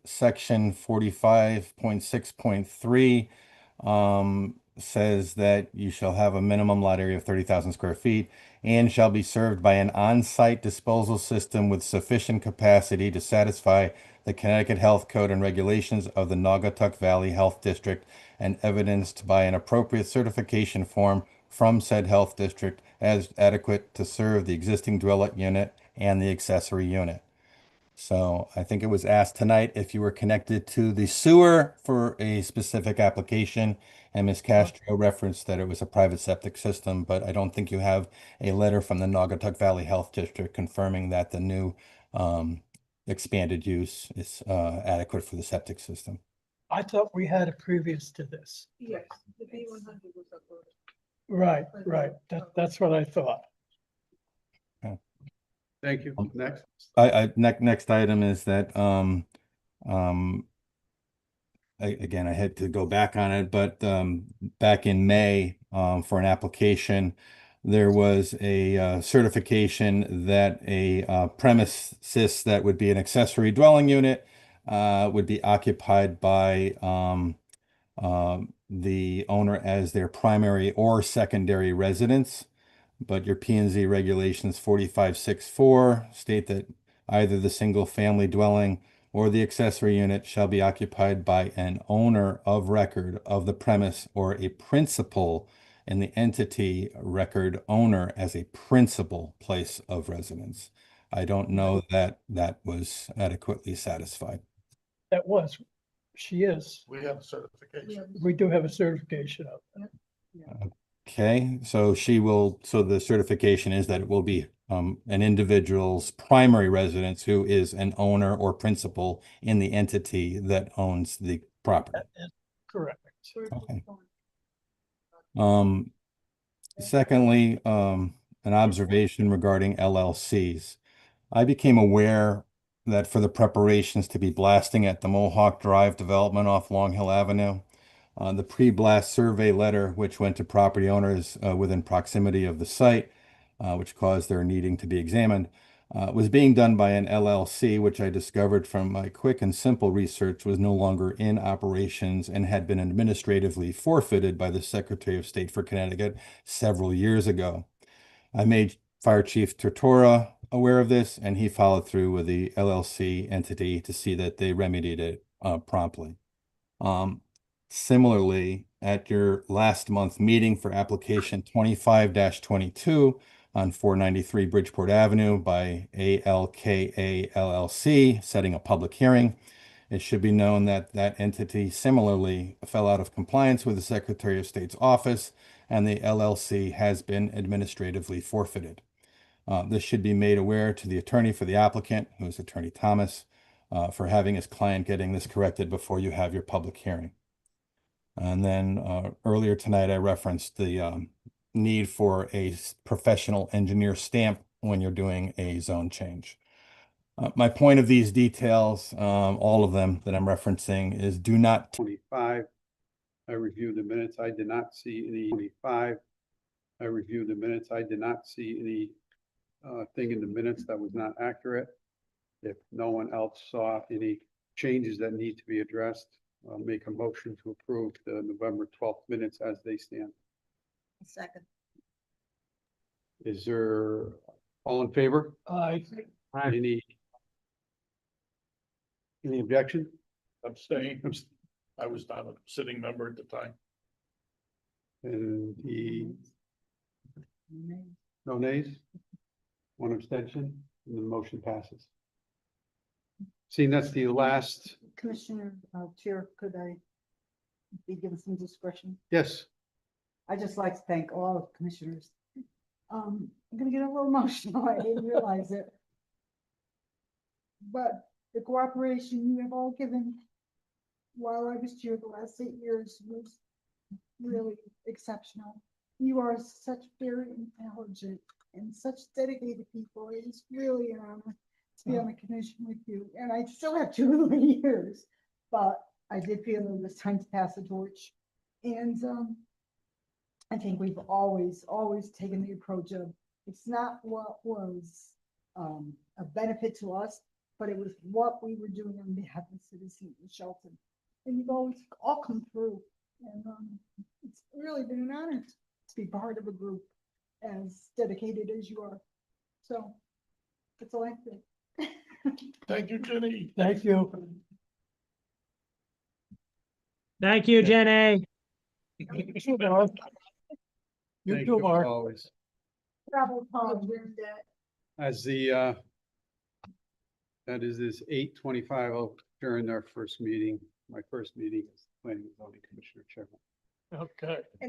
section 45.6.3 says that you shall have a minimum lot area of 30,000 square feet and shall be served by an on-site disposal system with sufficient capacity to satisfy the Connecticut Health Code and regulations of the Naugatuck Valley Health District and evidenced by an appropriate certification form from said health district as adequate to serve the existing dwelling unit and the accessory unit. So I think it was asked tonight if you were connected to the sewer for a specific application, and Ms. Castro referenced that it was a private septic system, but I don't think you have a letter from the Naugatuck Valley Health District confirming that the new expanded use is adequate for the septic system. I thought we had a previous to this. Yes, the B100 was uploaded. Right. That's what I thought. Thank you. Next. Next item is that again, I had to go back on it, but back in May for an application, there was a certification that a premises that would be an accessory dwelling unit would be occupied by the owner as their primary or secondary residence. But your P and Z regulations 4564 state that either the single family dwelling or the accessory unit shall be occupied by an owner of record of the premise or a principal in the entity record owner as a principal place of residence. I don't know that that was adequately satisfied. That was, she is. We have a certification. We do have a certification of that. Okay, so the certification is that it will be an individual's primary residence who is an owner or principal in the entity that owns the property. Correct. Okay. Secondly, an observation regarding LLCs. I became aware that for the preparations to be blasting at the Mohawk Drive development off Long Hill Avenue, the pre-blast survey letter, which went to property owners within proximity of the site, which caused their needing to be examined, was being done by an LLC, which I discovered from my quick and simple research was no longer in operations and had been administratively forfeited by the Secretary of State for Connecticut several years ago. I made Fire Chief Tortora aware of this, and he followed through with the LLC entity to see that they remedied it promptly. Similarly, at your last month meeting for application 25-22 on 493 Bridgeport Avenue by ALKA LLC, setting a public hearing, it should be known that that entity similarly fell out of compliance with the Secretary of State's office, and the LLC has been administratively forfeited. This should be made aware to the attorney for the applicant, who is Attorney Thomas, for having his client getting this corrected before you have your public hearing. And then earlier tonight, I referenced the need for a professional engineer stamp when you're doing a zone change. My point of these details, all of them that I'm referencing, is do not. 25. I reviewed the minutes. I did not see any 25. I reviewed the minutes. I did not see any thing in the minutes that was not accurate. If no one else saw any changes that need to be addressed, I'll make a motion to approve the November 12th minutes as they stand. Second. Is there all in favor? Aye. Any objection? Abstain. I was not a sitting member at the time. And no nays? One abstention, and the motion passes. Seeing that's the last, Commissioner, Chair, could I be given some discretion? yes, I just like to thank all of the commissioners. I'm gonna get a little emotional, I didn't realize it. But the cooperation you have all given while I was chair the last 8 years was really exceptional. You are such very intelligent and such dedicated people. It is really an honor to be on the commission with you. And I still have 2 more years, but I did feel it was time to pass the torch. And I think we've always taken the approach of, it's not what was a benefit to us, but it was what we were doing on behalf of citizens in Shelton. And you've always all come through. And it's really been an honor to be part of a group as dedicated as you are. So that's all I think. Thank you, Jenny. Thank you. Thank you, Jenny. You too, Mark. You thank too, you Mark. as always. Travel time during that. As the, that is this 8:25 during our first meeting, my first meeting as planning and zoning commissioner chairman. Okay.